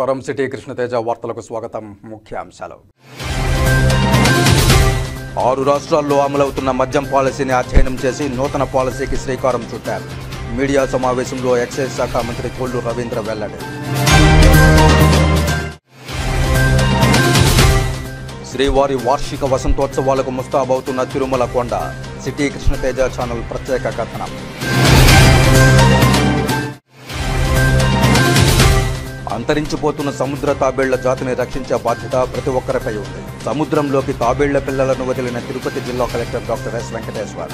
నమస్కారం. సిటీ కృష్ణతేజ వార్తలకు స్వాగతం. ముఖ్యాంశాలు. 6 రాష్ట్రాల్లో అమలవుతున్న మద్యం పాలసీని అధ్యయనం చేసి నూతన పాలసీకి శ్రీకారం చుట్టారు. మీడియా సమావేశంలో ఎక్సైజ్ శాఖ మంత్రి కొల్లు రవీంద్ర వెల్లడి. శ్రీవారి వార్షిక వసంతోత్సవాలకు ముస్తాబవుతున్న తిరుమల కొండ. సిటీ కృష్ణతేజ ఛానల్ ప్రత్యేక కథనం. అంతరించిపోతున్న సముద్ర తాబేళ్ల జాతిని రక్షించే బాధ్యత ప్రతి ఒక్కరిపై ఉంది. సముద్రంలోకి తాబేళ్ల పిల్లలను వదిలిన తిరుపతి జిల్లా collector doctor yes Venkateshwar.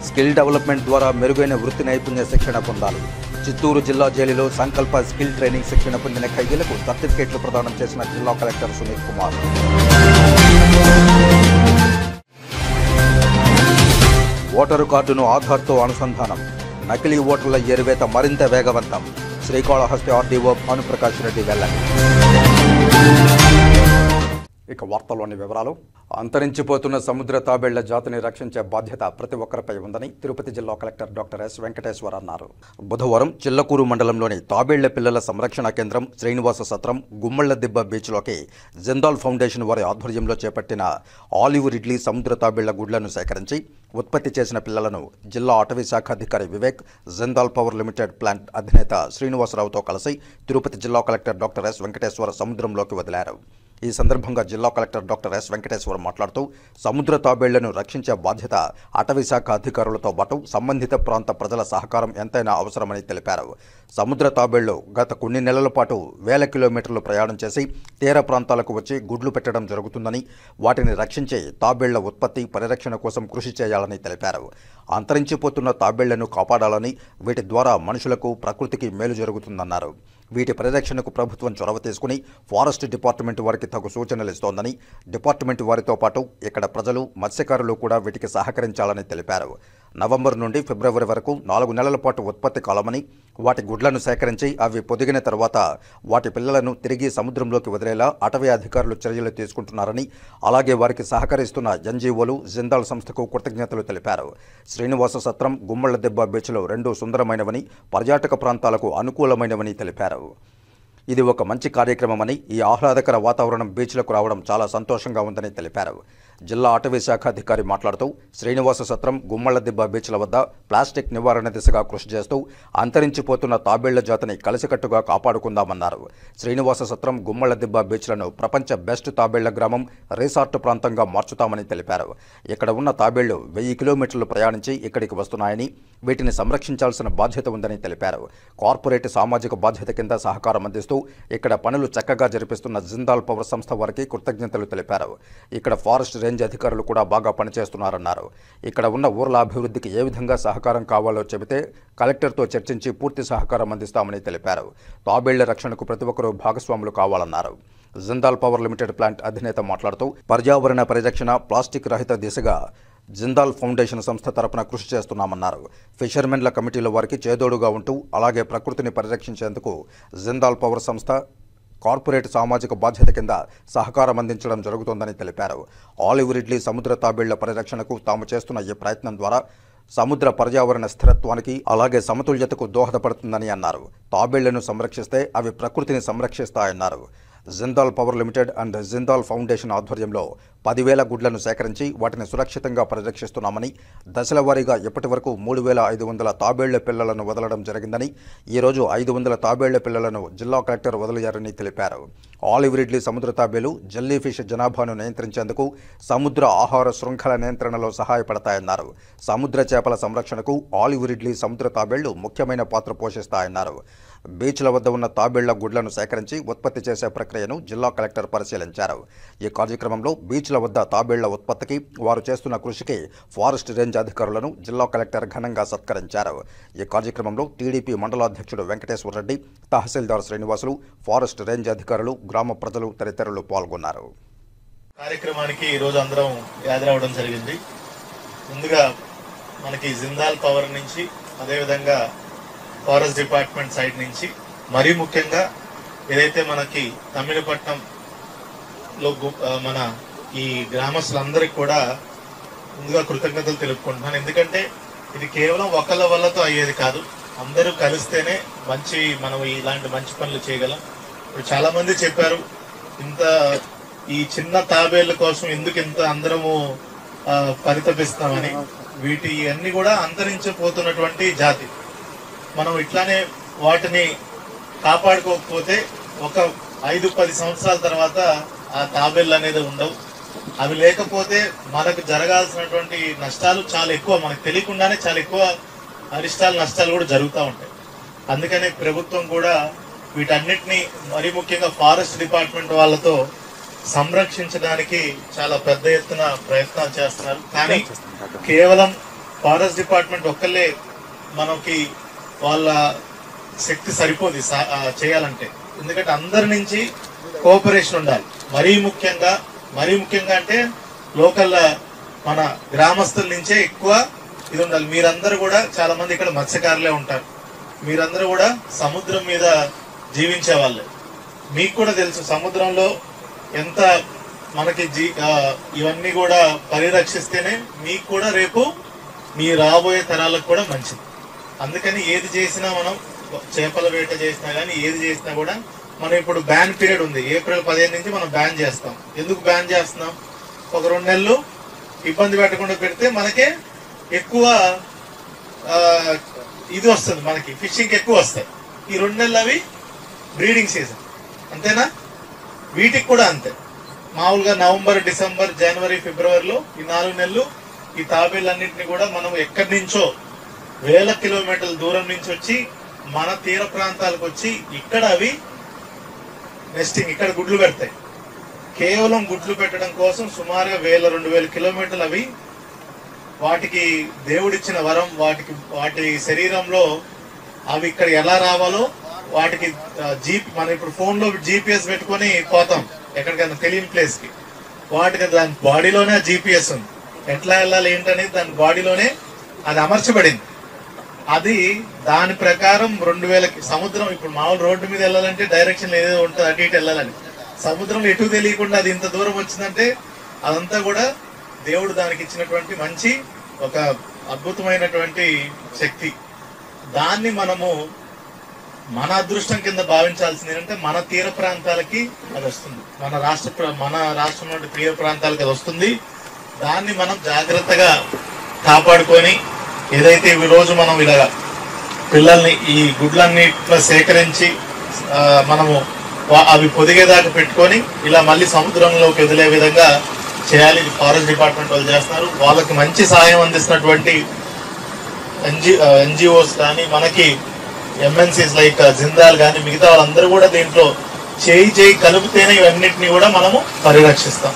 Skill development ద్వారా మెరుగైన వృత్తి నైపుణ్య శిక్షణ పొందాలి. చిత్తూరు జిల్లా జైలులో సంకల్ప స్కిల్ ట్రైనింగ్ శిక్షణ పొందిన ఖైదీలకు సర్టిఫికేట్లు ప్రదానం చేసిన జిల్లా కలెక్టర్ సునీల్ కుమార్. ఓటరు కార్డును ఆధార్తో అనుసంధానం. నకిలీ ఓటర్ల ఎరువేత మరింత వేగవంతం. శ్రీకాళహస్తి ఆర్డీఓ భానుప్రకాష్ రెడ్డి వెల్లడి. ఇక వార్తల్లోని వివరాలు. అంతరించిపోతున్న సముద్ర తాబేళ్ల జాతిని రక్షించే బాధ్యత ప్రతి ఒక్కరిపై ఉందని తిరుపతి జిల్లా కలెక్టర్ డాక్టర్ ఎస్ వెంకటేశ్వర్ అన్నారు. బుధవారం చిల్లకూరు మండలంలోని తాబేళ్ల పిల్లల సంరక్షణ కేంద్రం శ్రీనివాస సత్రం గుమ్మళ్లదిబ్బ బీచ్లోకి జిందాల్ ఫౌండేషన్ వారి ఆధ్వర్యంలో చేపట్టిన ఆలివ్ రిడ్లీ సముద్ర తాబేళ్ల గుడ్లను సేకరించి ఉత్పత్తి చేసిన పిల్లలను జిల్లా అటవీ శాఖ అధికారి Vivek, Jindal power limited plant అధినేత శ్రీనివాసరావుతో కలిసి తిరుపతి జిల్లా కలెక్టర్ డాక్టర్ ఎస్ వెంకటేశ్వర్ సముద్రంలోకి వదిలారు. ఈ సందర్భంగా జిల్లా కలెక్టర్ డాక్టర్ ఎస్ వెంకటేశ్వర్ మాట్లాడుతూ సముద్ర తాబేళ్లను రక్షించే బాధ్యత అటవీ శాఖ అధికారులతో పాటు సంబంధిత ప్రాంత ప్రజల సహకారం ఎంతైనా అవసరమని తెలిపారు. సముద్ర తాబేళ్లు గత కొన్ని నెలల పాటు వేల కిలోమీటర్లు ప్రయాణం చేసి తీర ప్రాంతాలకు వచ్చి గుడ్లు పెట్టడం జరుగుతుందని, వాటిని రక్షించి తాబేళ్ల ఉత్పత్తి పరిరక్షణ కోసం కృషి చేయాలని తెలిపారు. అంతరించిపోతున్న తాబేళ్లను కాపాడాలని, వీటి ద్వారా మనుషులకు ప్రకృతికి మేలు జరుగుతుందన్నారు. వీటి పరిరక్షణకు ప్రభుత్వం చొరవ తీసుకుని ఫారెస్ట్ డిపార్ట్మెంట్ వారికి తగు సూచనలు ఇస్తోందని, డిపార్ట్మెంట్ వారితో పాటు ఇక్కడ ప్రజలు, మత్స్యకారులు కూడా వీటికి సహకరించాలని తెలిపారు. నవంబర్ నుండి ఫిబ్రవరి వరకు 4 నెలల పాటు ఉత్పత్తి కాలమని, వాటి గుడ్లను సేకరించి అవి పొదిగిన తర్వాత వాటి పిల్లలను తిరిగి సముద్రంలోకి వదిలేలా అటవీ అధికారులు చర్యలు తీసుకుంటున్నారని, అలాగే వారికి సహకరిస్తున్న ఎన్జీఓలు, జిందాల్ సంస్థకు కృతజ్ఞతలు తెలిపారు. శ్రీనివాస సత్రం, గుమ్మళ్లదిబ్బ బీచ్లు 2 సుందరమైనవని, పర్యాటక ప్రాంతాలకు అనుకూలమైనవని తెలిపారు. ఇది ఒక మంచి కార్యక్రమమని, ఈ ఆహ్లాదకర వాతావరణం బీచ్లకు రావడం చాలా సంతోషంగా ఉందని తెలిపారు. జిల్లా అటవీ శాఖ అధికారి మాట్లాడుతూ శ్రీనివాస సత్రం, గుమ్మళ్లదిబ్బ బీచ్ల వద్ద ప్లాస్టిక్ నివారణ దిశగా కృషి చేస్తూ అంతరించిపోతున్న తాబేళ్ల జాతిని కలిసికట్టుగా కాపాడుకుందామన్నారు. శ్రీనివాస సత్రం, గుమ్మళ్లదిబ్బ బీచ్లను ప్రపంచ బెస్ట్ తాబేళ్ల గ్రామం, రిసార్ట్ ప్రాంతంగా మార్చుతామని తెలిపారు. ఇక్కడ ఉన్న తాబేళ్లు 1000 కిలోమీటర్లు ప్రయాణించి ఇక్కడికి వస్తున్నాయని, వీటిని సంరక్షించాల్సిన బాధ్యత ఉందని తెలిపారు. కార్పొరేట్ సామాజిక బాధ్యత కింద సహకారం అందిస్తూ ఇక్కడ పనులు చక్కగా జరిపిస్తున్న జిందాల్ పవర్ సంస్థ వారికి కృతజ్ఞతలు తెలిపారు. ఇక్కడ ఫారెస్ట్ రేంజ్ అధికారులు కూడా బాగా పనిచేస్తున్నారన్నారు. ఇక్కడ ఉన్న ఊర్ల అభివృద్ధికి ఏ విధంగా సహకారం కావాలో చెబితే కలెక్టర్తో చర్చించి పూర్తి సహకారం అందిస్తామని తెలిపారు. తాబేళ్ల రక్షణకు ప్రతి ఒక్కరూ భాగస్వాములు కావాలన్నారు. జిందాల్ పవర్ లిమిటెడ్ ప్లాంట్ అధినేత మాట్లాడుతూ పర్యావరణ పరిరక్షణ, ప్లాస్టిక్ రహిత దిశగా జిందాల్ ఫౌండేషన్ సంస్థ తరపున కృషి చేస్తున్నామన్నారు. ఫిషర్మెన్ల కమిటీల వారికి చేదోడుగా ఉంటూ అలాగే ప్రకృతిని పరిరక్షించేందుకు జిందాల్ పవర్ సంస్థ కార్పొరేట్ సామాజిక బాధ్యత కింద సహకారం అందించడం జరుగుతోందని తెలిపారు. ఆలివ్ రిడ్లీ సముద్ర తాబేళ్ల పరిరక్షణకు తాము చేస్తున్న ఈ ప్రయత్నం ద్వారా సముద్ర పర్యావరణ స్థిరత్వానికి అలాగే సమతుల్యతకు దోహదపడుతుందని అన్నారు. తాబేళ్లను సంరక్షిస్తే అవి ప్రకృతిని సంరక్షిస్తాయన్నారు. Jindal power limited and Jindal foundation ఆధ్వర్యంలో 10,000 గుడ్లను సేకరించి వాటిని సురక్షితంగా పరిరక్షిస్తున్నామని, దశల వారీగా ఇప్పటి వరకు 3,500 తాబేళ్ల పిల్లలను వదలడం జరిగిందని, ఈరోజు 500 తాబేళ్ల పిల్లలను జిల్లా కలెక్టర్ వదిలేయారని తెలిపారు. ఆలివ్ రిడ్లీ సముద్ర తాబేలు జెల్లీ ఫిష్ జనాభాను నియంత్రించేందుకు సముద్ర ఆహార శృంఖల నియంత్రణలో సహాయపడతాయన్నారు. సముద్ర చేపల సంరక్షణకు ఆలివ్ రిడ్లీ సముద్ర తాబేళ్లు ముఖ్యమైన పాత్ర పోషిస్తాయన్నారు. బీచ్ల వద్ద ఉన్న తాబేళ్ల గుడ్లను సేకరించి ఉత్పత్తి చేసే ప్రక్రియను జిల్లా కలెక్టర్ పరిశీలించారు. ఈ కార్యక్రమంలో బీచ్ల వద్ద తాబేళ్ల ఉత్పత్తికి వారు చేస్తున్న కృషికి ఫారెస్ట్ రేంజ్ అధికారులను జిల్లా కలెక్టర్ ఘనంగా సత్కరించారు. ఈ కార్యక్రమంలో టీడీపీ మండలాధ్యక్షుడు వెంకటేశ్వర రెడ్డి, తహసీల్దార్ శ్రీనివాసులు, ఫారెస్ట్ రేంజ్ అధికారులు, గ్రామ ప్రజలు తదితరులు పాల్గొన్నారు. కార్యక్రమానికి ఈరోజు అందరం హాజరవడం జరిగింది. ముందుగా మనకి జిందాల్ పవర్ నుంచి, అదేవిధంగా ఫారెస్ట్ డిపార్ట్మెంట్ సైడ్ నుంచి, మరీ ముఖ్యంగా ఏదైతే మనకి తమిళపట్నంలో మన ఈ గ్రామస్తులందరికీ కూడా ముందుగా కృతజ్ఞతలు తెలుపుకుంటున్నాను. ఎందుకంటే ఇది కేవలం ఒకళ్ళ వల్లతో అయ్యేది కాదు. అందరూ కలిస్తేనే మనం ఇలాంటి మంచి పనులు చేయగలం. ఇప్పుడు చాలా మంది చెప్పారు, ఈ చిన్న తాబేళ్ల కోసం ఎందుకు ఇంత అందరము పరితపిస్తామని. వీటి అన్ని కూడా అంతరించిపోతున్నటువంటి జాతి. మనం ఇట్లానే వాటిని కాపాడుకోకపోతే ఒక 5-10 సంవత్సరాల తర్వాత ఆ తాబేళ్లు అనేది ఉండవు. అవి లేకపోతే మనకు జరగాల్సినటువంటి నష్టాలు చాలా ఎక్కువ, మనకు తెలియకుండానే చాలా ఎక్కువ అరిష్టాలు నష్టాలు కూడా జరుగుతూ ఉంటాయి. అందుకని ప్రభుత్వం కూడా వీటన్నిటిని మరీ ముఖ్యంగా ఫారెస్ట్ డిపార్ట్మెంట్ వాళ్ళతో సంరక్షించడానికి చాలా పెద్ద ఎత్తున ప్రయత్నాలు చేస్తున్నారు. కానీ కేవలం ఫారెస్ట్ డిపార్ట్మెంట్ ఒక్కళ్ళే మనకి వాళ్ళ శక్తి సరిపోదు చేయాలంటే. ఎందుకంటే అందరి నుంచి కోఆపరేషన్ ఉండాలి. మరీ ముఖ్యంగా అంటే లోకల్ మన గ్రామస్తుల నుంచే ఎక్కువ ఇది ఉండాలి. మీరందరూ కూడా చాలా మంది ఇక్కడ మత్స్యకారులే ఉంటారు. మీరందరూ కూడా సముద్రం మీద జీవించే వాళ్ళే. మీకు కూడా తెలుసు సముద్రంలో ఎంత మనకి ఇవన్నీ కూడా పరిరక్షిస్తేనే మీకు కూడా రేపు మీ రాబోయే తరాలకు కూడా మంచిది. అందుకని ఏది చేసినా మనం చేపల వేట చేసినా కానీ ఏది చేసినా కూడా మనం ఇప్పుడు బ్యాన్ పీరియడ్ ఉంది. ఏప్రిల్ 15 నుంచి మనం బ్యాన్ చేస్తాం. ఎందుకు బ్యాన్ చేస్తున్నాం? ఒక 2 నెలలు ఇబ్బంది పెట్టకుండా పెడితే మనకే ఎక్కువ ఇది వస్తుంది, మనకి ఫిషింగ్ ఎక్కువ వస్తాయి. ఈ 2 నెలలు అవి బ్రీడింగ్ సీజన్, అంతేనా? వీటికి కూడా అంతే. మామూలుగా నవంబర్, డిసెంబర్, జనవరి, ఫిబ్రవరిలో ఈ 4 నెలలు ఈ తాబేళ్ళన్నింటినీ కూడా మనం ఎక్కడి నుంచో 1000 కిలోమీటర్ల దూరం నుంచి వచ్చి మన తీర ప్రాంతాలకు వచ్చి ఇక్కడ అవి నెస్టింగ్, ఇక్కడ గుడ్లు పెడతాయి. కేవలం గుడ్లు పెట్టడం కోసం సుమారుగా 1000-2000 కిలోమీటర్లు అవి వాటికి దేవుడిచ్చిన వరం. వాటి శరీరంలో అవి ఇక్కడ ఎలా రావాలో వాటికి మనం ఇప్పుడు ఫోన్ లో GPS పెట్టుకొని పోతాం ఎక్కడికైనా తెలియని ప్లేస్ కి. వాటికి దాని బాడీలోనే GPS ఉంది. ఎట్లా వెళ్ళాలి ఏంటనేది దాని బాడీలోనే అది అమర్చబడింది. అది దాని ప్రకారం 2000 సముద్రం, ఇప్పుడు మామూలు రోడ్డు మీద వెళ్ళాలంటే డైరెక్షన్ ఏదో ఉంటుంది, అటు ఇటు వెళ్ళాలని. సముద్రంలో ఎటు తెలియకుండా అది ఇంత దూరం వచ్చిందంటే అదంతా కూడా దేవుడు దానికి ఇచ్చినటువంటి మంచి ఒక అద్భుతమైనటువంటి శక్తి. దాన్ని మనము మన అదృష్టం కింద భావించాల్సింది ఏంటంటే మన తీర ప్రాంతాలకి అది వస్తుంది, మన రాష్ట్రంలో తీర ప్రాంతాలకి అది వస్తుంది. దాన్ని మనం జాగ్రత్తగా కాపాడుకొని ఏదైతే ఈ రోజు మనం ఇలా పిల్లల్ని ఈ గుడ్లన్నిట్లో సేకరించి మనము అవి పొదిగేదాకా పెట్టుకొని ఇలా మళ్ళీ సముద్రంలోకి వదిలే విధంగా చేయాలి. ఫారెస్ట్ డిపార్ట్మెంట్ వాళ్ళు చేస్తున్నారు. వాళ్ళకి మంచి సహాయం అందిస్తున్నటువంటి NGOs కానీ మనకి MNCs లైక్ జిందాల్ కానీ మిగతా వాళ్ళందరూ కూడా దీంట్లో చేయి కలిపితేనే ఇవన్నిటిని కూడా మనము పరిరక్షిస్తాం.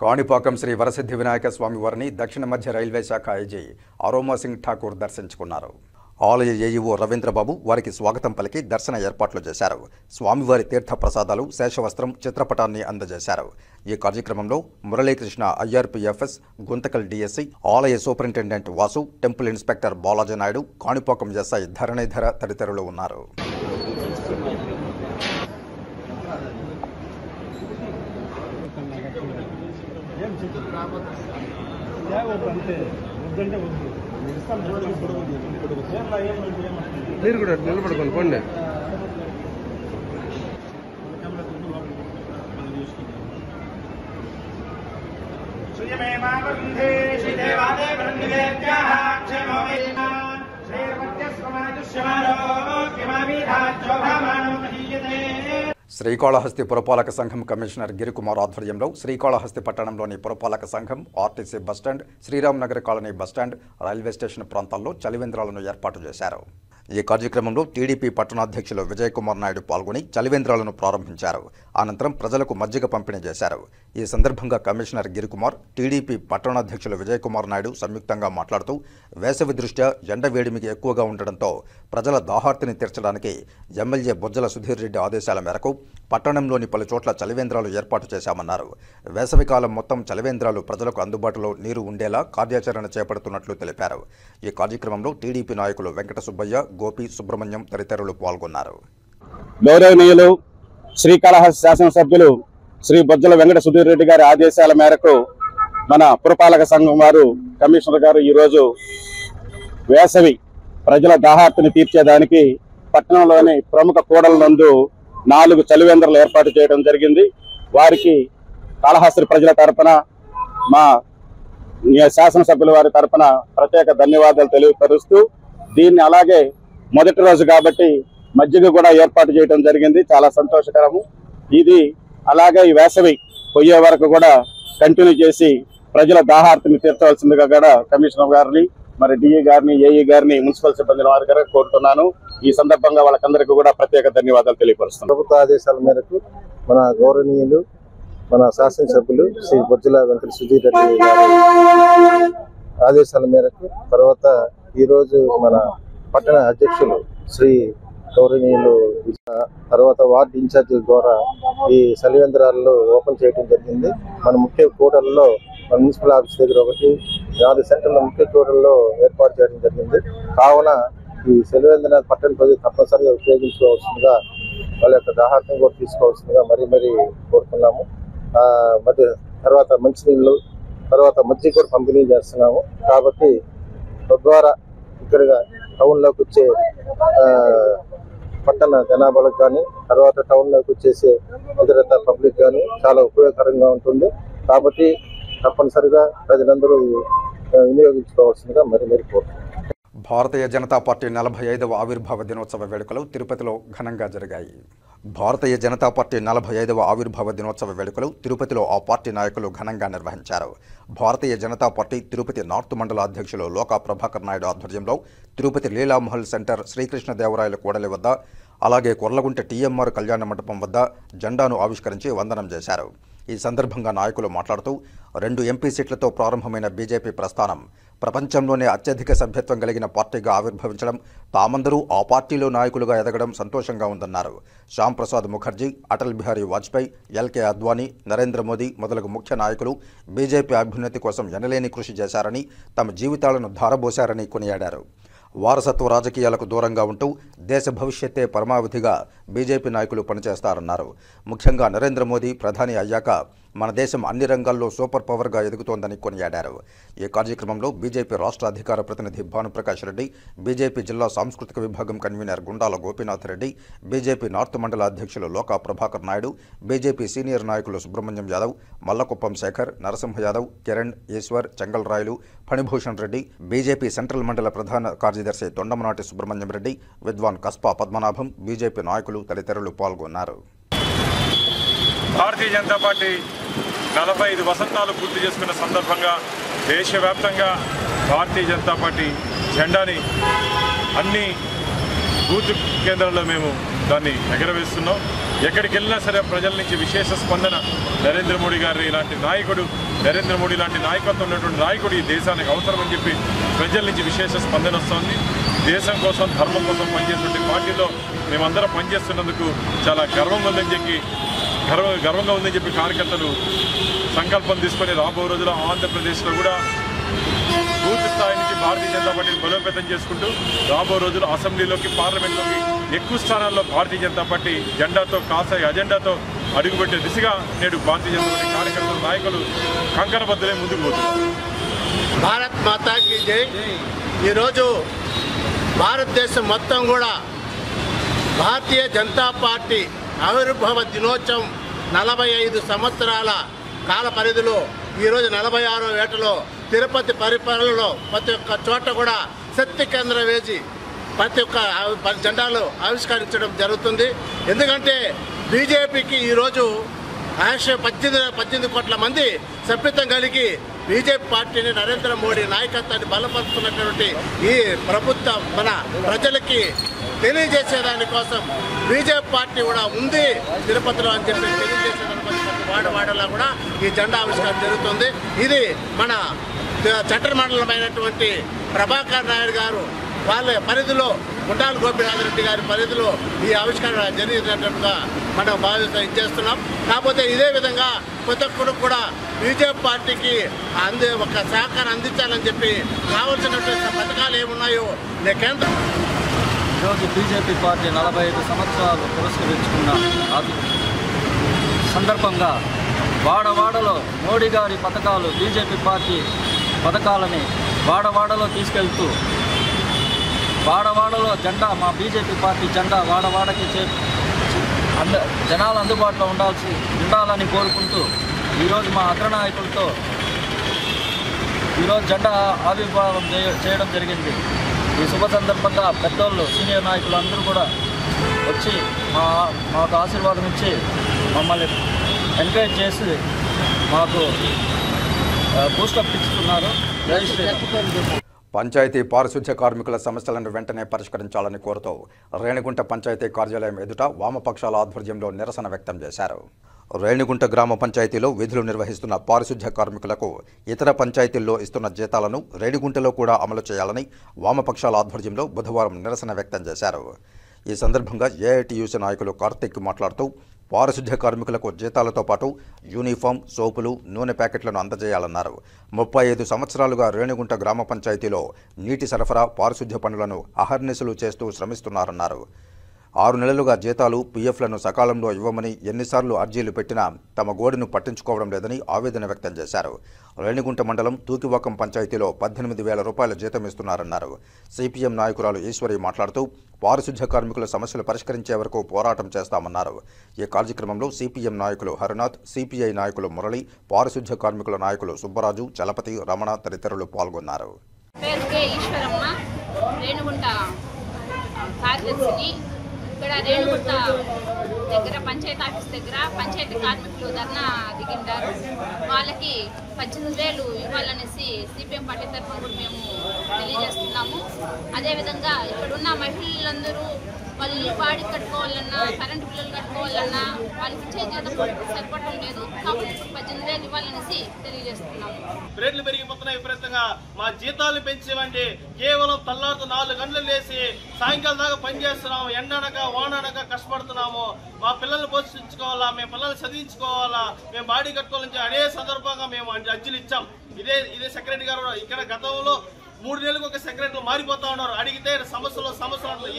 కాణిపాకం శ్రీ వరసిద్ధి వినాయక స్వామి వారిని దక్షిణ మధ్య రైల్వే శాఖ ఐజీ అరోమా సింగ్ ఠాకూర్ దర్శించుకున్నారు. ఆలయ ఏఈఓ రవీంద్రబాబు వారికి స్వాగతం పలికి దర్శన ఏర్పాట్లు చేశారు. స్వామివారి తీర్థ ప్రసాదాలు, శేషవస్త్రం, చిత్రపటాన్ని అందజేశారు. ఈ కార్యక్రమంలో మురళీకృష్ణ IRPFS, గుంతకల్ DSI, ఆలయ superintendent Vasu, temple inspector Balaji Naidu, Kanipakam SI ధరణీధర తదితరులు ఉన్నారు. మీరు కూడా నిలబడుకోండి పోండి. శ్రీకాళహస్తి పురపాలక సంఘం కమిషనర్ గిరికుమార్ ఆధ్వర్యంలో శ్రీకాళహస్తి పట్టణంలోని పురపాలక సంఘం, RTC bus stand, Sriram Nagar colony bus stand, railway station ప్రాంతాల్లో చలివేంద్రాలను ఏర్పాటు చేశారు. ఈ కార్యక్రమంలో టీడీపీ పట్టణాధ్యక్షులు విజయ్ కుమార్ నాయుడు పాల్గొని చలివేంద్రాలను ప్రారంభించారు. అనంతరం ప్రజలకు మజ్జిగ పంపిణీ చేశారు. ఈ సందర్భంగా కమిషనర్ గిరికుమార్, టీడీపీ పట్టణాధ్యక్షులు విజయ్ కుమార్ నాయుడు సంయుక్తంగా మాట్లాడుతూ వేసవి దృష్ట్యా ఎండ వేడిమికి ఎక్కువగా ఉండడంతో ప్రజల దాహార్తిని తీర్చడానికి ఎమ్మెల్యే బొజ్జల సుధీర్ రెడ్డి ఆదేశాల మేరకు పట్టణంలోని పలు చోట్ల చలివేంద్రాలు ఏర్పాటు చేశామన్నారు. వేసవికాలం మొత్తం చలివేంద్రాలు ప్రజలకు అందుబాటులో నీరు ఉండేలా కార్యాచరణ చేపడుతున్నట్లు తెలిపారు. ఈ కార్యక్రమంలో టీడీపీ నాయకులు వెంకట సుబ్బయ్య, గోపి, సుబ్రహ్మణ్యం తదితరులు పాల్గొన్నారు. గౌరవనీయులు శ్రీకాళహస్తి శాసనసభ్యులు శ్రీ బొజ్జల వెంకట సుధీర్ రెడ్డి గారి ఆదేశాల మేరకు మన పురపాలక సంఘం వారు, కమిషనర్ గారు ఈరోజు వేసవి ప్రజల దాహార్తిని తీర్చేదానికి పట్టణంలోని ప్రముఖ కూడల నందు 4 చలివేంద్రాలు ఏర్పాటు చేయడం జరిగింది. వారికి కాళహస్తి ప్రజల తరపున, మా శాసనసభ్యుల వారి తరపున ప్రత్యేక ధన్యవాదాలు తెలియపరుస్తూ, దీన్ని అలాగే మొదటి రోజు కాబట్టి మజ్జిగ కూడా ఏర్పాటు చేయడం జరిగింది. చాలా సంతోషకరము. ఇది అలాగే ఈ వేసవి పోయే వరకు కూడా కంటిన్యూ చేసి ప్రజల దాహార్తిని తీర్చవలసిందిగా కూడా కమిషనర్ గారిని, మరి డిఈ గారిని, ఏఈ గారిని, మున్సిపల్ సిబ్బంది వారి గారిని కోరుతున్నాను. ఈ సందర్భంగా వాళ్ళకందరికీ కూడా ప్రత్యేక ధన్యవాదాలు తెలియపరుస్తున్నాను. ప్రభుత్వ ఆదేశాల మేరకు మన గౌరవనీయులు, మన శాసనసభ్యులు శ్రీ బొజ్జల వెంకట సుధీర్ రెడ్డి గారి ఆదేశాల మేరకు, తర్వాత ఈరోజు మన పట్టణ అధ్యక్షులు శ్రీ గౌరవనీయులు, తర్వాత వార్డు ఇన్ఛార్జీల ద్వారా ఈ చలివేంద్రాల్లో ఓపెన్ చేయడం జరిగింది. మన ముఖ్య కూడల్లో, మన మున్సిపల్ ఆఫీస్ దగ్గర ఒకటి, 4 సెంటర్ల ముఖ్య కూడల్లో ఏర్పాటు చేయడం జరిగింది. కావున ఈ చలివేంద్ర పట్టణ ప్రజలు తప్పనిసరిగా ఉపయోగించుకోవాల్సిందిగా, వాళ్ళ యొక్క దాహార్తం కూడా తీసుకోవాల్సిందిగా మరీ కోరుతున్నాము. మరి తర్వాత మంచినీళ్ళు, తర్వాత మజ్జిగ కూడా పంపిణీ చేస్తున్నాము. కాబట్టి తద్వారా ఇక్కడ టౌన్లోకి వచ్చే పట్టణ జనాభాలకు కానీ, తర్వాత టౌన్లోకి వచ్చేసే ఇతరత పబ్లిక్ కానీ చాలా ఉపయోగకరంగా ఉంటుంది. కాబట్టి తప్పనిసరిగా ప్రజలందరూ వినియోగించుకోవాల్సిందిగా మరీ కోరుతున్నాం. భారతీయ జనతా పార్టీ 45వ ఆవిర్భావ దినోత్సవ వేడుకలు తిరుపతిలో ఘనంగా జరిగాయి. భారతీయ జనతా పార్టీ 45వ ఆవిర్భావ దినోత్సవ వేడుకలు తిరుపతిలో ఆ పార్టీ నాయకులు ఘనంగా నిర్వహించారు. భారతీయ జనతా పార్టీ తిరుపతి నార్త్ మండల అధ్యక్షులు లోకా ప్రభాకర్ నాయుడు ఆధ్వర్యంలో తిరుపతి లీలామహల్ సెంటర్, శ్రీకృష్ణదేవరాయల కూడలి వద్ద, అలాగే కొర్లగుంట టీఎంఆర్ కళ్యాణ మండపం వద్ద జెండాను ఆవిష్కరించి వందనం చేశారు. ఈ సందర్భంగా నాయకులు మాట్లాడుతూ 2 ఎంపీ సీట్లతో ప్రారంభమైన బీజేపీ ప్రస్థానం ప్రపంచంలోనే అత్యధిక సభ్యత్వం కలిగిన పార్టీగా ఆవిర్భవించడం, తామందరూ ఆ పార్టీలో నాయకులుగా ఎదగడం సంతోషంగా ఉందన్నారు. శ్యామ్ ప్రసాద్ ముఖర్జీ, అటల్ బిహారీ వాజ్పేయి, ఎల్కే అద్వానీ, నరేంద్ర మోదీ మొదలగు ముఖ్య నాయకులు బీజేపీ అభ్యున్నతి కోసం ఎనలేని కృషి చేశారని, తమ జీవితాలను ధారబోశారని కొనియాడారు. వారసత్వ రాజకీయాలకు దూరంగా ఉంటూ దేశ భవిష్యత్తే పరమావధిగా బీజేపీ నాయకులు పనిచేస్తారన్నారు. ముఖ్యంగా నరేంద్ర మోదీ ప్రధాని అయ్యాక మన దేశం అన్ని రంగాల్లో సూపర్ పవర్గా ఎదుగుతోందని కొనియాడారు. ఈ కార్యక్రమంలో బీజేపీ రాష్ట్ర అధికార ప్రతినిధి భానుప్రకాష్ రెడ్డి, బీజేపీ జిల్లా సాంస్కృతిక విభాగం convener Gundala Gopinath Reddy, BJP north మండల అధ్యక్షులు లోకా ప్రభాకర్ నాయుడు, బీజేపీ సీనియర్ నాయకులు సుబ్రహ్మణ్యం యాదవ్, మల్లకుప్పం శేఖర్, నరసింహ యాదవ్, కిరణ్, ఈశ్వర్, చెంగల్ రాయలు, ఫణిభూషణ్ రెడ్డి, బీజేపీ సెంట్రల్ మండల ప్రధాన కార్యదర్శి తొండమనాటి సుబ్రహ్మణ్యం రెడ్డి, విద్వాన్ కస్పా పద్మనాభం, బీజేపీ నాయకులు తదితరులు పాల్గొన్నారు. భారతీయ జనతా పార్టీ 45 వసంతాలు పూర్తి చేసుకున్న సందర్భంగా దేశవ్యాప్తంగా భారతీయ జనతా పార్టీ జెండాని అన్ని బూత్ కేంద్రాల్లో మేము దాన్ని ఎగరవేస్తున్నాం. ఎక్కడికి వెళ్ళినా సరే ప్రజల నుంచి విశేష స్పందన. నరేంద్ర మోడీ గారి ఇలాంటి నాయకుడు, నరేంద్ర మోడీ లాంటి నాయకత్వం ఉన్నటువంటి నాయకుడు ఈ దేశానికి అవసరమని చెప్పి ప్రజల నుంచి విశేష స్పందన వస్తుంది. దేశం కోసం, ధర్మం కోసం పనిచేసే పార్టీలో మేమందరం పనిచేస్తున్నందుకు చాలా గర్వంగా ఉందని చెప్పి కార్యకర్తలు సంకల్పం తీసుకొని రాబో రోజుల్లో ఆంధ్రప్రదేశ్లో కూడా బూత్ స్థాయి నుంచి భారతీయ జనతా పార్టీని బలోపేతం చేసుకుంటూ రాబో రోజుల్లో అసెంబ్లీలోకి, పార్లమెంట్లోకి ఎక్కువ స్థానాల్లో భారతీయ జనతా పార్టీ జెండాతో, కాసాయి అజెండాతో అడుగుపెట్టే దిశగా నేడు భారతీయ జనతా పార్టీ కార్యకర్తలు, నాయకులు కంకణబద్దులై ముందుకు పోతున్నారు. భారత్ మాతాకి జై. ఈరోజు భారతదేశం మొత్తం కూడా భారతీయ జనతా పార్టీ ఆవిర్భావ దినోత్సవం 45 సంవత్సరాల కాల పరిధిలో ఈరోజు 46వ ఏటలో తిరుపతి పరిపాలనలో ప్రతి ఒక్క చోట కూడా శక్తి కేంద్రం వేసి ప్రతి ఒక్క జెండాలు ఆవిష్కరించడం జరుగుతుంది. ఎందుకంటే బీజేపీకి ఈరోజు 18 కోట్ల మంది సభ్యత్వం కలిగి బీజేపీ పార్టీని, నరేంద్ర మోడీ నాయకత్వాన్ని బలపరుస్తున్నటువంటి ఈ ప్రభుత్వం మన ప్రజలకి తెలియజేసేదానికోసం బీజేపీ పార్టీ కూడా ఉంది తిరుపతిలో అని చెప్పి తెలియజేసేదానికోసం వాడవాడలా కూడా ఈ జెండా ఆవిష్కరణ జరుగుతుంది. ఇది మన చట్టర్ మండలమైనటువంటి ప్రభాకర్ నాయుడు గారు వాళ్ళ పరిధిలో, గుండాల గోపీనాథ్ రెడ్డి గారి పరిధిలో ఈ ఆవిష్కరణ జరిగినట్టుగా మనం ఇచ్చేస్తున్నాం. కాకపోతే ఇదే విధంగా ప్రతి ఒక్కరు కూడా బీజేపీ పార్టీకి ఒక సహకారం అందించాలని చెప్పి కావాల్సినటువంటి పథకాలు ఏమున్నాయో కేంద్ర. ఈరోజు బీజేపీ పార్టీ 45 సంవత్సరాలు పురస్కరించుకున్న సందర్భంగా వాడవాడలో మోడీ గారి పథకాలు, బీజేపీ పార్టీ పథకాలని వాడవాడలో తీసుకెళ్తూ వాడవాడలో జెండా, మా బీజేపీ పార్టీ జెండా వాడవాడకి జనాలు అందుబాటులో ఉండాలని కోరుకుంటూ ఈరోజు మా అగ్రనాయకులతో ఈరోజు జెండా ఆవిర్భావం చేయడం జరిగింది. ఈ శుభ సందర్భంగా పెద్దోళ్ళు, సీనియర్ నాయకులు అందరూ కూడా వచ్చి మాకు ఆశీర్వాదం ఇచ్చి మమ్మల్ని ఎంకరేజ్ చేసి మాకు బూస్టప్ ఇస్తున్నారు. పంచాయతీ పారిశుధ్య కార్మికుల సమస్యలను వెంటనే పరిష్కరించాలని కోరుతూ రేణిగుంట పంచాయతీ కార్యాలయం ఎదుట వామపక్షాల ఆధ్వర్యంలో నిరసన వ్యక్తం చేశారు. రేణిగుంట గ్రామ పంచాయతీలో విధులు నిర్వహిస్తున్న పారిశుధ్య కార్మికులకు ఇతర పంచాయతీల్లో ఇస్తున్న జీతాలను రేణిగుంటలో కూడా అమలు చేయాలని వామపక్షాల ఆధ్వర్యంలో బుధవారం నిరసన వ్యక్తం చేశారు. ఈ సందర్భంగా ఏఐటీయూసీ నాయకులు కార్తిక్ మాట్లాడుతూ పారిశుధ్య కార్మికులకు జీతాలతో పాటు యూనిఫామ్, సోపులు, నూనె ప్యాకెట్లను అందజేయాలన్నారు. 35 సంవత్సరాలుగా రేణిగుంట గ్రామ పంచాయతీలో నీటి సరఫరా, పారిశుధ్య పనులను అహర్నిశలు చేస్తూ శ్రమిస్తున్నారన్నారు. 6 నెలలుగా జీతాలు, పీఎఫ్లను సకాలంలో ఇవ్వమని ఎన్నిసార్లు అర్జీలు పెట్టినా తమ గోడును పట్టించుకోవడం లేదని ఆవేదన వ్యక్తం చేశారు. రేణిగుంట మండలం తూకివాకం పంచాయతీలో 18,000 రూపాయల జీతం ఇస్తున్నారన్నారు. సిపిఎం నాయకురాలు ఈశ్వరి మాట్లాడుతూ పారిశుధ్య కార్మికుల సమస్యలు పరిష్కరించే వరకు పోరాటం చేస్తామన్నారు. ఈ కార్యక్రమంలో సిపిఎం నాయకులు హరినాథ్, సిపిఐ నాయకులు మురళి, పారిశుధ్య కార్మికుల నాయకులు సుబ్బరాజు, చలపతి, రమణ తదితరులు పాల్గొన్నారు. ఇక్కడ రేణుగుంట దగ్గర పంచాయతీ ఆఫీస్ దగ్గర పంచాయతీ కార్మికులు ధర్నా దిగిండారు. వాళ్ళకి 18,000 ఇవ్వాలనేసి సిపిఎం పార్టీ తరఫున కూడా మేము తెలియజేస్తున్నాము. అదేవిధంగా ఇక్కడున్న మహిళలందరూ వాళ్ళు ఇల్లు బాడీ కట్టుకోవాలన్నా, కరెంటు బిల్లులు కట్టుకోవాలన్నా వాళ్ళకి ఇచ్చే జీతం సరిపడటం లేదు. కాబట్టి ఇప్పుడు 18,000 ఇవ్వాలనేసి తెలియజేస్తున్నాము. రేట్లు పెరిగిపోతున్నాయి విపరీతంగా. మా జీతాలు పెంచేవండి. కేవలం తల్లారుతో 4 గంటలు లేసి సాయంకాలం దాకా పనిచేస్తున్నాము. ఎండనక వాననక కష్టపడుతున్నాము. మా పిల్లల్ని పోషించుకోవాలా, మేము పిల్లల్ని చదివించుకోవాలా, మేము బాడీ కట్టుకోవాలని అనేక సందర్భంగా మేము అర్జీలు ఇచ్చాం. ఇదే సెక్రటరీ గారు ఇక్కడ గతంలో 3 నెలలకు ఒక సెక్రటరీలు మారిపోతా ఉన్నారు. అడిగితే సమస్యలు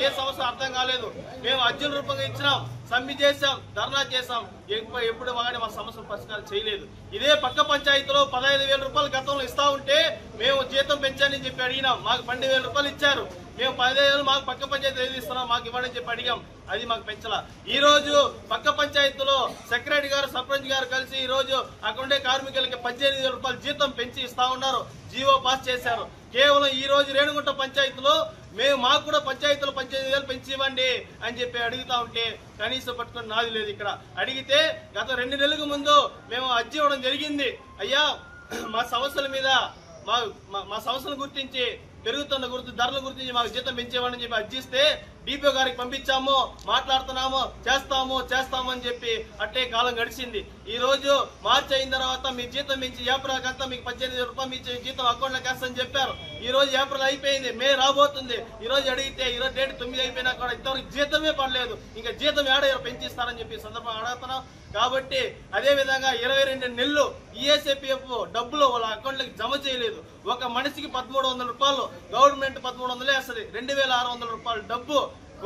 ఏ సమస్య అర్థం కాలేదు. మేము అర్జీల రూపంగా ఇచ్చినాం, సమ్మె చేశాం, ధర్నా చేశాం. ఎప్పుడు కానీ మా సమస్యలు పరిష్కారం చేయలేదు. ఇదే పక్క పంచాయతీలో 15,000 రూపాయలు గతంలో ఇస్తా ఉంటే మేము జీతం పెంచాలని చెప్పి అడిగినాం. మాకు 12,000 రూపాయలు ఇచ్చారు. మేము 15,000 మాకు పక్క పంచాయతీ ఏది ఇస్తున్నాం మాకు ఇవ్వని చెప్పి అడిగాం. అది మాకు పెంచలా. ఈ రోజు పక్క పంచాయతీలో సెక్రటరీ గారు, సర్పంచ్ గారు కలిసి ఈ రోజు అక్కడుండే కార్మికులకి 18,000 రూపాయలు జీతం పెంచి ఇస్తా ఉన్నారు. జీవో పాస్ చేశారు. కేవలం ఈ రోజు రేణుగుంట పంచాయతీలో మాకు కూడా పంచాయతీలో 18,000 పెంచి ఇవ్వండి అని చెప్పి అడుగుతా ఉంటే కనీసం పట్టుకుని నాది లేదు. ఇక్కడ అడిగితే గత 2 నెలలకు ముందు మేము అర్జీ ఇవ్వడం జరిగింది. అయ్యా మా సమస్యల మీద మా సమస్యలను గుర్తించి పెరుగుతున్న ధరల గురించి మాకు జీతం పెంచేవాడని చెప్పి అర్జిస్తే డిపిఓ గారికి పంపించాము, మాట్లాడుతున్నాము, చేస్తాము అని చెప్పి అట్టే కాలం గడిచింది. ఈ రోజు మార్చి అయిన తర్వాత మీ జీతం పెంచి ఏప్రిల్ అంతా మీకు 18,000 రూపాయలు మీ జీతం అకౌంట్లోకి వేస్తామని చెప్పారు. ఈ రోజు ఏప్రిల్ అయిపోయింది, మే రాబోతుంది. ఈ రోజు అడిగితే ఈ రోజు డేట్ 9 అయిపోయినా కూడా ఇంతవరకు జీతమే పడలేదు. ఇంకా జీతం ఏడాది పెంచిస్తారని చెప్పి సందర్భంగా అడుగుతున్నాం. కాబట్టి అదే విధంగా 22 నెలలు ఈఎస్ఐపిఎఫ్ డబ్బులు వాళ్ళ అకౌంట్లకి జమ చేయలేదు. ఒక మనిషికి 1,300 రూపాయలు, గవర్నమెంట్ 1,300 వేస్తుంది. 2,600 రూపాయలు డబ్బు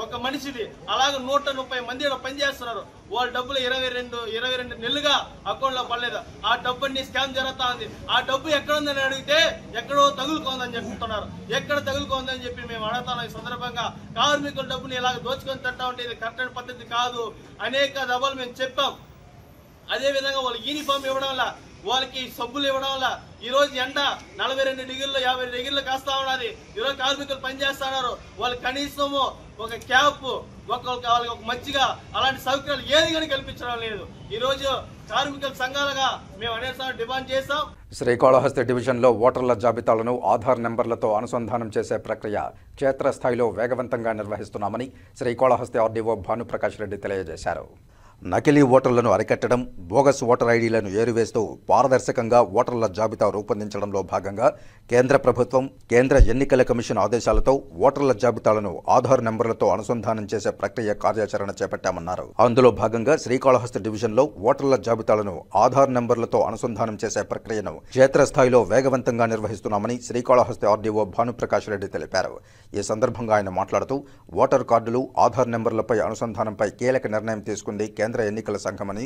ఒక మనిషిది. అలాగే 130 మంది పనిచేస్తున్నారు. వాళ్ళ డబ్బులు 22 నెలలుగా అకౌంట్ లో పడలేదు. ఆ డబ్బుని స్కామ్ జరుగుతా ఉంది. ఆ డబ్బు ఎక్కడ ఉందని అడిగితే ఎక్కడో తగులుకోందని చెప్తున్నారు. ఎక్కడ తగులుకోందని చెప్పి మేము అడుగుతాం. ఈ సందర్భంగా కార్మికుల డబ్బుని ఇలాగ దోచుకొని తింటా ఉంటే ఇది కరెక్ట్ పద్ధతి కాదు. అనేక దెబ్బలు మేము చెప్పాం. అదే విధంగా వాళ్ళకి యూనిఫామ్ ఇవ్వడం వల్ల, వాళ్ళకి సబ్బులు ఇవ్వడం వల్ల ఈ రోజు ఎండ 42 డిగ్రీలు 50 డిగ్రీలు కాస్తా ఉన్నది. ఈరోజు కార్మికులు పనిచేస్తున్నారు. వాళ్ళకి కనీసము ఒక క్యాప్, వాళ్ళకి ఒక మజ్జిగ అలాంటి సౌకర్యాలు ఏది కానీ కల్పించడం లేదు. ఈ రోజు కార్మికుల సంఘాలుగా మేము అనేక డిమాండ్ చేశాం. శ్రీకాళహస్తి డివిజన్లో ఓటర్ల జాబితాలను ఆధార్ నెంబర్లతో అనుసంధానం చేసే ప్రక్రియ క్షేత్రస్థాయిలో వేగవంతంగా నిర్వహిస్తున్నామని శ్రీకాళహస్తి ఆర్డీఓ భానుప్రకాష్ రెడ్డి తెలియజేశారు. నకిలీ ఓటర్లను అరికట్టడం, బోగస్ ఓటర్ ఐడీలను ఏరివేస్తూ పారదర్శకంగా ఓటర్ల జాబితా రూపొందించడంలో భాగంగా కేంద్ర ప్రభుత్వం, కేంద్ర ఎన్నికల కమిషన్ ఆదేశాలతో ఓటర్ల జాబితాలను ఆధార్ నెంబర్లతో అనుసంధానం చేసే ప్రక్రియ కార్యాచరణ చేపట్టామన్నారు. అందులో భాగంగా శ్రీకాళహస్తి డివిజన్లో ఓటర్ల జాబితాలను ఆధార్ నెంబర్లతో అనుసంధానం చేసే ప్రక్రియను క్షేత్రస్థాయిలో వేగవంతంగా నిర్వహిస్తున్నామని శ్రీకాళహస్తి ఆర్డీఓ భానుప్రకాష్ రెడ్డి తెలిపారు. ఈ సందర్భంగా ఆయన మాట్లాడుతూ ఓటర్ కార్డులు, ఆధార్ నెంబర్లపై అనుసంధానంపై కీలక నిర్ణయం తీసుకుంది కేంద్ర ఎన్నికల సంఘమని,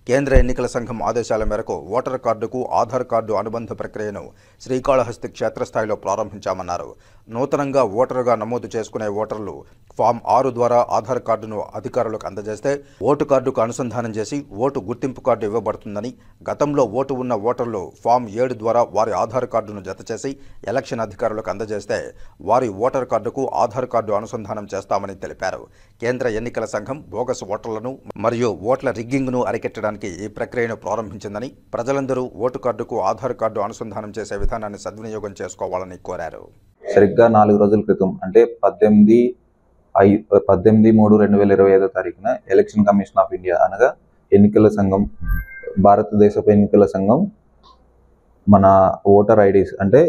కేంద్ర ఎన్నికల సంఘం ఆదేశాల మేరకు ఓటర్ కార్డుకు ఆధార్ కార్డు అనుబంధ ప్రక్రియను శ్రీకాళహస్తి క్షేత్రస్థాయిలో ప్రారంభించామన్నారు. నూతనంగా ఓటరుగా నమోదు చేసుకునే ఓటర్లు ఫామ్ 6 ద్వారా ఆధార్ కార్డును అధికారులకు అందజేస్తే ఓటు కార్డుకు అనుసంధానం చేసి ఓటు గుర్తింపు కార్డు ఇవ్వబడుతుందని, గతంలో ఓటు ఉన్న ఓటర్లు ఫామ్ 7 ద్వారా వారి ఆధార్ కార్డును జతచేసి ఎలక్షన్ అధికారులకు అందజేస్తే వారి ఓటర్ కార్డుకు ఆధార్ కార్డు అనుసంధానం చేస్తామని తెలిపారు. కేంద్ర ఎన్నికల సంఘం బోగస్ ఓటర్లను మరియు ఓట్ల రిగ్గింగ్ను అరికెట్టడానికి ఈ ప్రక్రియను ప్రారంభించిందని, ప్రజలందరూ ఓటు కార్డుకు ఆధార్ కార్డు అనుసంధానం చేసే విధానాన్ని సద్వినియోగం చేసుకోవాలని కోరారు. సరిగ్గా 4 రోజుల క్రితం అంటే 18/3/2025 ఎలక్షన్ కమిషన్ ఆఫ్ ఇండియా అనగా ఎన్నికల సంఘం, భారతదేశపు ఎన్నికల సంఘం మన ఓటర్ ఐడీస్ అంటే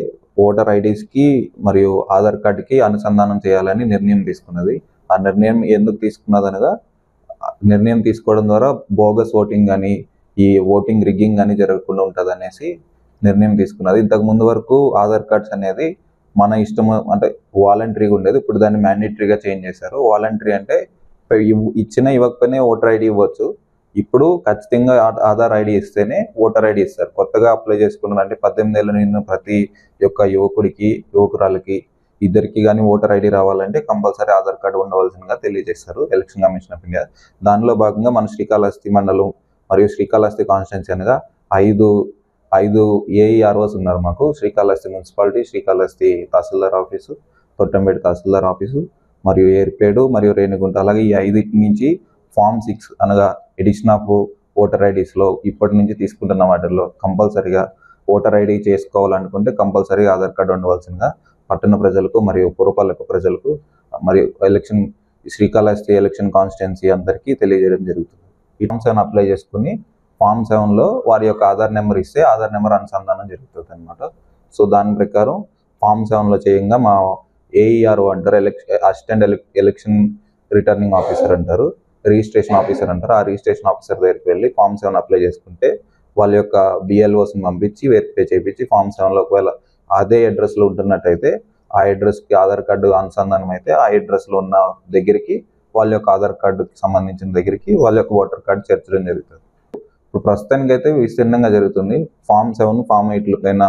ఓటర్ ఐడీస్కి మరియు ఆధార్ కార్డుకి అనుసంధానం చేయాలని నిర్ణయం తీసుకున్నది. ఆ నిర్ణయం ఎందుకు తీసుకున్నది అనగా నిర్ణయం తీసుకోవడం ద్వారా బోగస్ ఓటింగ్ కానీ ఈ ఓటింగ్ రిగ్గింగ్ కానీ జరగకుండా ఉంటుంది అనేసి నిర్ణయం తీసుకున్నది. ఇంతకు ముందు వరకు ఆధార్ కార్డ్స్ అనేది మన ఇష్టం అంటే వాలంటరీగా ఉండేది. ఇప్పుడు దాన్ని మ్యాండేటరీగా చేంజ్ చేశారు. వాలంటరీ అంటే ఇవ్వకపోయినా ఓటర్ ఐడి ఇవ్వచ్చు. ఇప్పుడు ఖచ్చితంగా ఆధార్ ఐడి ఇస్తేనే ఓటర్ ఐడి ఇస్తారు. కొత్తగా అప్లై చేసుకున్నారు అంటే 18 ఏళ్ళ నిన్న ప్రతి ఒక్క యువకుడికి యువకురాలకి ఇద్దరికి కానీ ఓటర్ ఐడి రావాలంటే కంపల్సరీ ఆధార్ కార్డు ఉండవలసిందిగా తెలియజేస్తారు ఎలక్షన్ కమిషన్ ఆఫ్ ఇండియా. దానిలో భాగంగా మన శ్రీకాళహస్తి మండలం మరియు శ్రీకాళహస్తి కాన్స్టిట్యున్సీ అనగా 5 ఏఈఆర్ఓస్ ఉన్నారు మాకు. శ్రీకాళహస్తి మున్సిపాలిటీ, శ్రీకాళహస్తి తహసీల్దార్ ఆఫీసు, తొట్టంపేట తహసీల్దార్ ఆఫీసు మరియు ఏర్పేడు మరియు రేణిగుంట. అలాగే ఈ 5 నుంచి ఫామ్ 6 అనగా ఎడిషన్ ఆఫ్ ఓటర్ ఐడీస్లో ఇప్పటి నుంచి తీసుకుంటున్న వాటిల్లో కంపల్సరీగా ఓటర్ ఐడి చేసుకోవాలనుకుంటే కంపల్సరీగా ఆధార్ కార్డు ఉండవలసిందిగా పట్టణ ప్రజలకు మరియు పురపాలక ప్రజలకు మరియు శ్రీకాళహస్తి ఎలక్షన్ కాన్స్టిట్యున్సీ అందరికీ తెలియజేయడం జరుగుతుంది. ఈ ఫామ్ 7 అప్లై చేసుకుని ఫామ్ 7లో వారి యొక్క ఆధార్ నెంబర్ ఇస్తే ఆధార్ నెంబర్ అనుసంధానం జరుగుతుంది అనమాట. సో దాని ప్రకారం ఫామ్ 7లో చేయంగా మా ఏఈఆర్ఓ అంటారు, అసిస్టెంట్ ఎలక్షన్ రిటర్నింగ్ ఆఫీసర్ అంటారు, రిజిస్ట్రేషన్ ఆఫీసర్ అంటారు. ఆ రిజిస్ట్రేషన్ ఆఫీసర్ దగ్గరికి వెళ్ళి ఫామ్ 7 అప్లై చేసుకుంటే వాళ్ళ యొక్క బిఎల్ఓస్ని పంపించి వెరిఫై చేయించి ఫామ్ 7లో ఒకవేళ అదే అడ్రస్లో ఉంటున్నట్టయితే ఆ అడ్రస్కి ఆధార్ కార్డు అనుసంధానం అయితే ఆ అడ్రస్లో ఉన్న దగ్గరికి వాళ్ళ యొక్క ఆధార్ కార్డుకి సంబంధించిన దగ్గరికి వాళ్ళ యొక్క ఓటర్ కార్డు చేర్చడం జరుగుతుంది. ఇప్పుడు ప్రస్తుతానికి అయితే విస్తీర్ణంగా జరుగుతుంది. ఫామ్ 7, ఫామ్ 8 పైన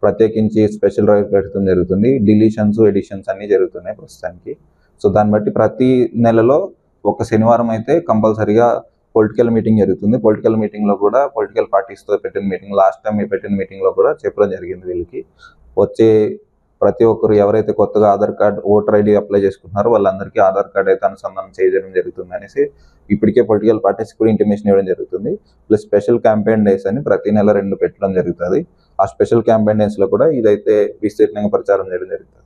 ప్రత్యేకించి స్పెషల్ డ్రైవ్ పెట్టడం జరుగుతుంది. డిలీషన్స్, ఎడిషన్స్ అన్నీ జరుగుతున్నాయి ప్రస్తుతానికి. సో దాన్ని బట్టి ప్రతి నెలలో ఒక శనివారం అయితే కంపల్సరీగా పొలిటికల్ మీటింగ్ జరుగుతుంది. పొలిటికల్ మీటింగ్లో కూడా పొలిటికల్ పార్టీస్తో పెట్టిన మీటింగ్, లాస్ట్ టైం పెట్టిన మీటింగ్లో కూడా చెప్పడం జరిగింది. వీళ్ళకి వచ్చే ప్రతి ఒక్కరు ఎవరైతే కొత్తగా Aadhaar card voter ID apply చేసుకుంటున్నారో వాళ్ళందరికీ ఆధార్ కార్డ్ అయితే అనుసంధానం చేయడం జరుగుతుంది అనేసి ఇప్పటికే పొలిటికల్ పార్టీస్ కూడా ఇంటిమేషన్ ఇవ్వడం జరుగుతుంది. ప్లస్ స్పెషల్ క్యాంపెయిన్ డేస్ అని ప్రతి నెల 2 పెట్టడం జరుగుతుంది. ఆ స్పెషల్ క్యాంపెయిన్ డేస్లో కూడా ఇదైతే విస్తీర్ణంగా ప్రచారం చేయడం జరుగుతుంది.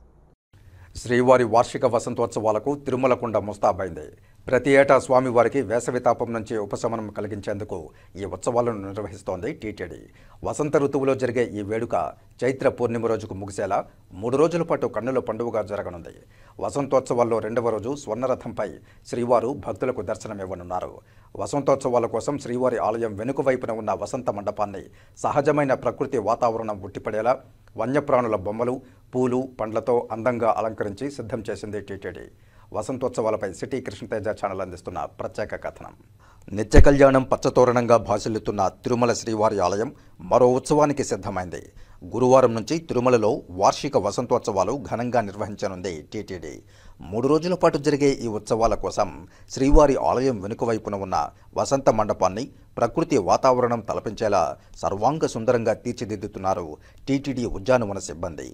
శ్రీవారి వార్షిక వసంతోత్సవాలకు తిరుమలకొండ ముస్తాబైంది. ప్రతి ఏటా స్వామివారికి వేసవి తాపం నుంచి ఉపశమనం కలిగించేందుకు ఈ ఉత్సవాలను నిర్వహిస్తోంది టీటీడీ. వసంత ఋతువులో జరిగే ఈ వేడుక చైత్ర పూర్ణిమ రోజుకు ముగిసేలా 3 రోజుల పాటు కన్నుల పండుగగా జరగనుంది. వసంతోత్సవాల్లో 2వ రోజు స్వర్ణరథంపై శ్రీవారు భక్తులకు దర్శనమివ్వనున్నారు. వసంతోత్సవాల కోసం శ్రీవారి ఆలయం వెనుక వైపున ఉన్న వసంత మండపాన్ని సహజమైన ప్రకృతి వాతావరణం ఉట్టిపడేలా వన్యప్రాణుల బొమ్మలు, పూలు, పండ్లతో అందంగా అలంకరించి సిద్ధం చేసింది టీటీడీ. వసంతోత్సవాలపై సిటీ కృష్ణతేజ ఛానల్ అందిస్తున్న ప్రత్యేక కథనం. నిత్య కళ్యాణం పచ్చతోరణంగా భాసిల్లుతున్న తిరుమల శ్రీవారి ఆలయం మరో ఉత్సవానికి సిద్ధమైంది. గురువారం నుంచి తిరుమలలో వార్షిక వసంతోత్సవాలు ఘనంగా నిర్వహించనుంది టీటీడీ. 3 రోజుల పాటు జరిగే ఈ ఉత్సవాల కోసం శ్రీవారి ఆలయం వెనుక వైపున ఉన్న వసంత మండపాన్ని ప్రకృతి వాతావరణం తలపించేలా సర్వాంగ సుందరంగా తీర్చిదిద్దుతున్నారు టీటీడీ ఉద్యానవన సిబ్బంది.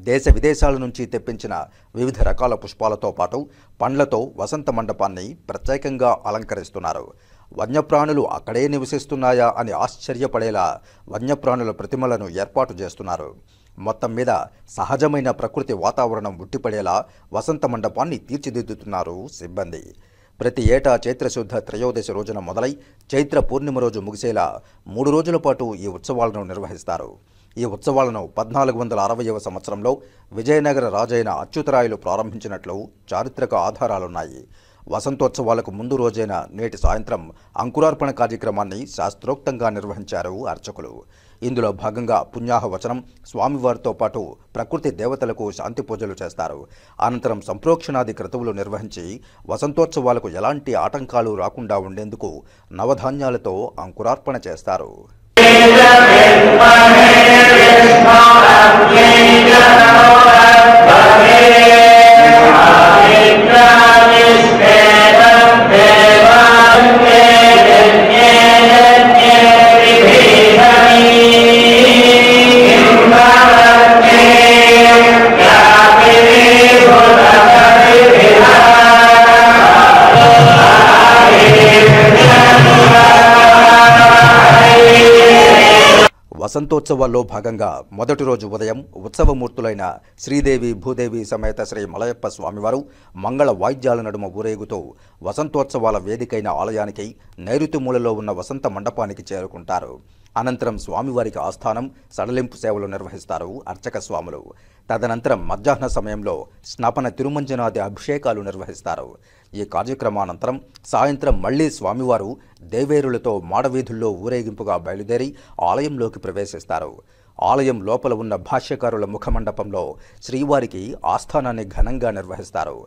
దేశ విదేశాల నుంచి తెప్పించిన వివిధ రకాల పుష్పాలతో పాటు పండ్లతో వసంత మండపాన్ని ప్రత్యేకంగా అలంకరిస్తున్నారు. వన్యప్రాణులు అక్కడే నివసిస్తున్నాయా అని ఆశ్చర్యపడేలా వన్యప్రాణుల ప్రతిమలను ఏర్పాటు చేస్తున్నారు. మొత్తం మీద సహజమైన ప్రకృతి వాతావరణం ఉట్టిపడేలా వసంత మండపాన్ని తీర్చిదిద్దుతున్నారు సిబ్బంది. ప్రతి ఏటా చైత్రశుద్ధ త్రయోదశి రోజున మొదలై చైత్ర పూర్ణిమ రోజు ముగిసేలా 3 రోజుల పాటు ఈ ఉత్సవాలను నిర్వహిస్తారు. ఈ ఉత్సవాలను 1460వ సంవత్సరంలో విజయనగర రాజైన అచ్యుతరాయలు ప్రారంభించినట్లు చారిత్రక ఆధారాలున్నాయి. వసంతోత్సవాలకు ముందు రోజైన నేటి సాయంత్రం అంకురార్పణ కార్యక్రమాన్ని శాస్త్రోక్తంగా నిర్వహించారు అర్చకులు. ఇందులో భాగంగా పుణ్యాహవచనం, స్వామివారితో పాటు ప్రకృతి దేవతలకు శాంతి పూజలు చేస్తారు. అనంతరం సంప్రోక్షణాది క్రతువులు నిర్వహించి వసంతోత్సవాలకు ఎలాంటి ఆటంకాలు రాకుండా ఉండేందుకు నవధాన్యాలతో అంకురార్పణ చేస్తారు. వసంతోత్సవాల్లో భాగంగా మొదటి రోజు ఉదయం ఉత్సవమూర్తులైన శ్రీదేవి భూదేవి సమేత శ్రీ మలయప్ప స్వామివారు మంగళ వాయిద్యాల నడుమ ఊరేగుతూ వసంతోత్సవాల వేదికైన ఆలయానికి నైరుతి మూలలో ఉన్న వసంత మండపానికి చేరుకుంటారు. అనంతరం స్వామివారికి ఆస్థానం, సడలింపు సేవలు నిర్వహిస్తారు అర్చక స్వాములు. తదనంతరం మధ్యాహ్న సమయంలో స్నపన తిరుమంజనాది అభిషేకాలు నిర్వహిస్తారు. ఈ కార్యక్రమానంతరం సాయంత్రం మళ్లీ స్వామివారు దేవేరులతో మాడవీధుల్లో ఊరేగింపుగా బయలుదేరి ఆలయంలోకి ప్రవేశిస్తారు. ఆలయం లోపల ఉన్న భాష్యకారుల ముఖమండపంలో శ్రీవారికి ఆస్థానాన్ని ఘనంగా నిర్వహిస్తారు.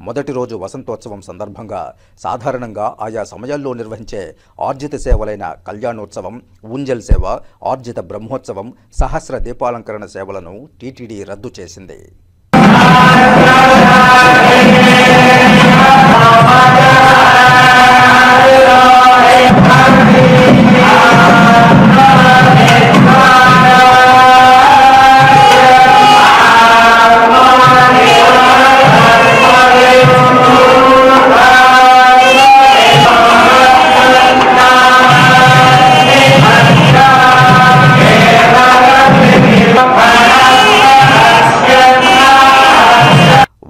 మొదటి రోజు వసంతోత్సవం సందర్భంగా సాధారణంగా ఆయా సమయాల్లో నిర్వహించే ఆర్జిత సేవలైన కళ్యాణోత్సవం, ఊంజల్ సేవ, ఆర్జిత బ్రహ్మోత్సవం, సహస్ర దీపాలంకరణ సేవలను టీటీడీ రద్దు చేసింది.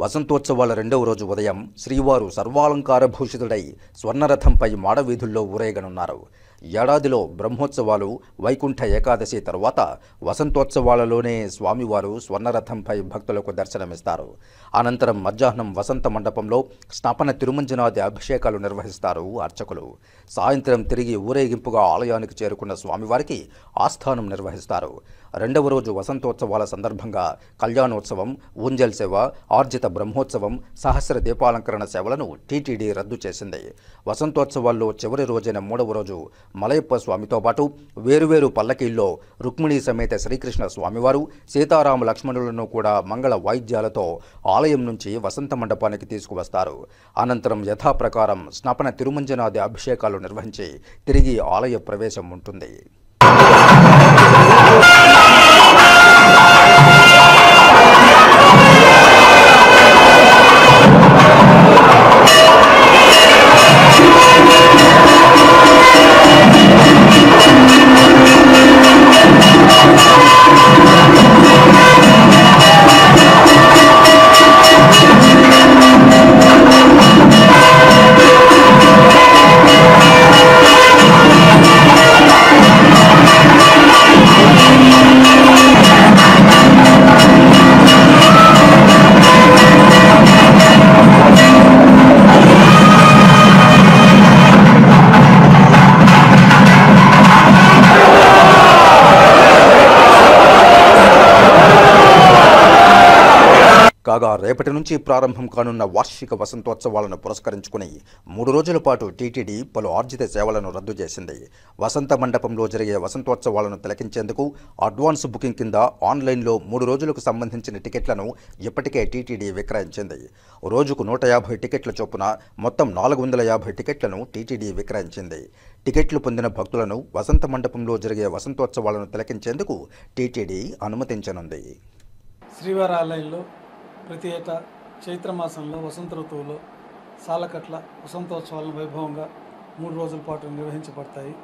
వసంతోత్సవాల రెండవ రోజు ఉదయం శ్రీవారు సర్వాలంకార భూషితుడై స్వర్ణరథంపై మాడవీధుల్లో ఊరేగనున్నారు. ఏడాదిలో బ్రహ్మోత్సవాలు, వైకుంఠ ఏకాదశి తరువాత వసంతోత్సవాలలోనే స్వామివారు స్వర్ణరథంపై భక్తులకు దర్శనమిస్తారు. అనంతరం మధ్యాహ్నం వసంత మండపంలో స్నపన తిరుమంజనాది అభిషేకాలు నిర్వహిస్తారు అర్చకులు. సాయంత్రం తిరిగి ఊరేగింపుగా ఆలయానికి చేరుకున్న స్వామివారికి ఆస్థానం నిర్వహిస్తారు. రెండవ రోజు వసంతోత్సవాల సందర్భంగా కళ్యాణోత్సవం, ఊంజల్ సేవ, ఆర్జిత బ్రహ్మోత్సవం, సహస్ర దీపాలంకరణ సేవలను టీటీడీ రద్దు చేసింది. వసంతోత్సవాల్లో చివరి రోజైన మూడవ రోజు మలయప్ప స్వామితో పాటు వేరువేరు పల్లకీల్లో రుక్మిణీ సమేత శ్రీకృష్ణ స్వామివారు, సీతారామ లక్ష్మణులను కూడా మంగళ వాయిద్యాలతో ఆలయం నుంచి వసంత మండపానికి తీసుకువస్తారు. అనంతరం యథాప్రకారం స్నపన తిరుమంజనాది అభిషేకాలు నిర్వహించి తిరిగి ఆలయ ప్రవేశం ఉంటుంది. కాగా రేపటి నుంచి ప్రారంభం కానున్న వార్షిక వసంతోత్సవాలను పురస్కరించుకుని 3 రోజుల పాటు టీటీడీ పలు ఆర్జిత సేవలను రద్దు చేసింది. వసంత మండపంలో జరిగే వసంతోత్సవాలను తిలకించేందుకు అడ్వాన్స్ బుకింగ్ కింద ఆన్లైన్లో 3 రోజులకు సంబంధించిన టికెట్లను ఇప్పటికే టీటీడీ విక్రయించింది. రోజుకు 150 టికెట్ల చొప్పున మొత్తం 450 టికెట్లను టీటీడీ విక్రయించింది. టికెట్లు పొందిన భక్తులను వసంత మండపంలో జరిగే వసంతోత్సవాలను తిలకించేందుకు టీటీడీ అనుమతించనుంది. శ్రీవారి ఆలయంలో ప్రతి ఏటా చైత్రమాసంలో వసంత ఋతువులో సాలకట్ల వసంతోత్సవాలను వైభవంగా 3 రోజుల పాటు నిర్వహించబడతాయి.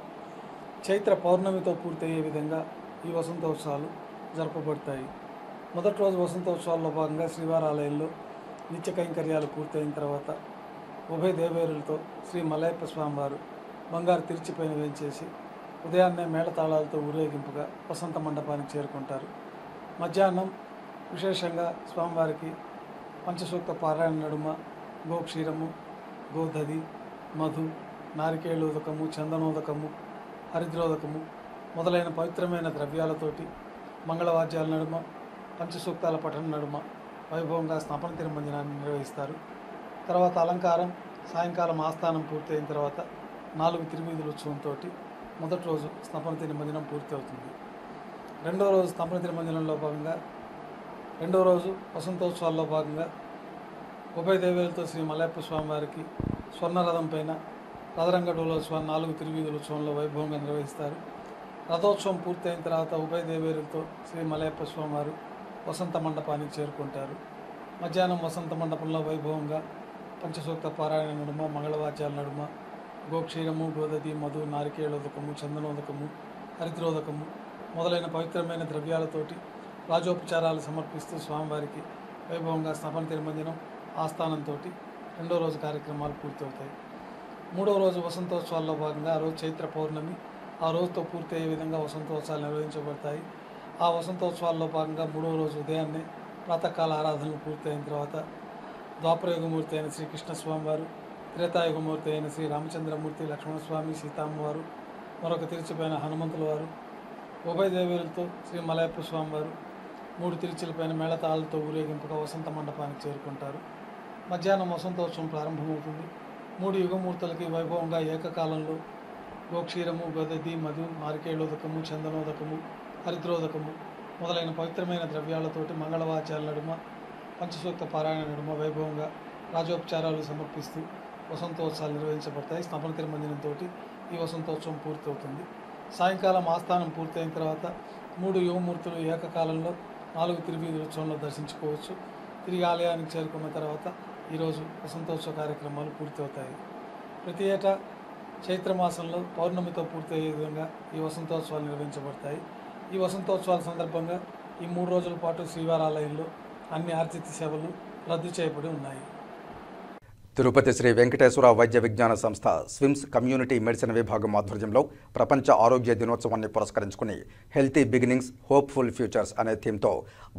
చైత్ర పౌర్ణమితో పూర్తయ్యే విధంగా ఈ వసంతోత్సవాలు జరపబడతాయి. మొదటి రోజు వసంతోత్సవాల్లో భాగంగా శ్రీవారి ఆలయంలో నిత్య కైంకర్యాలు పూర్తయిన తర్వాత ఉభయ దేవేరులతో శ్రీ మలయప్ప స్వామివారు బంగారు తిరుచిపైన వేంచేసి ఉదయాన్నే మేళతాళాలతో ఊరేగింపుగా వసంత మండపానికి చేరుకుంటారు. మధ్యాహ్నం విశేషంగా స్వామివారికి పంచసూక్త పారాయణ నడుమ గోక్షీరము, గోదధి, మధు, నారికేళోదకము, చందనోదకము, హరిద్రోదకము మొదలైన పవిత్రమైన ద్రవ్యాలతోటి మంగళవాద్యాల నడుమ పంచసూక్తాల పఠన నడుమ వైభవంగా స్నాపన తిరుమంజనాన్ని నిర్వహిస్తారు. తర్వాత అలంకారం, సాయంకాలం ఆస్థానం పూర్తయిన తర్వాత 4 తిరువీధుల ఉత్సవంతో మొదటి రోజు స్నాపన తిరుమంజనం పూర్తి అవుతుంది. రెండవ రోజు స్నాపన తిరుమంజనంలో భాగంగా రెండవ రోజు వసంతోత్సవాల్లో భాగంగా ఉభయ దేవేలతో శ్రీ మలయప్ప స్వామివారికి స్వర్ణరథం పైన రథరంగ డోలోత్సవాన్ని 4 తిరువీధుల ఉత్సవంలో వైభవంగా నిర్వహిస్తారు. రథోత్సవం పూర్తయిన తర్వాత ఉభయ దేవేరులతో శ్రీ మలయప్ప స్వామివారు వసంత మండపానికి చేరుకుంటారు. మధ్యాహ్నం వసంత మండపంలో వైభవంగా పంచసూక్త పారాయణ నడుమ, మంగళవాద్యాల నడుమ గోక్షీరము, గోదధి, మధు, నారికేళోదకము, చందనోదకము, హరిద్రోదకము మొదలైన పవిత్రమైన ద్రవ్యాలతోటి రాజోపచారాలు సమర్పిస్తూ స్వామివారికి వైభవంగా స్నాపన తిరుమంజనం ఆస్థానంతో రెండో రోజు కార్యక్రమాలు పూర్తవుతాయి. మూడవ రోజు వసంతోత్సవాల్లో భాగంగా ఆ రోజు చైత్ర పౌర్ణమి, ఆ రోజుతో పూర్తి అయ్యే విధంగా వసంతోత్సవాలు నిర్వహించబడతాయి. ఆ వసంతోత్సవాల్లో భాగంగా మూడవ రోజు ఉదయాన్నే ప్రాతకాల ఆరాధనలు పూర్తయిన తర్వాత ద్వాపరయుగమూర్తి అయిన శ్రీకృష్ణ స్వామివారు, త్రేతాయుగమూర్తి అయిన శ్రీ రామచంద్రమూర్తి, లక్ష్మణస్వామి, సీతామ్మవారు, మరొక తిరుచిపైన హనుమంతుల వారు, ఉభయ దేవేరులతో శ్రీ మలయప్ప స్వామివారు 3 తిరుచులపైన మేళతాళాలతో ఊరేగింపుగా వసంత మండపానికి చేరుకుంటారు. మధ్యాహ్నం వసంతోత్సవం ప్రారంభమవుతుంది. 3 యుగమూర్తులకి వైభవంగా ఏకకాలంలో గోక్షీరము, గోదధి, మధు, నారికేళోదకము, చందనోదకము, హరిద్రోదకము మొదలైన పవిత్రమైన ద్రవ్యాలతోటి మంగళవాద్యాల నడుమ పంచసూక్త పారాయణ నడుమ వైభవంగా రాజోపచారాలు సమర్పిస్తూ వసంతోత్సవాలు నిర్వహించబడతాయి. స్నాపన తిరుమంజనంతో ఈ వసంతోత్సవం పూర్తవుతుంది. సాయంకాలం ఆస్థానం పూర్తయిన తర్వాత 3 యువమూర్తులు ఏకకాలంలో 4 తిరువీధుల ఉత్సవంలో దర్శించుకోవచ్చు. తిరిగి ఆలయానికి చేరుకున్న తర్వాత ఈరోజు వసంతోత్సవ కార్యక్రమాలు పూర్తవుతాయి. ప్రతి ఏటా చైత్రమాసంలో పౌర్ణమితో పూర్తయ్యే విధంగా ఈ వసంతోత్సవాలు నిర్వహించబడతాయి. ఈ వసంతోత్సవాల సందర్భంగా ఈ 3 రోజుల పాటు శ్రీవారాలయంలో అన్ని ఆర్జిత సేవలు రద్దు చేయబడి ఉన్నాయి. తిరుపతి శ్రీ వెంకటేశ్వర వైద్య విజ్ఞాన సంస్థ స్విమ్స్ కమ్యూనిటీ మెడిసిన్ విభాగం ఆధ్వర్యంలో ప్రపంచ ఆరోగ్య దినోత్సవాన్ని పురస్కరించుకుని హెల్తీ బిగినింగ్స్ హోప్ఫుల్ ఫ్యూచర్స్ అనే థీమ్తో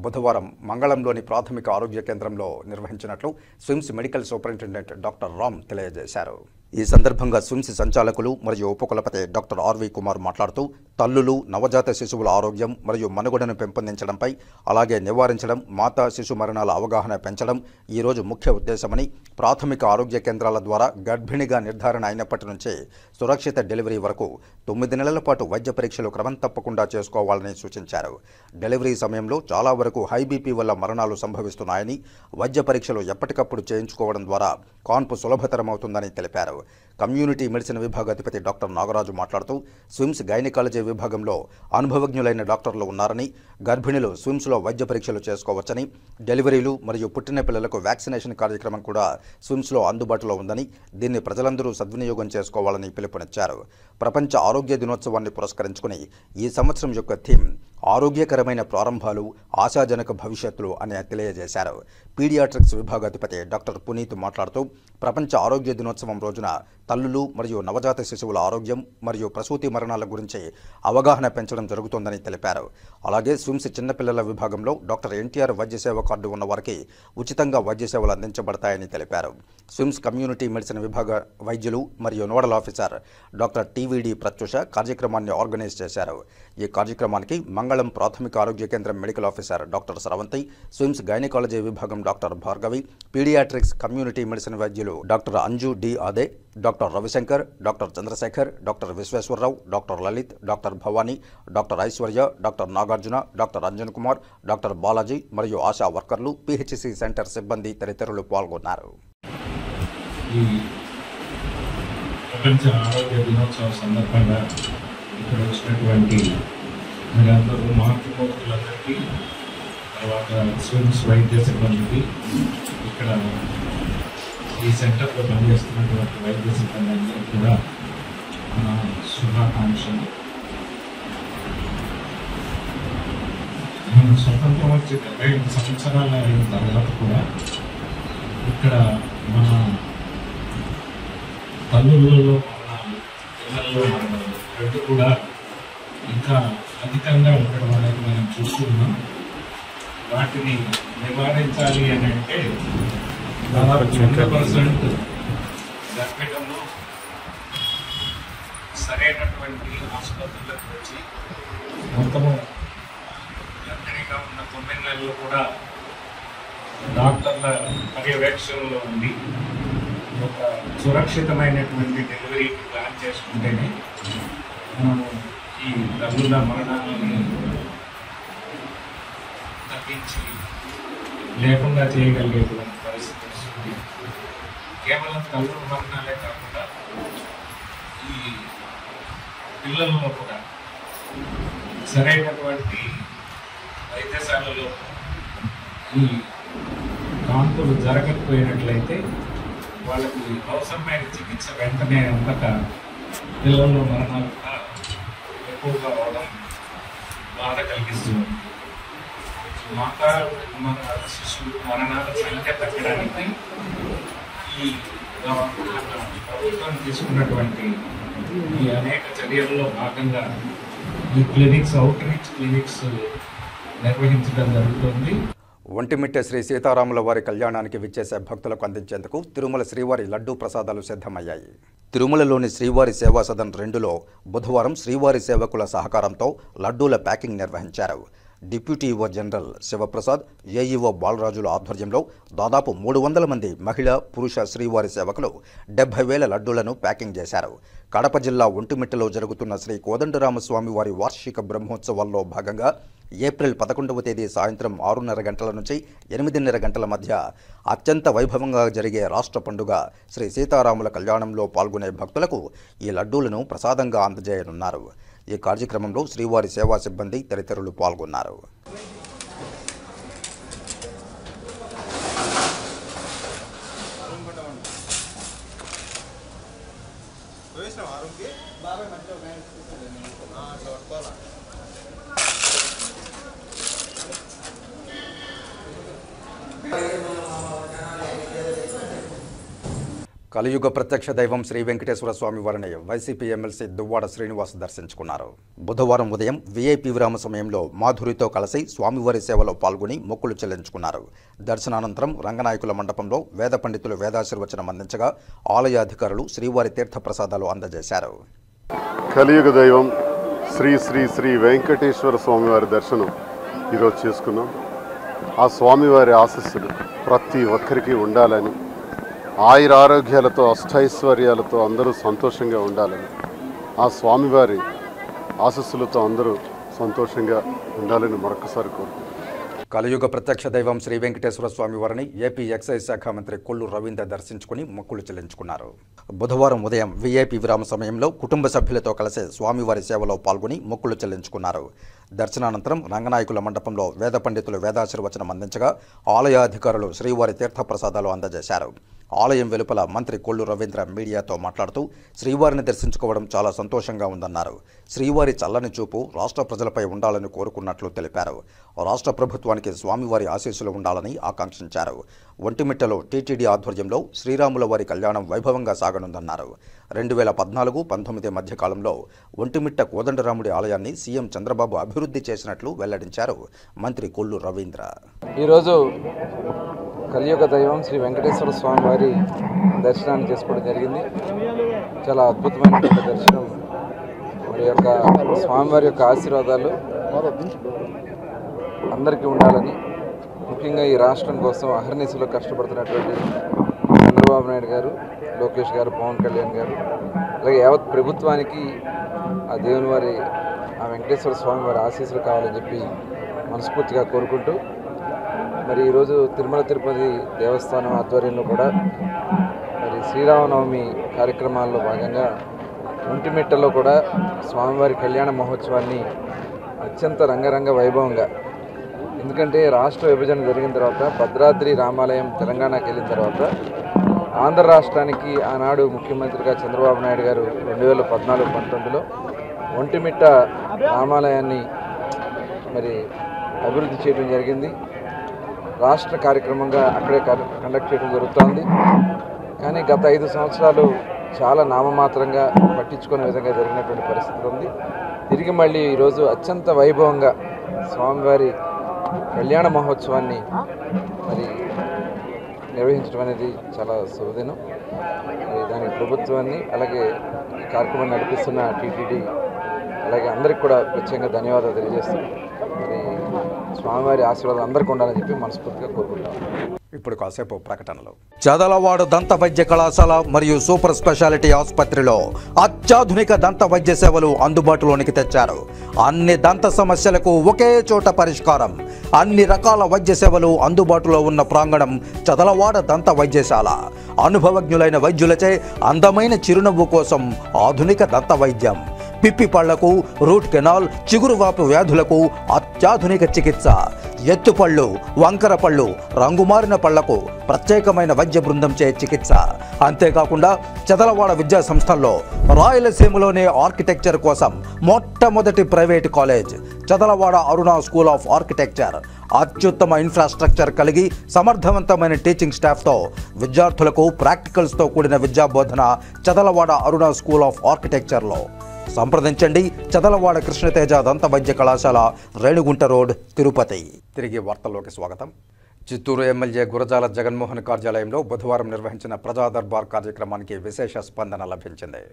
బుధవారం మంగళంలోని ప్రాథమిక ఆరోగ్య కేంద్రంలో నిర్వహించినట్లు SVIMS medical superintendent doctor Ram తెలియజేశారు. ఈ సందర్భంగా స్విమ్స్ సంచాలకులు మరియు ఉపకులపతి డాక్టర్ ఆర్వి కుమార్ మాట్లాడుతూ తల్లులు, నవజాత శిశువుల ఆరోగ్యం మరియు మనుగడను పెంపొందించడంపై, అలాగే నివారించడం, మాతా శిశు మరణాల అవగాహన పెంచడం ఈ రోజు ముఖ్య ఉద్దేశమని, ప్రాథమిక ఆరోగ్య కేంద్రాల ద్వారా గర్భిణిగా నిర్ధారణ అయినప్పటి నుంచే సురక్షిత డెలివరీ వరకు 9 నెలల పాటు వైద్య పరీక్షలు క్రమం తప్పకుండా చేసుకోవాలని సూచించారు. డెలివరీ సమయంలో చాలా వరకు హై బీపీ వల్ల మరణాలు సంభవిస్తున్నాయని, వైద్య పరీక్షలు ఎప్పటికప్పుడు చేయించుకోవడం ద్వారా కాన్పు సులభతరమవుతుందని తెలిపారు. కమ్యూనిటీ మెడిసిన్ విభాగాధిపతి డాక్టర్ నాగరాజు మాట్లాడుతూ స్విమ్స్ గైనకాలజీ విభాగంలో అనుభవజ్ఞులైన డాక్టర్లు ఉన్నారని, గర్భిణులు స్విమ్స్లో వైద్య పరీక్షలు చేసుకోవచ్చని, డెలివరీలు మరియు పుట్టిన పిల్లలకు వ్యాక్సినేషన్ కార్యక్రమం కూడా స్విమ్స్లో అందుబాటులో ఉందని, దీన్ని ప్రజలందరూ సద్వినియోగం చేసుకోవాలని పిలుపునిచ్చారు. ప్రపంచ ఆరోగ్య దినోత్సవాన్ని పురస్కరించుకుని ఈ సంవత్సరం యొక్క థీమ్ ఆరోగ్యకరమైన ప్రారంభాలు, ఆశాజనక భవిష్యత్తులు అని తెలియజేశారు. పీడియాట్రిక్స్ విభాగాధిపతి డాక్టర్ పునీత్ మాట్లాడుతూ ప్రపంచ ఆరోగ్య దినోత్సవం రోజున తల్లులు మరియు నవజాత శిశువుల ఆరోగ్యం మరియు ప్రసూతి మరణాల గురించి అవగాహన పెంచడం జరుగుతోందని తెలిపారు. అలాగే స్విమ్స్ చిన్నపిల్లల విభాగంలో డాక్టర్ ఎన్టీఆర్ వైద్య సేవ కార్డు ఉన్న వారికి ఉచితంగా వైద్య సేవలు అందించబడతాయని తెలిపారు. స్విమ్స్ కమ్యూనిటీ మెడిసిన్ విభాగ వైద్యులు మరియు nodal officer doctor TVD Prathyusha కార్యక్రమాన్ని ఆర్గనైజ్ చేశారు. ఈ కార్యక్రమానికి మంగళం ప్రాథమిక ఆరోగ్య కేంద్రం medical officer doctor Saravanthi, SVIMS gynaecology విభాగం doctor Bhargavi, paediatrics community medicine వైద్యులు doctor Anju D Ade, doctor Ravishankar, doctor Chandrasekhar, doctor Visweswararao, doctor Lalith, doctor Bhavani, doctor Aishwarya, doctor Nagarjuna, doctor Anjan Kumar, doctor Balaji మరియు ఆశా వర్కర్లు, పిహెచ్సి సెంటర్ సిబ్బంది తదితరులు పాల్గొన్నారు. ఈ ప్రపంచ ఆరోగ్య దినోత్సవం సందర్భంగా ఇక్కడ వచ్చినటువంటి మీరందరూ మాతృమూర్తులందరికీ, తర్వాత స్విమ్స్ వైద్య సిబ్బందికి, ఇక్కడ ఈ సెంటర్లో పనిచేస్తున్నటువంటి వైద్య సిబ్బంది అందరికీ కూడా మన శుభాకాంక్షలు. మన స్వతంత్రం వచ్చి 75 సంవత్సరాలు అయిన తర్వాత కూడా ఇక్కడ మన తల్లులలో మరణాలు, పిల్లల్లో మరణాలు రెండు కూడా ఇంకా అధికంగా ఉండడం అనేది మనం చూస్తున్నాం. వాటిని నివారించాలి అని అంటే దాదాపు 100% సరైనటువంటి ఆసుపత్రులకు వచ్చి మొత్తము గర్భిణీగా ఉన్న 9 నెలలు కూడా డాక్టర్ల పర్యవేక్షణలో ఉండి ఒక సురక్షితమైనటువంటి డెలివరీ ప్లాన్ చేసుకుంటేనే మనము ఈ తల్లుల మరణాలని తగ్గించి లేకుండా చేయగలిగేటువంటి పరిస్థితి వస్తుంది. కేవలం తల్లుల మరణాలే కాకుండా ఈ పిల్లల్లో కూడా సరైనటువంటి వైద్యశాలలో ఈ కాన్పులు జరగకపోయినట్లయితే వాళ్ళకి అవసరమైన చికిత్స వెంటనే అందక పిల్లల్లో మరణాలు కూడా ఎక్కువగా అవడం బాధ కలిగిస్తుంది. మాతా మన శిశువు మరణాల సంఖ్య తగ్గడానికి ఈ ప్రభుత్వం తీసుకున్నటువంటి ఈ అనేక చర్యల్లో భాగంగా ఈ క్లినిక్స్, అవుట్ రీచ్ క్లినిక్స్ నిర్వహించడం జరుగుతుంది. ఒంటిమిట్ట శ్రీ సీతారాముల వారి కళ్యాణానికి విచ్చేసే భక్తులకు అందించేందుకు తిరుమల శ్రీవారి లడ్డూ ప్రసాదాలు సిద్ధమయ్యాయి. తిరుమలలోని శ్రీవారి సేవా సదన్ 2లో బుధవారం శ్రీవారి సేవకుల సహకారంతో లడ్డూల ప్యాకింగ్ నిర్వహించారు. Deputy EO general Sivaprasad, AEO బాలరాజుల ఆధ్వర్యంలో దాదాపు 300 మంది మహిళా, పురుష శ్రీవారి సేవకులు 70,000 లడ్డూలను ప్యాకింగ్ చేశారు. కడప జిల్లా ఒంటిమిట్టలో జరుగుతున్న శ్రీ కోదండరామస్వామి వారి వార్షిక బ్రహ్మోత్సవాల్లో భాగంగా ఏప్రిల్ 11వ తేదీ సాయంత్రం 6:30 గంటల నుంచి 8:30 గంటల మధ్య అత్యంత వైభవంగా జరిగే రాష్ట్ర పండుగ శ్రీ సీతారాముల కళ్యాణంలో పాల్గొనే భక్తులకు ఈ లడ్డూలను ప్రసాదంగా అందజేయనున్నారు. ఈ కార్యక్రమంలో శ్రీవారి సేవా సిబ్బంది తదితరులు పాల్గొన్నారు. కలియుగ ప్రత్యక్ష దైవం శ్రీ వెంకటేశ్వర స్వామి వారిని వైసీపీ ఎమ్మెల్సీ దువ్వాడ శ్రీనివాస్ దర్శించుకున్నారు. బుధవారం ఉదయం వీఐపీ విరామ సమయంలో మాధురితో కలిసి స్వామివారి సేవలో పాల్గొని మొక్కులు చెల్లించుకున్నారు. దర్శనానంతరం రంగనాయకుల మండపంలో వేద పండితులు వేదాశీర్వచనం అందించగా ఆలయ అధికారులు శ్రీవారి తీర్థప్రసాదాలు అందజేశారు. కలియుగ దైవం శ్రీ శ్రీ శ్రీ వెంకటేశ్వర స్వామివారి దర్శనం ఈరోజు చేసుకున్నాం. ఆ స్వామివారి ఆశీస్సులు ప్రతి ఒక్కరికి ఉండాలని, ఆయురారోగ్యాలతో అష్టైశ్వర్యాలతో అందరూ సంతోషంగా ఉండాలని, ఆ స్వామివారి ఆశీస్సులతో అందరూ సంతోషంగా ఉండాలని మరొకసారి కోరుకుంటున్నాను. కలియుగ ప్రత్యక్ష దైవం శ్రీ వెంకటేశ్వర స్వామి వారిని ఏపీ ఎక్సైజ్ శాఖ మంత్రి కొల్లు రవీంద్ర దర్శించుకుని మొక్కులు చెల్లించుకున్నారు. బుధవారం ఉదయం వీఐపీ విరామ సమయంలో కుటుంబ సభ్యులతో కలిసి స్వామివారి సేవలో పాల్గొని మొక్కులు చెల్లించుకున్నారు. దర్శనానంతరం రంగనాయకుల మండపంలో వేద పండితులు వేదాశీర్వచనం అందించగా ఆలయ అధికారులు శ్రీవారి తీర్థప్రసాదాలు అందజేశారు. ఆలయం వెలుపల మంత్రి కొల్లు రవీంద్ర మీడియాతో మాట్లాడుతూ శ్రీవారిని దర్శించుకోవడం చాలా సంతోషంగా ఉందన్నారు. శ్రీవారి చల్లని చూపు రాష్ట్ర ప్రజలపై ఉండాలని కోరుకున్నట్లు తెలిపారు. రాష్ట్ర ప్రభుత్వానికి స్వామివారి ఆశీస్సులు ఉండాలని ఆకాంక్షించారు. ఒంటిమిట్టలో టీటీడీ ఆధ్వర్యంలో శ్రీరాముల వారి కళ్యాణం వైభవంగా సాగనుందన్నారు. 2014-19 మధ్య కాలంలో ఒంటిమిట్ట కోదండరాముడి ఆలయాన్ని సీఎం చంద్రబాబు అభివృద్ధి చేసినట్లు వెల్లడించారు మంత్రి కొల్లు రవీంద్ర. ఈరోజు కలియుగ దైవం శ్రీ వెంకటేశ్వర స్వామి వారి దర్శనాన్ని చేసుకోవడం జరిగింది. చాలా అద్భుతమైనటువంటి దర్శనం. మరి యొక్క స్వామివారి యొక్క ఆశీర్వాదాలు అందరికీ ఉండాలని, ముఖ్యంగా ఈ రాష్ట్రం కోసం అహర్నిశలో కష్టపడుతున్నటువంటి చంద్రబాబు నాయుడు గారు, లోకేష్ గారు, పవన్ కళ్యాణ్ గారు, అలాగే యావత్ ప్రభుత్వానికి ఆ దేవుని వారి, ఆ వెంకటేశ్వర స్వామి వారి ఆశీస్సులు కావాలని చెప్పి మనస్ఫూర్తిగా కోరుకుంటూ, మరి ఈరోజు తిరుమల తిరుపతి దేవస్థానం ఆధ్వర్యంలో కూడా మరి శ్రీరామనవమి కార్యక్రమాల్లో భాగంగా ఒంటిమిట్టలో కూడా స్వామివారి కళ్యాణ మహోత్సవాన్ని అత్యంత రంగరంగ వైభవంగా, ఎందుకంటే రాష్ట్ర విభజన జరిగిన తర్వాత భద్రాద్రి రామాలయం తెలంగాణకి వెళ్ళిన తర్వాత ఆంధ్ర రాష్ట్రానికి ఆనాడు ముఖ్యమంత్రిగా చంద్రబాబు నాయుడు గారు 2014-19లో ఒంటిమిట్ట రామాలయాన్ని మరి అభివృద్ధి చేయడం జరిగింది. రాష్ట్ర కార్యక్రమంగా అక్కడే కండక్ట్ చేయడం జరుగుతోంది. కానీ గత 5 సంవత్సరాలు చాలా నామమాత్రంగా పట్టించుకునే విధంగా జరిగినటువంటి పరిస్థితి ఉంది. తిరిగి మళ్ళీ ఈరోజు అత్యంత వైభవంగా స్వామివారి కళ్యాణ మహోత్సవాన్ని మరి నిర్వహించడం అనేది చాలా శుభదినం. మరి దానికి ప్రభుత్వాన్ని అలాగే ఈ కార్యక్రమాన్ని నడిపిస్తున్న టీటీడీ అలాగే అందరికి కూడా ప్రత్యేకంగా ధన్యవాదాలు తెలియజేస్తాం. మరి స్వామివారి ఆశీర్వాదం అందరికీ ఉండాలని చెప్పి మనస్ఫూర్తిగా కోరుకుంటాం. ఇప్పుడు కాసేపు ప్రకటనలు. చదలవాడ దంత వైద్య కళాశాల మరియు సూపర్ స్పెషాలిటీ ఆసుపత్రిలో అత్యాధునిక దంత వైద్య సేవలు అందుబాటులోనికి తెచ్చారు. అన్ని దంత సమస్యలకు ఒకే చోట పరిష్కారం. అన్ని రకాల వైద్య సేవలు అందుబాటులో ఉన్న ప్రాంగణం చదలవాడ దంత వైద్యశాల. అనుభవజ్ఞులైన వైద్యులచే అందమైన చిరునవ్వు కోసం ఆధునిక దంత వైద్యం. పిప్పి పళ్లకు, రూట్ కెనాల్, చిగురువాపు వ్యాధులకు అత్యాధునిక చికిత్స. ఎత్తుపళ్ళు, వంకర పళ్ళు, రంగుమారిన పళ్లకు ప్రత్యేకమైన వైద్య బృందంచే చికిత్స. అంతేకాకుండా చదలవాడ విద్యా సంస్థల్లో రాయలసీమలోనే ఆర్కిటెక్చర్ కోసం మొట్టమొదటి private college Chadalavada Aruna school of architecture. అత్యుత్తమ ఇన్ఫ్రాస్ట్రక్చర్ కలిగి సమర్థవంతమైన టీచింగ్ స్టాఫ్తో విద్యార్థులకు ప్రాక్టికల్స్తో కూడిన విద్యాబోధన చదలవాడ అరుణ స్కూల్ ఆఫ్ ఆర్కిటెక్చర్లో. సంప్రదించండి. చదలవాడ కృష్ణతేజ దంత వైద్య కళాశాల, రేణుగుంట రోడ్, తిరుపతి. తిరిగి వార్తల్లోకి స్వాగతం. చిత్తూరు ఎమ్మెల్యే గురజాల జగన్మోహన్ కార్యాలయంలో బుధవారం నిర్వహించిన ప్రజా దర్బార్ కార్యక్రమానికి విశేష స్పందన లభించింది.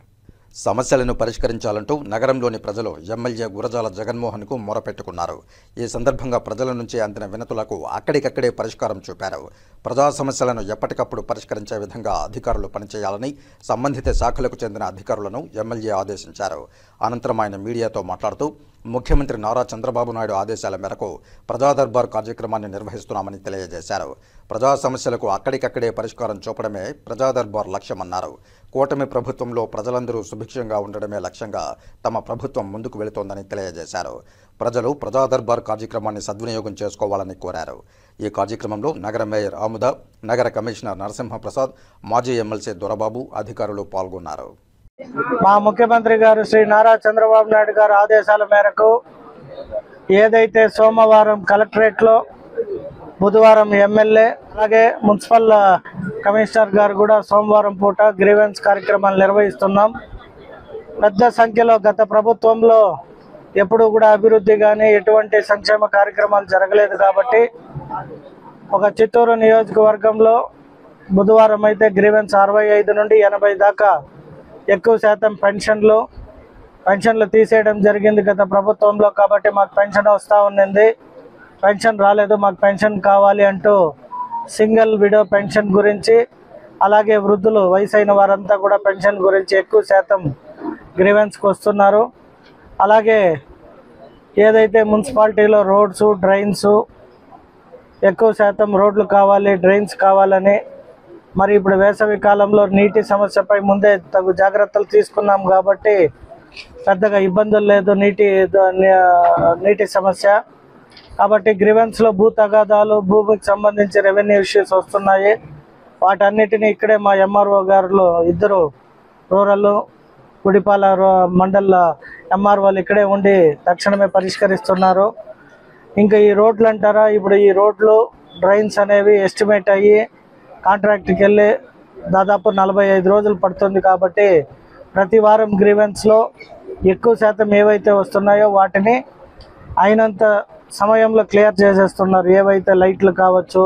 సమస్యలను పరిష్కరించాలంటూ నగరంలోని ప్రజలు ఎమ్మెల్యే గురజాల జగన్మోహన్కు మొరపెట్టుకున్నారు. ఈ సందర్భంగా ప్రజల నుంచి అందిన వినతులకు అక్కడికక్కడే పరిష్కారం చూపారు. ప్రజా సమస్యలను ఎప్పటికప్పుడు పరిష్కరించే విధంగా అధికారులు పనిచేయాలని సంబంధిత శాఖలకు చెందిన అధికారులను ఎమ్మెల్యే ఆదేశించారు. అనంతరం ఆయన మీడియాతో మాట్లాడుతూ ముఖ్యమంత్రి నారా చంద్రబాబు నాయుడు ఆదేశాల మేరకు ప్రజా దర్బార్ కార్యక్రమాన్ని నిర్వహిస్తున్నామని తెలియజేశారు. ప్రజా సమస్యలకు అక్కడికక్కడే పరిష్కారం చూపడమే ప్రజా దర్బార్ లక్ష్యమన్నారు. కూటమి ప్రభుత్వంలో ప్రజలందరూ సుభిక్షంగా ఉండడమే లక్ష్యంగా తమ ప్రభుత్వం ముందుకు వెళుతోందని తెలియజేశారు. ప్రజలు ప్రజా దర్బార్ కార్యక్రమాన్ని సద్వినియోగం చేసుకోవాలని కోరారు. ఈ కార్యక్రమంలో నగర మేయర్ ఆముద, నగర కమిషనర్ నరసింహప్రసాద్, మాజీ ఎమ్మెల్సీ దొరబాబు, అధికారులు పాల్గొన్నారు. మా ముఖ్యమంత్రి గారు శ్రీ నారా చంద్రబాబు నాయుడు గారి ఆదేశాల మేరకు ఏదైతే సోమవారం కలెక్టరేట్లో, బుధవారం ఎమ్మెల్యే అలాగే మున్సిపల్ కమిషనర్ గారు కూడా సోమవారం పూట గ్రీవెన్స్ కార్యక్రమాలు నిర్వహిస్తున్నాం. పెద్ద సంఖ్యలో గత ప్రభుత్వంలో ఎప్పుడూ కూడా అభివృద్ధి కానీ ఎటువంటి సంక్షేమ కార్యక్రమాలు జరగలేదు కాబట్టి ఒక చిత్తూరు నియోజకవర్గంలో బుధవారం అయితే గ్రీవెన్స్ 65 నుండి 80 దాకా ఎక్కువ శాతం పెన్షన్లు తీసేయడం జరిగింది గత ప్రభుత్వంలో. కాబట్టి మాకు పెన్షన్ వస్తూ ఉన్నింది, పెన్షన్ రాలేదు, మాకు పెన్షన్ కావాలి అంటూ సింగిల్ విడో పెన్షన్ గురించి, అలాగే వృద్ధులు వయసైన వారంతా కూడా పెన్షన్ గురించి ఎక్కువ శాతం గ్రీవెన్స్కి వస్తున్నారు. అలాగే ఏదైతే మున్సిపాలిటీలో రోడ్స్, డ్రైన్స్ ఎక్కువ శాతం రోడ్లు కావాలి, డ్రైన్స్ కావాలని, మరి ఇప్పుడు వేసవి కాలంలో నీటి సమస్యపై ముందే తగు జాగ్రత్తలు తీసుకున్నాం కాబట్టి పెద్దగా ఇబ్బందులు లేదు నీటి సమస్య. కాబట్టి గ్రీవెన్స్లో భూ తగాదాలు, భూమికి సంబంధించి రెవెన్యూ ఇష్యూస్ వస్తున్నాయి. వాటన్నిటిని ఇక్కడే మా ఎంఆర్ఓ గారు ఇద్దరు రూరల్ గుడిపాల మండల ఎంఆర్ఓలు ఇక్కడే ఉండి తక్షణమే పరిష్కరిస్తున్నారు. ఇంకా ఈ రోడ్లు అంటారా, ఇప్పుడు ఈ రోడ్లు, డ్రైన్స్ అనేవి ఎస్టిమేట్ అయ్యి కాంట్రాక్ట్కి వెళ్ళి దాదాపు 45 రోజులు పడుతుంది. కాబట్టి ప్రతి వారం గ్రీవెన్స్లో ఎక్కువ శాతం ఏవైతే వస్తున్నాయో వాటిని అయినంత సమయంలో క్లియర్ చేసేస్తున్నారు. ఏవైతే లైట్లు కావచ్చు,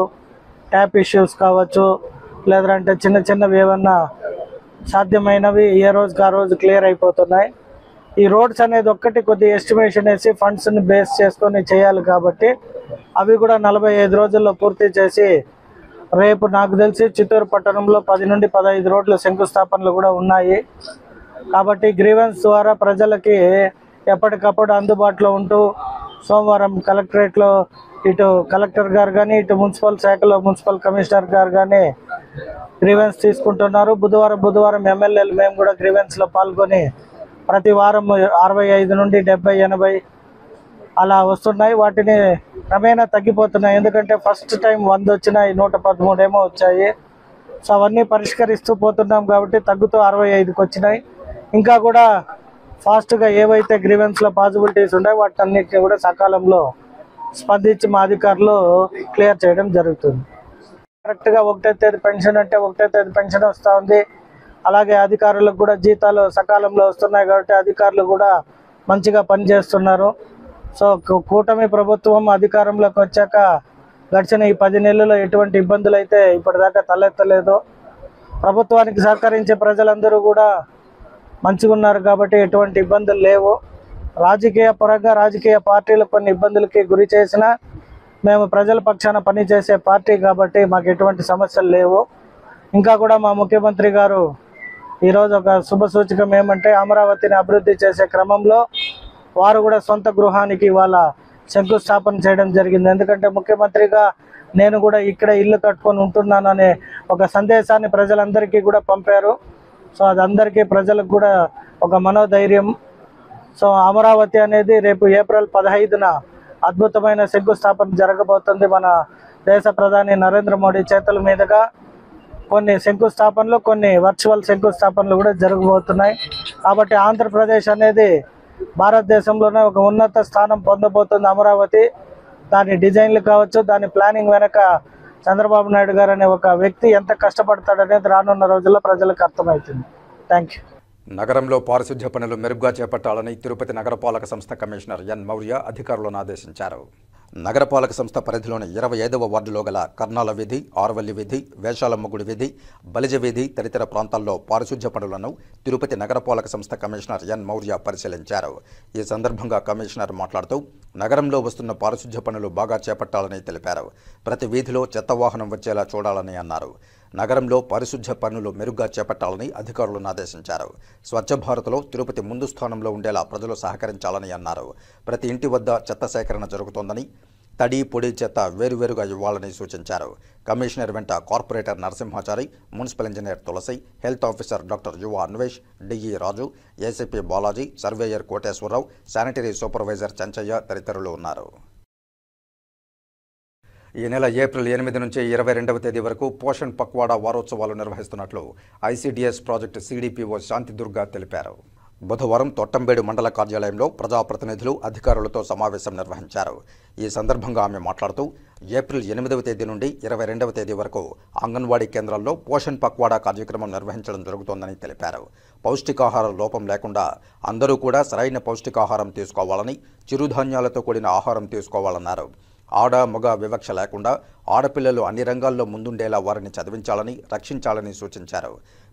ట్యాప్ ఇష్యూస్ కావచ్చు, లేదంటే చిన్న చిన్నవి ఏమన్నా సాధ్యమైనవి ఏ రోజుకి ఆ రోజు క్లియర్ అయిపోతున్నాయి. ఈ రోడ్స్ అనేది ఒక్కటి కొద్ది ఎస్టిమేషన్ వేసి ఫండ్స్ని బేస్ చేసుకొని చేయాలి కాబట్టి అవి కూడా 45 రోజుల్లో పూర్తి చేసి రేపు నాకు తెలిసి చిత్తూరు పట్టణంలో 10 నుండి 15 రోడ్ల శంకుస్థాపనలు కూడా ఉన్నాయి. కాబట్టి గ్రీవెన్స్ ద్వారా ప్రజలకి ఎప్పటికప్పుడు అందుబాటులో ఉంటూ సోమవారం కలెక్టరేట్లో ఇటు కలెక్టర్ గారు కానీ, ఇటు మున్సిపల్ శాఖలో మున్సిపల్ కమిషనర్ గారు కానీ గ్రీవెన్స్ తీసుకుంటున్నారు. బుధవారం ఎమ్మెల్యేలు మేము కూడా గ్రీవెన్స్లో పాల్గొని ప్రతి వారం 65 నుండి 70, 80 అలా వస్తున్నాయి. వాటిని క్రమేణా తగ్గిపోతున్నాయి. ఎందుకంటే ఫస్ట్ టైం 100 వచ్చినాయి, 113 ఏమో వచ్చాయి. సో అవన్నీ పరిష్కరిస్తూ పోతున్నాం కాబట్టి తగ్గుతూ 65కి వచ్చినాయి. ఇంకా కూడా ఫాస్ట్గా ఏవైతే గ్రీవెన్స్లో పాసిబిలిటీస్ ఉన్నాయో వాటన్నిటిని కూడా సకాలంలో స్పందించి మా అధికారులు క్లియర్ చేయడం జరుగుతుంది. కరెక్ట్గా 1వ తేదీ పెన్షన్ అంటే 1వ తేదీ పెన్షన్ వస్తూ ఉంది. అలాగే అధికారులకు కూడా జీతాలు సకాలంలో వస్తున్నాయి కాబట్టి అధికారులు కూడా మంచిగా పనిచేస్తున్నారు. సో కూటమి ప్రభుత్వం అధికారంలోకి వచ్చాక గడిచిన ఈ 10 నెలల్లో ఎటువంటి ఇబ్బందులు అయితే ఇప్పటిదాకా తలెత్తలేదో, ప్రభుత్వానికి సహకరించే ప్రజలందరూ కూడా మంచిగా ఉన్నారు కాబట్టి ఎటువంటి ఇబ్బందులు లేవు. రాజకీయ పరంగా రాజకీయ పార్టీలు కొన్ని ఇబ్బందులకి గురి చేసినా మేము ప్రజల పక్షాన పనిచేసే పార్టీ కాబట్టి మాకు ఎటువంటి సమస్యలు లేవు. ఇంకా కూడా మా ముఖ్యమంత్రి గారు ఈరోజు ఒక శుభ సూచకం ఏమంటే అమరావతిని అభివృద్ధి చేసే క్రమంలో వారు కూడా సొంత గృహానికి వాళ్ళ శంకుస్థాపన చేయడం జరిగింది. ఎందుకంటే ముఖ్యమంత్రిగా నేను కూడా ఇక్కడ ఇల్లు కట్టుకొని ఉంటున్నాననే ఒక సందేశాన్ని ప్రజలందరికీ కూడా పంపారు. సో అది అందరికీ ప్రజలకు కూడా ఒక మనోధైర్యం. సో అమరావతి అనేది రేపు ఏప్రిల్ 15న అద్భుతమైన శంకుస్థాపన జరగబోతుంది. మన దేశ ప్రధాని నరేంద్ర మోడీ చేతుల మీదుగా కొన్ని శంకుస్థాపనలు, కొన్ని వర్చువల్ శంకుస్థాపనలు కూడా జరగబోతున్నాయి. కాబట్టి ఆంధ్రప్రదేశ్ అనేది భారతదేశంలోనే ఒక ఉన్నత స్థానం పొందబోతుంది. అమరావతి దాని డిజైన్లు కావచ్చు, దాని ప్లానింగ్ వెనక చంద్రబాబు నాయుడు గారు అనే ఒక వ్యక్తి ఎంత కష్టపడతాడనేది రానున్న రోజుల్లో ప్రజలకు అర్థమవుతుంది. Thank you. నగరంలో పారిశుధ్య పనులు మెరుగ్గా చేపట్టాలని తిరుపతి నగరపాలక సంస్థ కమిషనర్ ఎన్ మౌర్య అధికారులను ఆదేశించారు. నగరపాలక సంస్థ పరిధిలోని 25వ వార్డులో గల కర్నాల వీధి, ఆరవల్లి వీధి, వేషాలమ్మగుడి వీధి, బలిజ వీధి తదితర ప్రాంతాల్లో పారిశుధ్య పనులను తిరుపతి నగరపాలక సంస్థ కమిషనర్ ఎన్ మౌర్య పరిశీలించారు. ఈ సందర్భంగా కమిషనర్ మాట్లాడుతూ నగరంలో వస్తున్న పారిశుధ్య పనులు బాగా చేపట్టాలని తెలిపారు. ప్రతి వీధిలో చెత్త వాహనం వచ్చేలా చూడాలని అన్నారు. నగరంలో పారిశుధ్య పనులు మెరుగ్గా చేపట్టాలని అధికారులను ఆదేశించారు. స్వచ్ఛ భారత్లో తిరుపతి ముందు స్థానంలో ఉండేలా ప్రజలు సహకరించాలని అన్నారు. ప్రతి ఇంటి వద్ద చెత్త సేకరణ జరుగుతోందని, తడి పొడి చెత్త వేరువేరుగా ఇవ్వాలని సూచించారు. కమిషనర్ వెంట corporator Narasimhachari, municipal engineer Tulasi, health officer doctor Yuva Anvesh, DE Raju, ACP Balaji, surveyor Koteswararao, sanitary supervisor Chenchaiah తదితరులు ఉన్నారు. ఈ నెల ఏప్రిల్ 8 నుంచి 22వ తేదీ వరకు పోషణ్ పక్వాడా వారోత్సవాలు నిర్వహిస్తున్నట్లు ఐసీడీఎస్ ప్రాజెక్టు సిడిపిఓ శాంతిదుర్గ తెలిపారు. బుధవారం తొట్టంబేడు మండల కార్యాలయంలో ప్రజాప్రతినిధులు, అధికారులతో సమావేశం నిర్వహించారు. ఈ సందర్భంగా ఆమె మాట్లాడుతూ ఏప్రిల్ 8వ తేదీ నుండి 22వ తేదీ వరకు అంగన్వాడీ కేంద్రాల్లో పోషణ్ పక్వాడా కార్యక్రమం నిర్వహించడం జరుగుతోందని తెలిపారు. పౌష్టికాహార లోపం లేకుండా అందరూ కూడా సరైన పౌష్టికాహారం తీసుకోవాలని, చిరుధాన్యాలతో కూడిన ఆహారం తీసుకోవాలన్నారు. ఆడ మగ వివక్ష లేకుండా ఆడపిల్లలు అన్ని రంగాల్లో ముందుండేలా వారిని చదివించాలని, రక్షించాలని సూచించారు.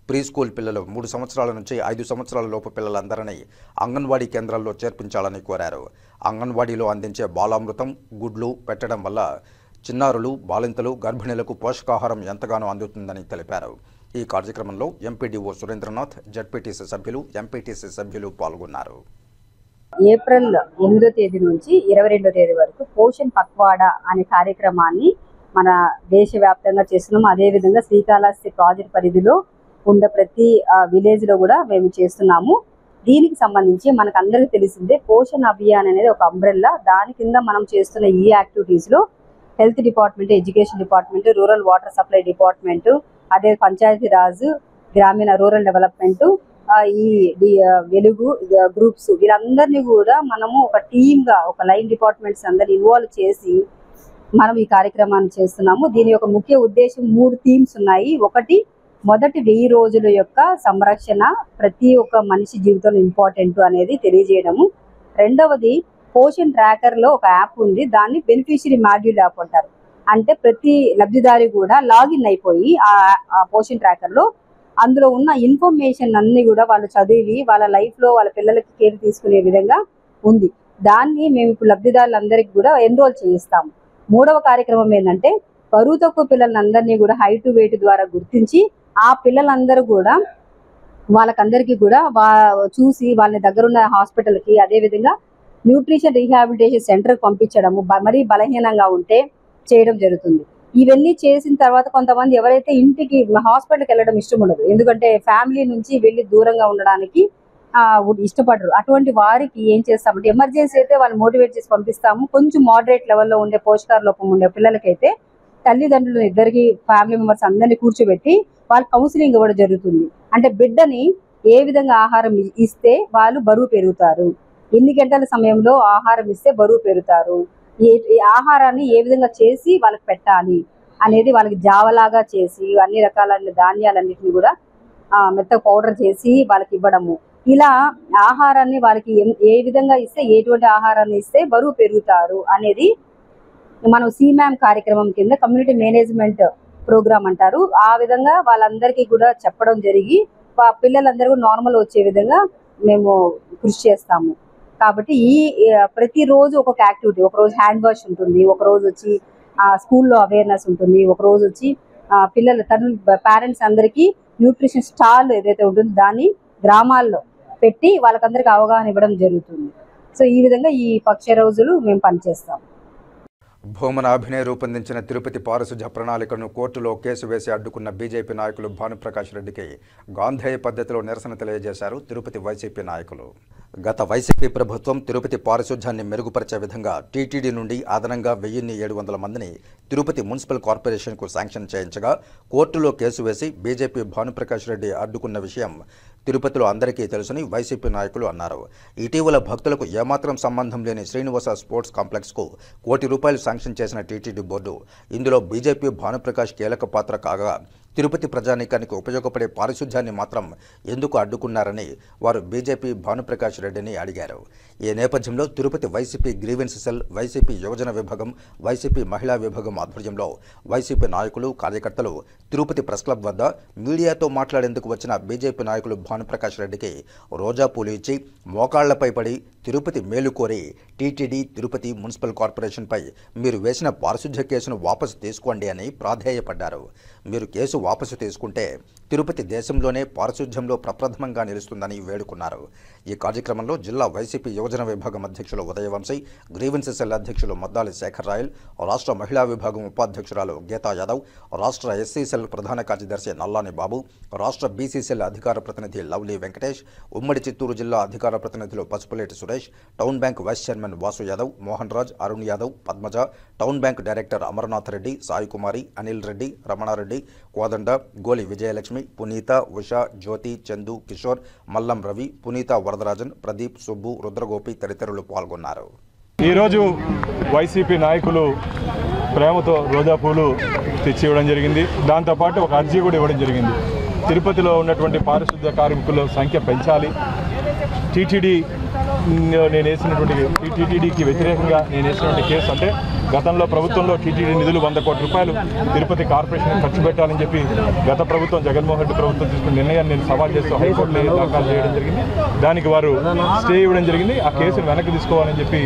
ప్రీ స్కూల్ పిల్లలు 3 సంవత్సరాల నుంచి 5 సంవత్సరాల లోపు పిల్లలందరినీ అంగన్వాడీ కేంద్రాల్లో చేర్పించాలని కోరారు. అంగన్వాడీలో అందించే బాలామృతం, గుడ్లు పెట్టడం వల్ల చిన్నారులు, బాలింతలు, గర్భిణీలకు పోషకాహారం ఎంతగానో అందుతుందని తెలిపారు. ఈ కార్యక్రమంలో ఎంపీడీఓ సురేంద్రనాథ్, జడ్పీటీసీ సభ్యులు, ఎంపీటీసీ సభ్యులు పాల్గొన్నారు. ఏప్రిల్ 8వ తేదీ నుంచి 22వ తేదీ వరకు పోషణ్ పక్వాడా అనే కార్యక్రమాన్ని మన దేశవ్యాప్తంగా చేస్తున్నాము. అదేవిధంగా శ్రీకాళహస్తి ప్రాజెక్ట్ పరిధిలో ఉన్న ప్రతి విలేజ్లో కూడా మేము చేస్తున్నాము. దీనికి సంబంధించి మనకు అందరికీ తెలిసిందే పోషణ్ అభియాన్ అనేది ఒక అంబ్రెల్లా. దాని కింద మనం చేస్తున్న ఈ యాక్టివిటీస్లో health department, education department, rural water supply department, అదే పంచాయతీ రాజ్, గ్రామీణ రూరల్ డెవలప్మెంట్, ఈ వెలుగు గ్రూప్స్ వీళ్ళందరినీ కూడా మనము ఒక టీమ్గా, ఒక లైన్ డిపార్ట్మెంట్స్ అందరినీ ఇన్వాల్వ్ చేసి మనం ఈ కార్యక్రమాన్ని చేస్తున్నాము. దీని యొక్క ముఖ్య ఉద్దేశం 3 థీమ్స్ ఉన్నాయి. ఒకటి, మొదటి 1000 రోజుల యొక్క సంరక్షణ ప్రతి ఒక్క మనిషి జీవితంలో ఇంపార్టెంట్ అనేది తెలియజేయడము. రెండవది, పోషణ్ ట్రాకర్లో ఒక యాప్ ఉంది, దాన్ని బెనిఫిషియరీ మాడ్యూల్ యాప్ అంటారు. అంటే ప్రతి లబ్ధిదారి కూడా లాగిన్ అయిపోయి ఆ పోషణ్ ట్రాకర్లో అందులో ఉన్న ఇన్ఫర్మేషన్ అన్ని కూడా వాళ్ళు చదివి వాళ్ళ లైఫ్లో వాళ్ళ పిల్లలకి కేర్ తీసుకునే విధంగా ఉంది. దాన్ని మేము ఇప్పుడు లబ్ధిదారులందరికీ కూడా ఎన్రోల్ చేయిస్తాము. 3వ కార్యక్రమం ఏంటంటే బరువు తక్కువ పిల్లలందరినీ కూడా హైట్ టు వెయిట్ ద్వారా గుర్తించి ఆ పిల్లలందరూ కూడా వాళ్ళకందరికీ కూడా చూసి వాళ్ళని దగ్గరున్న హాస్పిటల్కి, అదేవిధంగా న్యూట్రిషన్ రీహాబిలిటేషన్ సెంటర్కి పంపించడము, మరీ బలహీనంగా ఉంటే చేయడం జరుగుతుంది. ఇవన్నీ చేసిన తర్వాత కొంతమంది ఎవరైతే ఇంటికి హాస్పిటల్కి వెళ్ళడం ఇష్టం ఉండదు, ఎందుకంటే ఫ్యామిలీ నుంచి వెళ్ళి దూరంగా ఉండడానికి ఇష్టపడరు. అటువంటి వారికి ఏం చేస్తామంటే ఎమర్జెన్సీ అయితే వాళ్ళు మోటివేట్ చేసి పంపిస్తాము. కొంచెం మోడరేట్ లెవెల్లో ఉండే పోషకాహార లోపం ఉండే పిల్లలకైతే తల్లిదండ్రులు ఇద్దరికి ఫ్యామిలీ మెంబర్స్ అందరినీ కూర్చోబెట్టి వాళ్ళు కౌన్సిలింగ్ ఇవ్వడం జరుగుతుంది. అంటే బిడ్డని ఏ విధంగా ఆహారం ఇస్తే వాళ్ళు బరువు పెరుగుతారు, ఎన్ని గంటల సమయంలో ఆహారం ఇస్తే బరువు పెరుగుతారు, ఆహారాన్ని ఏ విధంగా చేసి వాళ్ళకి పెట్టాలి అనేది వాళ్ళకి జావలాగా చేసి అన్ని రకాల ధాన్యాలన్నింటినీ కూడా మెత్తగా పౌడర్ చేసి వాళ్ళకి ఇవ్వడము. ఇలా ఆహారాన్ని వాళ్ళకి ఏ విధంగా ఇస్తే, ఎటువంటి ఆహారాన్ని ఇస్తే బరువు పెరుగుతారు అనేది మనం సిమ్యామ్ కార్యక్రమం కింద కమ్యూనిటీ మేనేజ్మెంట్ ప్రోగ్రామ్ అంటారు. ఆ విధంగా వాళ్ళందరికీ కూడా చెప్పడం జరిగి పిల్లలందరూ నార్మల్ వచ్చే విధంగా మేము కృషి చేస్తాము. కాబట్టి ప్రతిరోజు ఒక్కొక్క యాక్టివిటీ, ఒకరోజు హ్యాండ్ వాష్ ఉంటుంది, ఒకరోజు వచ్చి స్కూల్లో అవేర్నెస్ ఉంటుంది, ఒకరోజు వచ్చి పిల్లల పేరెంట్స్ అందరికీ న్యూట్రిషన్ స్టాల్ ఏదైతే ఉంటుందో దాన్ని గ్రామాల్లో పెట్టి వాళ్ళకందరికీ అవగాహన ఇవ్వడం జరుగుతుంది. సో ఈ విధంగా ఈ పక్ష రోజులు మేము పనిచేస్తాం. భూమన అభినయ రూపొందించిన తిరుపతి పారిశుధ్య ప్రణాళికను కోర్టులో కేసు వేసి అడ్డుకున్న బీజేపీ నాయకులు భానుప్రకాష్ రెడ్డికి గాంధేయ పద్ధతిలో నిరసన తెలియజేశారు తిరుపతి వైసీపీ నాయకులు. గత వైసీపీ ప్రభుత్వం తిరుపతి పారిశుధ్యాన్ని మెరుగుపరిచే విధంగా టీటీడీ నుండి అదనంగా 1700 మందిని తిరుపతి మున్సిపల్ కార్పొరేషన్కు శాంక్షన్ చేయించగా కోర్టులో కేసు వేసి బీజేపీ భానుప్రకాష్ రెడ్డి అడ్డుకున్న విషయం తిరుపతిలో అందరికీ తెలుసని వైసీపీ నాయకులు అన్నారు. ఇటీవల భక్తులకు ఏమాత్రం సంబంధం లేని శ్రీనివాస స్పోర్ట్స్ కాంప్లెక్స్కు ₹1 కోటి శాంక్షన్ చేసిన టీటీడీ బోర్డు ఇందులో బీజేపీ భానుప్రకాష్ కీలక పాత్ర కాగా తిరుపతి ప్రజానీకానికి ఉపయోగపడే పారిశుధ్యాన్ని మాత్రం ఎందుకు అడ్డుకున్నారని వారు బీజేపీ భానుప్రకాష్ రెడ్డిని అడిగారు. ఈ నేపథ్యంలో Tirupati YCP grievance cell, YCP యువజన విభాగం, వైసీపీ మహిళా విభాగం ఆధ్వర్యంలో వైసీపీ నాయకులు, కార్యకర్తలు తిరుపతి ప్రెస్ క్లబ్ వద్ద మీడియాతో మాట్లాడేందుకు వచ్చిన బీజేపీ నాయకులు భానుప్రకాష్ రెడ్డికి రోజా పూలు ఇచ్చి మోకాళ్లపై పడి తిరుపతి మేలు కోరి టీటీడీ, తిరుపతి మున్సిపల్ కార్పొరేషన్పై మీరు వేసిన పారిశుధ్య కేసును వాపసు తీసుకోండి అని ప్రాధేయపడ్డారు. మీరు కేసు వాపసు తీసుకుంటే తిరుపతి దేశంలోనే పారిశుధ్యంలో ప్రప్రథమంగా నిలుస్తుందని వేడుకున్నారు. ఈ కార్యక్రమంలో జిల్లా వైసీపీ యువజన విభాగం అధ్యక్షులు ఉదయవంశీ, గ్రీవెన్స్ సెల్ అధ్యక్షులు మద్దాలి శేఖర్ రాయల్, రాష్ట్ర మహిళా విభాగం ఉపాధ్యక్షురాలు గీతా యాదవ్, రాష్ట్ర ఎస్సీ సెల్ ప్రధాన కార్యదర్శి నల్లాని బాబు, రాష్ట్ర బీసీ సెల్ అధికార ప్రతినిధి లవ్లీ వెంకటేష్, ఉమ్మడి చిత్తూరు జిల్లా అధికార ప్రతినిధులు Pasupuleti Suresh, town bank vice chairman Vasu Yadav, Mohan Raj, Arun Yadav, Padmaja, town bank director Amarnath Reddy, Sai Kumari, Anil Reddy, Ramanareddy, Kodanda, Goli Vijayalakshmi, పునీత, ఉషా, జ్యోతి, చందు, కిషోర్, మల్లం రవి, పునీత వరదరాజన్, ప్రదీప్, సుబ్బు, రుద్రగోపి తదితరులు పాల్గొన్నారు. ఈరోజు వైసీపీ నాయకులు ప్రేమతో రోజా పూలు తెచ్చి ఇవ్వడం జరిగింది. దాంతోపాటు ఒక అర్జీ కూడా ఇవ్వడం జరిగింది. తిరుపతిలో ఉన్నటువంటి పారిశుద్ధ్య కార్మికుల సంఖ్య పెంచాలి, టీటీడీకి వ్యతిరేకంగా నేను వేసినటువంటి కేసు అంటే గతంలో ప్రభుత్వంలో టీటీడీ నిధులు ₹100 కోట్ల తిరుపతి కార్పొరేషన్ ఖర్చు పెట్టాలని చెప్పి గత ప్రభుత్వం జగన్మోహన్ రెడ్డి ప్రభుత్వం తీసుకున్న నిర్ణయాన్ని నేను సవాల్ చేస్తూ హైకోర్టులో దాఖలు చేయడం జరిగింది. దానికి వారు స్టే ఇవ్వడం జరిగింది. ఆ కేసును వెనక్కి తీసుకోవాలని చెప్పి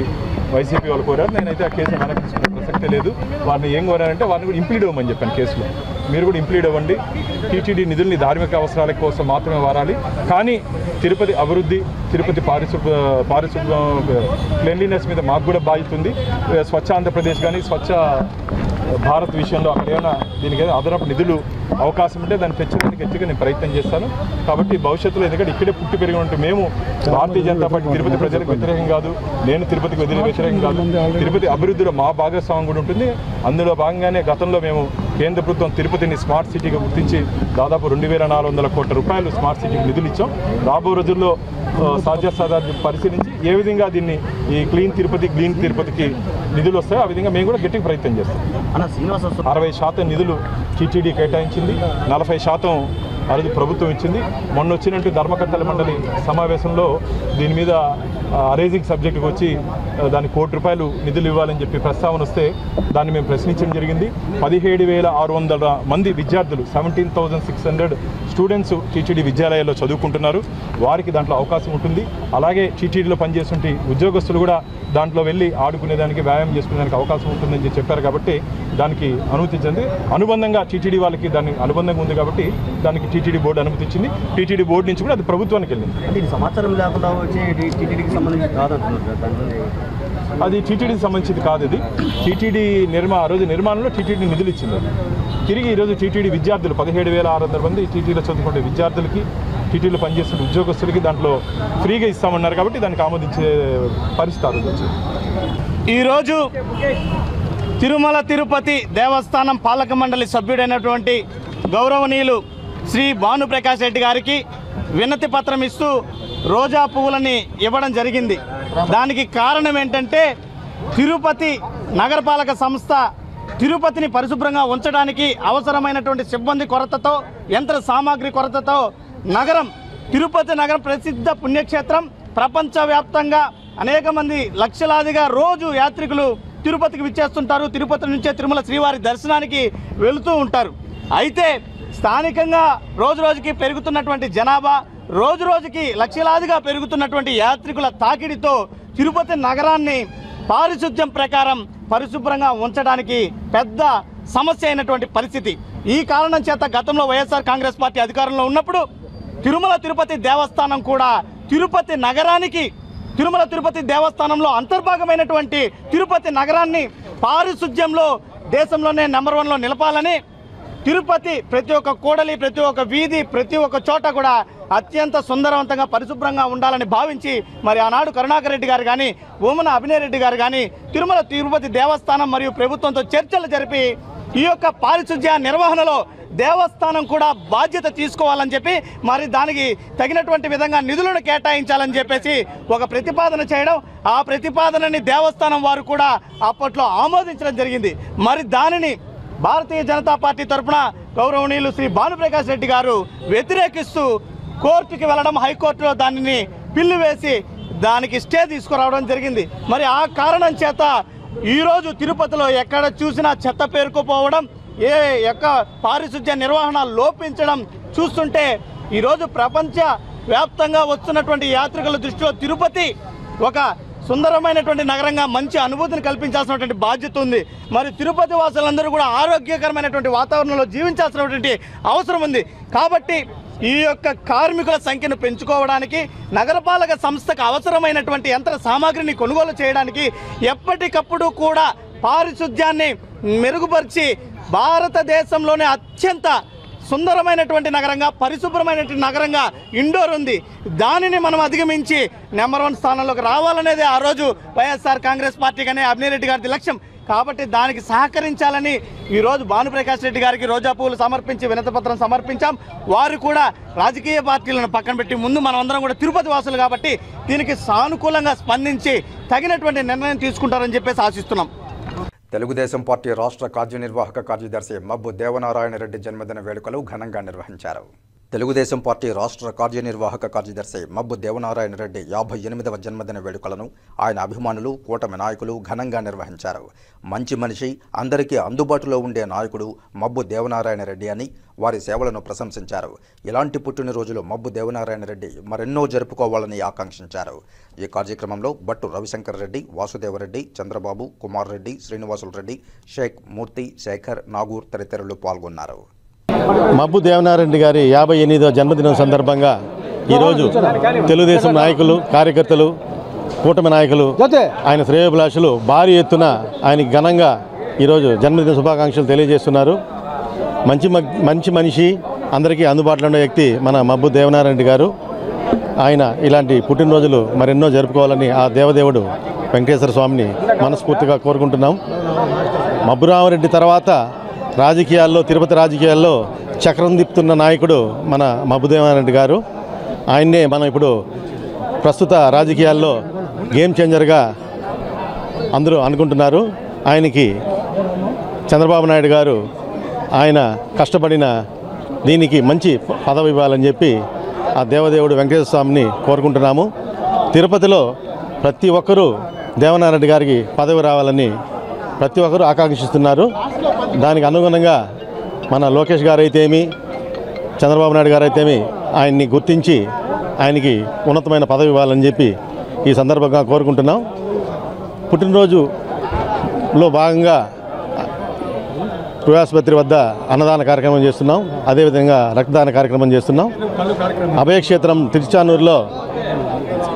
వైసీపీ వాళ్ళు కోరారు. నేనైతే ఆ కేసును వెనక్కి తీసుకునే ప్రసక్తే లేదు. వారిని ఏం కోరారంటే వారిని కూడా ఇంప్లీడ్ అవ్వమని చెప్పాను కేసులో. మీరు కూడా ఇంప్లీడ్ అవ్వండి, టీటీడీ నిధుల్ని ధార్మిక అవసరాల కోసం మాత్రమే వాడాలి, కానీ తిరుపతి అభివృద్ధి, తిరుపతి పారిశుభ్ర క్లెన్లీనెస్ మీద మాకు కూడా బాధ్యత ఉంది. స్వచ్ఛ ఆంధ్రప్రదేశ్ కానీ స్వచ్ఛ భారత్ విషయంలో అక్కడ ఏమైనా దీనికి అదనపు నిధులు అవకాశం ఉంటే దాన్ని తెచ్చడానికి గట్టిగా నేను ప్రయత్నం చేస్తాను. కాబట్టి భవిష్యత్తులో ఎందుకంటే ఇక్కడే పుట్టి పెరిగి ఉంటే మేము భారతీయ జనతా పార్టీ తిరుపతి ప్రజలకు వ్యతిరేకం కాదు, నేను తిరుపతికి వ్యతిరేకం కాదు. తిరుపతి అభివృద్ధిలో మా భాగస్వామ్యం కూడా ఉంటుంది. అందులో భాగంగానే గతంలో మేము కేంద్ర ప్రభుత్వం తిరుపతిని స్మార్ట్ సిటీగా గుర్తించి దాదాపు ₹2,400 కోట్ల స్మార్ట్ సిటీకి నిధులు ఇచ్చాం. రాబో రోజుల్లో సాధ్యాసాధ్యాన్ని పరిశీలించి ఏ విధంగా దీన్ని ఈ గ్రీన్ తిరుపతికి నిధులు వస్తాయో ఆ విధంగా మేము కూడా గట్టిగా ప్రయత్నం చేస్తాం. 60% నిధులు టీటీడీ కేటాయించింది, 40% అది ప్రభుత్వం ఇచ్చింది. మొన్న వచ్చినట్టు ధర్మకర్తల మండలి సమావేశంలో దీని మీద అరేజింగ్ సబ్జెక్టుకు వచ్చి దానికి ₹1 కోటి నిధులు ఇవ్వాలని చెప్పి ప్రస్తావన వస్తే దాన్ని మేము ప్రశ్నించడం జరిగింది. 17,600 మంది విద్యార్థులు 17,600 స్టూడెంట్స్ టీటీడీ విద్యాలయాల్లో చదువుకుంటున్నారు. వారికి దాంట్లో అవకాశం ఉంటుంది. అలాగే టీటీడీలో పనిచేస్తుంటే ఉద్యోగస్తులు కూడా దాంట్లో వెళ్ళి ఆడుకునేదానికి, వ్యాయామం చేసుకునేదానికి అవకాశం ఉంటుందని చెప్పారు. కాబట్టి దానికి అనుమతించింది. అనుబంధంగా టీటీడీ వాళ్ళకి దానికి అనుబంధంగా ఉంది కాబట్టి దానికి టీటీడీ బోర్డు అనుమతి ఇచ్చింది. టీటీడీ బోర్డు నుంచి కూడా అది ప్రభుత్వానికి వెళ్ళింది. సమాచారం లేకుండా వచ్చి టీటీడీకి సంబంధించి అది టీటీడీకి సంబంధించింది కాదు. ఇది టీటీడీ ఆ రోజు నిర్మాణంలో టీటీడీ నిధులు ఇచ్చింది. తిరిగి ఈరోజు టీటీడీ విద్యార్థులు 17,600 మంది టీటీడీలో చదువుకునే విద్యార్థులకి, టీటీడీలో పనిచేస్తున్న ఉద్యోగస్తులకి దాంట్లో ఫ్రీగా ఇస్తామన్నారు. కాబట్టి దానికి ఆమోదించే పరిస్థితి వచ్చింది. ఈరోజు తిరుమల తిరుపతి దేవస్థానం పాలక మండలి సభ్యుడైనటువంటి గౌరవనీయులు శ్రీ భానుప్రకాష్ రెడ్డి గారికి వినతి పత్రం ఇస్తూ రోజా పువ్వులని ఇవ్వడం జరిగింది. దానికి కారణం ఏంటంటే తిరుపతి నగరపాలక సంస్థ తిరుపతిని పరిశుభ్రంగా ఉంచడానికి అవసరమైనటువంటి సిబ్బంది కొరతతో, యంత్ర సామాగ్రి కొరతతో తిరుపతి నగరం ప్రసిద్ధ పుణ్యక్షేత్రం. ప్రపంచవ్యాప్తంగా అనేక మంది లక్షలాదిగా రోజు యాత్రికులు తిరుపతికి విచ్చేస్తుంటారు. తిరుపతి నుంచే తిరుమల శ్రీవారి దర్శనానికి వెళుతూ ఉంటారు. అయితే స్థానికంగా రోజు రోజుకి పెరుగుతున్నటువంటి జనాభా, రోజు రోజుకి లక్షలాదిగా పెరుగుతున్నటువంటి యాత్రికుల తాకిడితో తిరుపతి నగరాన్ని పారిశుద్ధ్యం ప్రకారం పరిశుభ్రంగా ఉంచడానికి పెద్ద సమస్య అయినటువంటి పరిస్థితి. ఈ కారణం చేత గతంలో వైఎస్ఆర్ కాంగ్రెస్ పార్టీ అధికారంలో ఉన్నప్పుడు తిరుమల తిరుపతి దేవస్థానం కూడా తిరుపతి నగరానికి, తిరుమల తిరుపతి దేవస్థానంలో అంతర్భాగమైనటువంటి తిరుపతి నగరాన్ని పారిశుద్ధ్యంలో దేశంలోనే నెంబర్ 1లో నిలపాలని తిరుపతి ప్రతి ఒక్క కూడలి, ప్రతి ఒక్క వీధి, ప్రతి ఒక్క చోట కూడా అత్యంత సుందరవంతంగా పరిశుభ్రంగా ఉండాలని భావించి మరి ఆనాడు కరుణాకర్ రెడ్డి గారు కానీ, ఓమన అభినయ్ రెడ్డి గారు కానీ తిరుమల తిరుపతి దేవస్థానం మరియు ప్రభుత్వంతో చర్చలు జరిపి ఈ యొక్క పారిశుద్ధ్య నిర్వహణలో దేవస్థానం కూడా బాధ్యత తీసుకోవాలని చెప్పి మరి దానికి తగినటువంటి విధంగా నిధులను కేటాయించాలని చెప్పేసి ఒక ప్రతిపాదన చేయడం, ఆ ప్రతిపాదనని దేవస్థానం వారు కూడా అప్పట్లో ఆమోదించడం జరిగింది. మరి దానిని భారతీయ జనతా పార్టీ తరఫున గౌరవనీయులు శ్రీ భానుప్రకాష్ రెడ్డి గారు వ్యతిరేకిస్తూ కోర్టుకి వెళ్ళడం, హైకోర్టులో దానిని పిల్లు వేసి దానికి స్టే తీసుకురావడం జరిగింది. మరి ఆ కారణం చేత ఈరోజు తిరుపతిలో ఎక్కడ చూసినా చెత్త పేరుకుపోవడం, ఏ యొక్క పారిశుద్ధ్య నిర్వహణ లోపించడం చూస్తుంటే ఈరోజు ప్రపంచ వ్యాప్తంగా వస్తున్నటువంటి యాత్రికుల దృష్టిలో తిరుపతి ఒక సుందరమైనటువంటి నగరంగా మంచి అనుభూతిని కల్పించాల్సినటువంటి బాధ్యత ఉంది. మరి తిరుపతి వాసులందరూ కూడా ఆరోగ్యకరమైనటువంటి వాతావరణంలో జీవించాల్సినటువంటి అవసరం ఉంది. కాబట్టి ఈ యొక్క కార్మికుల సంఖ్యను పెంచుకోవడానికి, నగరపాలక సంస్థకు అవసరమైనటువంటి యంత్ర సామాగ్రిని కొనుగోలు చేయడానికి ఎప్పటికప్పుడు కూడా పారిశుద్ధ్యాన్ని మెరుగుపరిచి భారతదేశంలోనే అత్యంత సుందరమైనటువంటి నగరంగా, పరిశుభ్రమైనటువంటి నగరంగా ఇండోర్ ఉంది. దానిని మనం అధిగమించి నెంబర్ 1 స్థానంలోకి రావాలనేది ఆ రోజు వైఎస్ఆర్ కాంగ్రెస్ పార్టీ కానీ అభినయ్ రెడ్డి గారి లక్ష్యం. కాబట్టి దానికి సహకరించాలని ఈరోజు భానుప్రకాష్ రెడ్డి గారికి రోజా పూలు సమర్పించి వినతిపత్రం సమర్పించాం. వారు కూడా రాజకీయ పార్టీలను పక్కన పెట్టి ముందు మనం అందరం కూడా తిరుపతి వాసులు కాబట్టి దీనికి సానుకూలంగా స్పందించి తగినటువంటి నిర్ణయం తీసుకుంటారని చెప్పేసి ఆశిస్తున్నాం. తెలుగుదేశం పార్టీ రాష్ట్ర కార్యనిర్వాహక కార్యదర్శి మబ్బు దేవనారాయణ రెడ్డి జన్మదిన వేడుకలు ఘనంగా నిర్వహించారు. తెలుగుదేశం పార్టీ రాష్ట్ర కార్యనిర్వాహక కార్యదర్శి మబ్బు దేవనారాయణ రెడ్డి 58వ జన్మదిన వేడుకలను ఆయన అభిమానులు, కూటమి నాయకులు ఘనంగా నిర్వహించారు. మంచి మనిషి, అందరికీ అందుబాటులో ఉండే నాయకుడు మబ్బు దేవనారాయణ రెడ్డి అని వారి సేవలను ప్రశంసించారు. ఇలాంటి పుట్టినరోజులు మబ్బు దేవనారాయణ రెడ్డి మరెన్నో జరుపుకోవాలని ఆకాంక్షించారు. ఈ కార్యక్రమంలో బట్టు రవిశంకర్ రెడ్డి, వాసుదేవరెడ్డి, చంద్రబాబు, కుమార్ రెడ్డి, శ్రీనివాసులు రెడ్డి, షేక్ మూర్తి, శేఖర్, నాగూర్ తదితరులు పాల్గొన్నారు. మబ్బు దేవనారాయణ గారి 58వ జన్మదినం సందర్భంగా ఈరోజు తెలుగుదేశం నాయకులు, కార్యకర్తలు, కూటమి నాయకులు, ఆయన శ్రేయోభిలాషులు భారీ ఎత్తున ఆయనకి ఘనంగా ఈరోజు జన్మదిన శుభాకాంక్షలు తెలియజేస్తున్నారు. మంచి మనిషి, అందరికీ అందుబాటులో ఉండే వ్యక్తి మన మబ్బు దేవనారాయణ గారు. ఆయన ఇలాంటి పుట్టినరోజులు మరెన్నో జరుపుకోవాలని ఆ దేవదేవుడు వెంకటేశ్వర స్వామిని మనస్ఫూర్తిగా కోరుకుంటున్నాం. మబ్బురామరెడ్డి తర్వాత రాజకీయాల్లో, తిరుపతి రాజకీయాల్లో చక్రం తిప్పుతున్న నాయకుడు మన మబ్బు దేవనారాయణ గారు. ఆయన్నే మనం ఇప్పుడు ప్రస్తుత రాజకీయాల్లో గేమ్ చేంజర్గా అందరూ అనుకుంటున్నారు. ఆయనకి చంద్రబాబు నాయుడు గారు ఆయన కష్టపడిన దీనికి మంచి పదవి ఇవ్వాలని చెప్పి ఆ దేవదేవుడు వెంకటేశ్వర స్వామిని కోరుకుంటున్నాము. తిరుపతిలో ప్రతి ఒక్కరూ దేవనారాయణ గారికి పదవి రావాలని ప్రతి ఒక్కరూ ఆకాంక్షిస్తున్నారు. దానికి అనుగుణంగా మన లోకేష్ గారు అయితేమి, చంద్రబాబు నాయుడు గారు అయితేమి ఆయన్ని గుర్తించి ఉన్నతమైన పదవి ఇవ్వాలని చెప్పి ఈ సందర్భంగా కోరుకుంటున్నాం. పుట్టినరోజులో భాగంగా ఆసుపత్రి వద్ద అన్నదాన కార్యక్రమం చేస్తున్నాం. అదేవిధంగా రక్తదాన కార్యక్రమం చేస్తున్నాం. అభయక్షేత్రం తిరుచానూరులో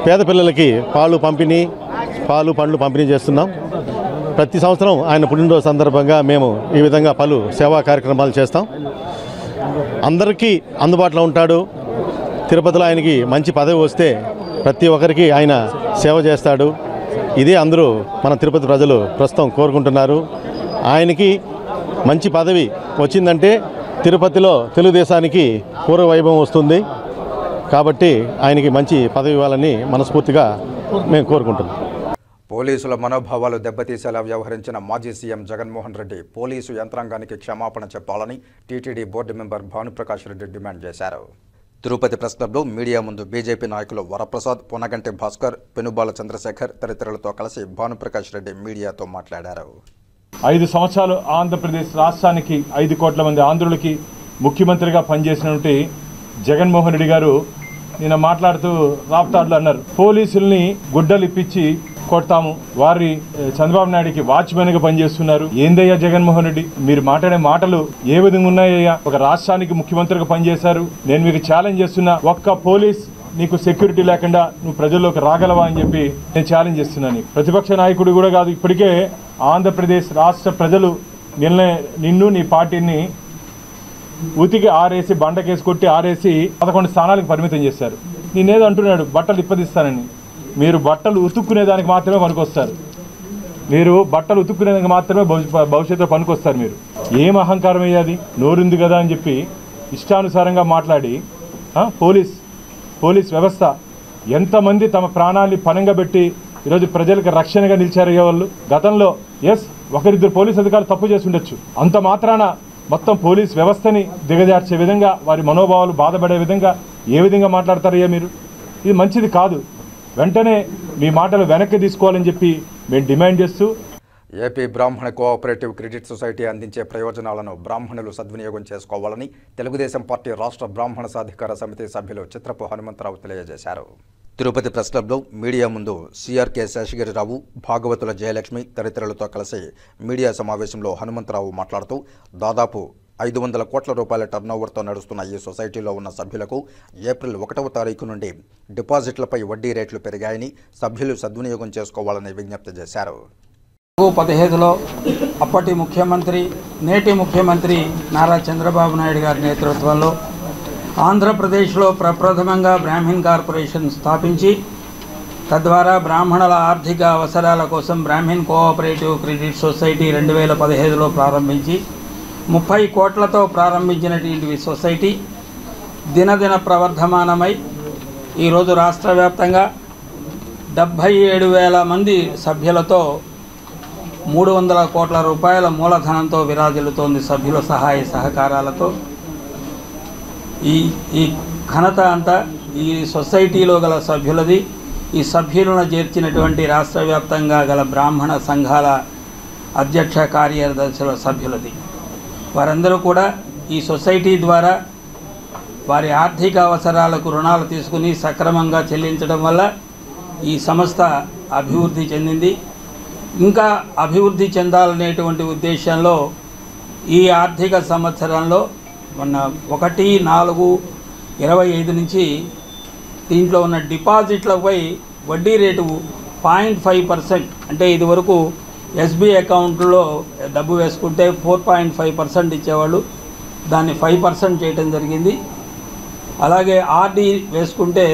పేద పిల్లలకి పాలు, పండ్లు పంపిణీ చేస్తున్నాం. ప్రతి సంవత్సరం ఆయన పుట్టినరోజు సందర్భంగా మేము ఈ విధంగా పలు సేవా కార్యక్రమాలు చేస్తాం. అందరికీ అందుబాటులో ఉంటాడు. తిరుపతిలో ఆయనకి మంచి పదవి వస్తే ప్రతి ఒక్కరికి ఆయన సేవ చేస్తాడు. ఇదే అందరూ మన తిరుపతి ప్రజలు ప్రస్తుతం కోరుకుంటున్నారు. ఆయనకి మంచి పదవి వచ్చిందంటే తిరుపతిలో తెలుగుదేశానికి పూర్వ వైభవం వస్తుంది. కాబట్టి ఆయనకి మంచి పదవి ఇవ్వాలని మనస్ఫూర్తిగా మేము కోరుకుంటున్నాం. పోలీసుల మనోభావాలు దెబ్బతీసేలా వ్యవహరించిన మాజీ సీఎం జగన్మోహన్ రెడ్డి పోలీసు యంత్రాంగానికి క్షమాపణ చెప్పాలని TTD board member Bhanuprakash Reddy demand చేశారు. తిరుపతి ప్రెస్ క్లబ్లో మీడియా ముందు బీజేపీ నాయకులు వరప్రసాద్, పొనగంటి భాస్కర్, పెనుబాల చంద్రశేఖర్ తదితరులతో కలిసి భానుప్రకాష్ రెడ్డి మీడియాతో మాట్లాడారు. 5 సంవత్సరాలు ఆంధ్రప్రదేశ్ రాష్ట్రానికి 5 కోట్ల మంది ఆంధ్రులకి ముఖ్యమంత్రిగా పనిచేసినటువంటి జగన్మోహన్ రెడ్డి గారు నిన్న మాట్లాడుతూ రాప్తాడులు అన్నారు, పోలీసుల్ని గుడ్డలు ఇప్పించి కొడతాము, వారి చంద్రబాబు నాయుడికి వాచ్మెన్గా పనిచేస్తున్నారు. ఏందయ్యా జగన్మోహన్ రెడ్డి, మీరు మాట్లాడే మాటలు ఏ విధంగా ఉన్నాయ్యా? ఒక రాష్ట్రానికి ముఖ్యమంత్రిగా పనిచేశారు. నేను మీకు ఛాలెంజ్ చేస్తున్నా, ఒక్క పోలీస్ నీకు సెక్యూరిటీ లేకుండా నువ్వు ప్రజల్లోకి రాగలవా అని చెప్పి నేను ఛాలెంజ్ చేస్తున్నాను. ప్రతిపక్ష నాయకుడు కూడా కాదు, ఇప్పటికే ఆంధ్రప్రదేశ్ రాష్ట్ర ప్రజలు నిన్ను నీ పార్టీని ఉతికి ఆరేసి బండకేసి కొట్టి ఆరేసి 11 స్థానాలకు పరిమితం చేశారు. నేనేదో అంటున్నాడు బట్టలు ఇప్పదిస్తానని. మీరు బట్టలు ఉతుక్కునేదానికి మాత్రమే పనికొస్తారు. మీరు బట్టలు ఉతుక్కునేదానికి మాత్రమే భవిష్యత్తులో పనికొస్తారు. మీరు ఏం అహంకారం అయ్యాది? నోరుంది కదా అని చెప్పి ఇష్టానుసారంగా మాట్లాడి పోలీస్ వ్యవస్థ ఎంతమంది తమ ప్రాణాన్ని పణంగా పెట్టి ఈరోజు ప్రజలకు రక్షణగా నిలిచారయ్యే వాళ్ళు. గతంలో ఒకరిద్దరు పోలీస్ అధికారులు తప్పు చేసి ఉండొచ్చు, అంత మాత్రాన మొత్తం పోలీస్ వ్యవస్థని దిగజార్చే విధంగా, వారి మనోభావాలు బాధపడే విధంగా ఏ విధంగా మాట్లాడతారయ్యా మీరు? ఇది మంచిది కాదు. వెంటనే మీ మాటలు వెనక్కి తీసుకోవాలని చెప్పి మేము డిమాండ్ చేస్తూ, ఏపీ బ్రాహ్మణ కోఆపరేటివ్ క్రెడిట్ సొసైటీ అందించే ప్రయోజనాలను బ్రాహ్మణులు సద్వినియోగం చేసుకోవాలని తెలుగుదేశం పార్టీ రాష్ట్ర బ్రాహ్మణ సాధికార సమితి సభ్యులు చిత్రపు హనుమంతరావు తెలియజేశారు. తిరుపతి ప్రెస్ క్లబ్లో మీడియా ముందు సిఆర్కే శేషగిరిరావు, భాగవతుల జయలక్ష్మి తదితరులతో కలిసి మీడియా సమావేశంలో హనుమంతరావు మాట్లాడుతూ, దాదాపు 500 కోట్ల రూపాయల టర్నోవర్తో నడుస్తున్న ఈ సొసైటీలో ఉన్న సభ్యులకు ఏప్రిల్ 1వ తారీఖు నుండి డిపాజిట్లపై వడ్డీ రేట్లు పెరిగాయని సభ్యులు సద్వినియోగం చేసుకోవాలని విజ్ఞప్తి చేశారు. 2015లో అప్పటి ముఖ్యమంత్రి, నేటి ముఖ్యమంత్రి నారా చంద్రబాబు నాయుడు గారి నేతృత్వంలో ఆంధ్రప్రదేశ్లో ప్రప్రథమంగా బ్రాహ్మిన్ కార్పొరేషన్ స్థాపించి తద్వారా బ్రాహ్మణుల ఆర్థిక అవసరాల కోసం బ్రాహ్మిన్ కోఆపరేటివ్ క్రెడిట్ సొసైటీ 2015లో ప్రారంభించి 30 కోట్లతో ప్రారంభించినటువంటి సొసైటీ దినదిన ప్రవర్ధమానమై ఈరోజు రాష్ట్ర వ్యాప్తంగా 77,000 మంది సభ్యులతో 300 కోట్ల రూపాయల మూలధనంతో విరాజిల్లుతోంది. సభ్యుల సహాయ సహకారాలతో ఈ ఘనత అంతా ఈ సొసైటీలో గల సభ్యులది. ఈ సభ్యులను చేర్చినటువంటి రాష్ట్ర వ్యాప్తంగా గల బ్రాహ్మణ సంఘాల అధ్యక్ష కార్యదర్శుల సభ్యులది. వారందరూ కూడా ఈ సొసైటీ ద్వారా వారి ఆర్థిక అవసరాలకు రుణాలు తీసుకుని సక్రమంగా చెల్లించడం వల్ల ఈ సంస్థ అభివృద్ధి చెందింది. ఇంకా అభివృద్ధి చెందాలనేటువంటి ఉద్దేశంలో ఈ ఆర్థిక సంవత్సరంలో మొన్న 1/4/25 నుంచి దీంట్లో ఉన్న డిపాజిట్లపై వడ్డీ రేటు 0.5%, అంటే ఇదివరకు ఎస్బీ అకౌంట్లో డబ్బు వేసుకుంటే 4.5% ఇచ్చేవాళ్ళు, దాన్ని 5% చేయడం జరిగింది. అలాగే ఆర్డీ వేసుకుంటే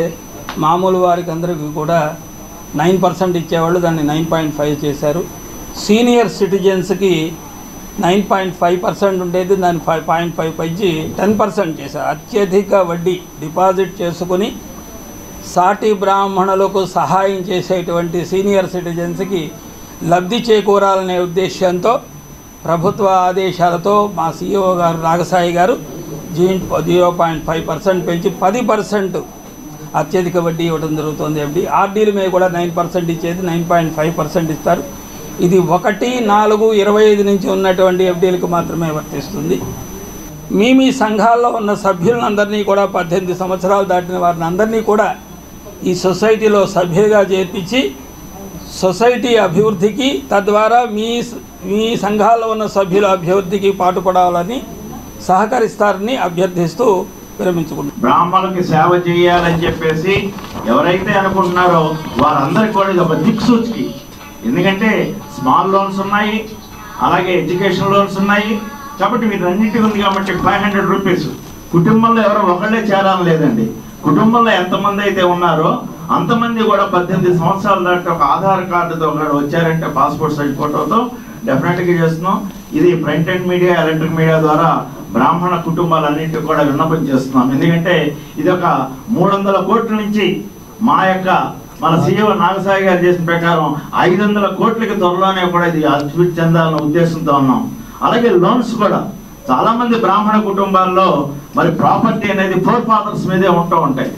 మామూలు వారికి అందరికీ కూడా 9% ఇచ్చేవాళ్ళు, దాన్ని 9.5 చేశారు. సీనియర్ సిటిజన్స్కి 9.5% ఉండేది, దాన్ని 5.5 పెంచి 10% చేశారు. అత్యధిక వడ్డీ డిపాజిట్ చేసుకుని సాటి బ్రాహ్మణులకు సహాయం చేసేటువంటి సీనియర్ సిటిజన్స్కి లబ్ధి చేకూరాలనే ఉద్దేశంతో ప్రభుత్వ ఆదేశాలతో మా సిఇఓ గారు నాగసాయి గారు 0.5% పెంచి 10% అత్యధిక వడ్డీ ఇవ్వడం జరుగుతుంది. ఆర్డీల మీద కూడా 9% ఇచ్చేది 9.5% ఇస్తారు. ఇది 1/4/25 నుంచి ఉన్నటువంటి ఎఫ్డీలకు మాత్రమే వర్తిస్తుంది. మీ సంఘాల్లో ఉన్న సభ్యులందరినీ కూడా 18 సంవత్సరాలు దాటిన వారిని అందరినీ కూడా ఈ సొసైటీలో సభ్యులుగా చేర్పించి సొసైటీ అభివృద్ధికి, తద్వారా మీ సంఘాల్లో ఉన్న సభ్యుల అభివృద్ధికి పాటుపడాలని సహకరిస్తారని అభ్యర్థిస్తూ విరమించుకుంటున్నాం. బ్రాహ్మణులకి సేవ చేయాలని చెప్పేసి ఎవరైతే అనుకుంటున్నారో వారందరికీ కూడా ఇది ఒక దిక్సూచికి. ఎందుకంటే స్మాల్ లోన్స్ ఉన్నాయి, అలాగే ఎడ్యుకేషన్ లోన్స్ ఉన్నాయి. కాబట్టి వీటన్నిటి ఉంది కాబట్టి 500 రూపీస్ కుటుంబంలో ఎవరో ఒకళ్ళే చేరాలని లేదండి. కుటుంబంలో ఎంతమంది అయితే ఉన్నారో అంతమంది కూడా 18 సంవత్సరాల దాకా ఒక ఆధార్ కార్డుతో వచ్చారంటే పాస్పోర్ట్ సైజ్ ఫోటోతో డెఫినెట్గా చేస్తున్నాం. ఇది print and media, electric media ద్వారా బ్రాహ్మణ కుటుంబాలన్నింటికి కూడా విన్నపం చేస్తున్నాం. ఎందుకంటే ఇది ఒక 300 కోట్ల నుంచి మన సీఈఓ నాగసాయి గారు చేసిన ప్రకారం 500 కోట్లకి త్వరలోనే కూడా ఇది అభివృద్ధి చెందాలన్న ఉద్దేశంతో ఉన్నాం. అలాగే లోన్స్ కూడా చాలామంది బ్రాహ్మణ కుటుంబాల్లో మరి ప్రాపర్టీ అనేది ఫోర్ ఫాదర్స్ మీదే ఉంటూ ఉంటాయి.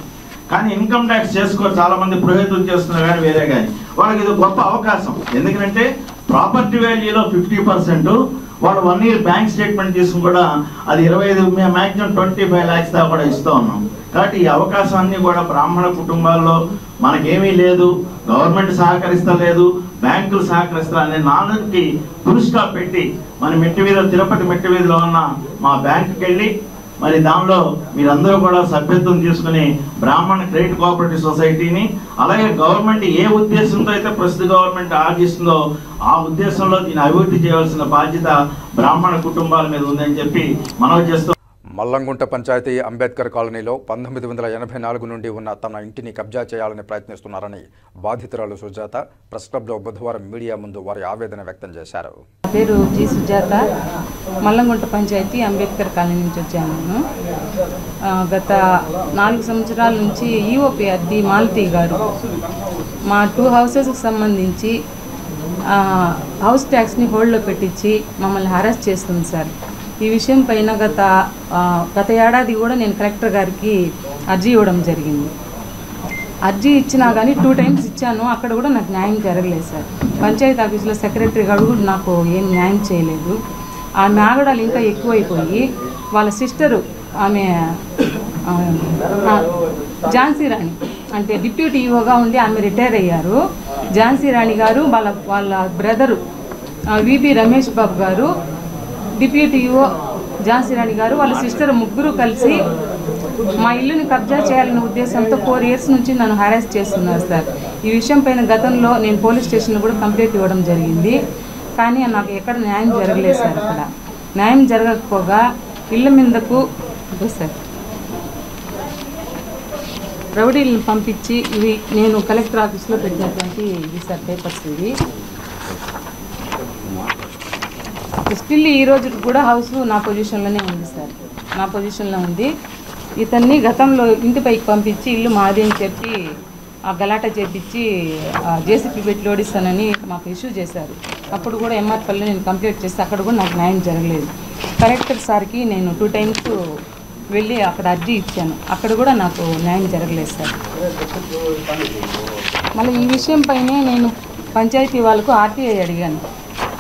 కానీ ఇన్కమ్ ట్యాక్స్ చేసుకోరు, చాలామంది పురోహితులు చేస్తున్నారు కానీ వేరే కానీ. వాళ్ళకి ఇది గొప్ప అవకాశం. ఎందుకంటే ప్రాపర్టీ వాల్యూలో 50% వాళ్ళు 1 year బ్యాంక్ స్టేట్మెంట్ తీసుకుని కూడా అది 25 మ్యాక్సిమం 25 lakhs దాకా కూడా ఇస్తూ ఉన్నాం. కాబట్టి ఈ అవకాశం అన్నీ కూడా బ్రాహ్మణ కుటుంబాల్లో మనకేమీ లేదు, గవర్నమెంట్ సహకరిస్తలేదు, బ్యాంకులు సహకరిస్తా అనే నాలుగుకి ఫుల్ స్టాప్ పెట్టి మన తిరుపతి మెట్టి వీధిలో ఉన్న మా బ్యాంకుకి వెళ్ళి మరి దానిలో మీరందరూ కూడా సభ్యత్వం తీసుకుని బ్రాహ్మణ క్రెడిట్ కోఆపరేటివ్ సొసైటీని అలాగే గవర్నమెంట్ ఏ ఉద్దేశంతో అయితే ప్రస్తుత గవర్నమెంట్ ఆర్జిస్తుందో ఆ ఉద్దేశంలో దీన్ని అభివృద్ధి చేయవలసిన బాధ్యత బ్రాహ్మణ కుటుంబాల మీద ఉందని చెప్పి మనవి చేస్తూ మల్లంగుంట పంచాయతీ అంబేద్కర్ కాలనీలో 1984 నుండి ఉన్న తన ఇంటిని కబ్జా చేయాలని ప్రయత్నిస్తున్నారని బాధితురాలు సుజాత ప్రెస్ క్లబ్లో బుధవారం మీడియా ముందు వారి ఆవేదన వ్యక్తం చేశారు. పేరు జి సుజాత, మల్లంగుంట పంచాయతీ అంబేద్కర్ కాలనీ నుంచి వచ్చాను నేను. గత 4 సంవత్సరాల నుంచి ఈఓపీ అద్ది మాలతి గారు మా 2 houses సంబంధించి హౌస్ ట్యాక్స్ని హోల్డ్లో పెట్టించి మమ్మల్ని హరాస్ చేస్తుంది సార్. ఈ విషయం పైన గత ఏడాది కూడా నేను కలెక్టర్ గారికి అర్జీ ఇవ్వడం జరిగింది. అర్జీ ఇచ్చినా కానీ 2 times ఇచ్చాను, అక్కడ కూడా నాకు న్యాయం జరగలేదు సార్. పంచాయతీ ఆఫీసులో సెక్రటరీ గారు కూడా నాకు ఏం న్యాయం చేయలేదు. ఆ నాగడాలు ఇంకా ఎక్కువైపోయి వాళ్ళ సిస్టరు ఆమె ఝాన్సీ రాణి అంటే డిప్యూటీ ఈఓగా ఉండి ఆమె రిటైర్ అయ్యారు. ఝాన్సీ రాణి గారు వాళ్ళ బ్రదరు విబి రమేష్ బాబు గారు, డిప్యూటీ ఈఓ ఝాన్సీ రాణి గారు, వాళ్ళ సిస్టర్ ముగ్గురు కలిసి మా ఇల్లుని కబ్జా చేయాలనే ఉద్దేశంతో 4 years నుంచి నన్ను హరాస్ చేస్తున్నారు సార్. ఈ విషయం పైన గతంలో నేను పోలీస్ స్టేషన్లో కూడా కంప్లైంట్ ఇవ్వడం జరిగింది. కానీ నాకు ఎక్కడ న్యాయం జరగలేదు సార్. అక్కడ న్యాయం జరగకపోగా ఇళ్ళ మీదకు సార్ రౌడీలను పంపించి ఇవి నేను కలెక్టర్ ఆఫీస్లో పెట్టినటువంటి ఇవి సార్ పేపర్స్. ఇవి స్టిల్ ఈ రోజు కూడా హౌస్ నా పొజిషన్లోనే ఉంది సార్, నా పొజిషన్లో ఉంది. ఇతన్ని గతంలో ఇంటిపైకి పంపించి ఇల్లు మాది అని చెప్పి ఆ గలాట చేపించి జేసీపీ పెట్టి లోడిస్తానని మాకు ఇష్యూ చేశారు. అప్పుడు కూడా ఎంఆర్పల్లిలో నేను కంప్లీట్ చేస్తే అక్కడ కూడా నాకు న్యాయం జరగలేదు. కలెక్టర్ సార్కి నేను 2 times వెళ్ళి అక్కడ అర్జీ ఇచ్చాను, అక్కడ కూడా నాకు న్యాయం జరగలేదు సార్. మళ్ళీ ఈ విషయం పైనే నేను పంచాయతీ వాళ్ళకు ఆర్టీఐ అడిగాను.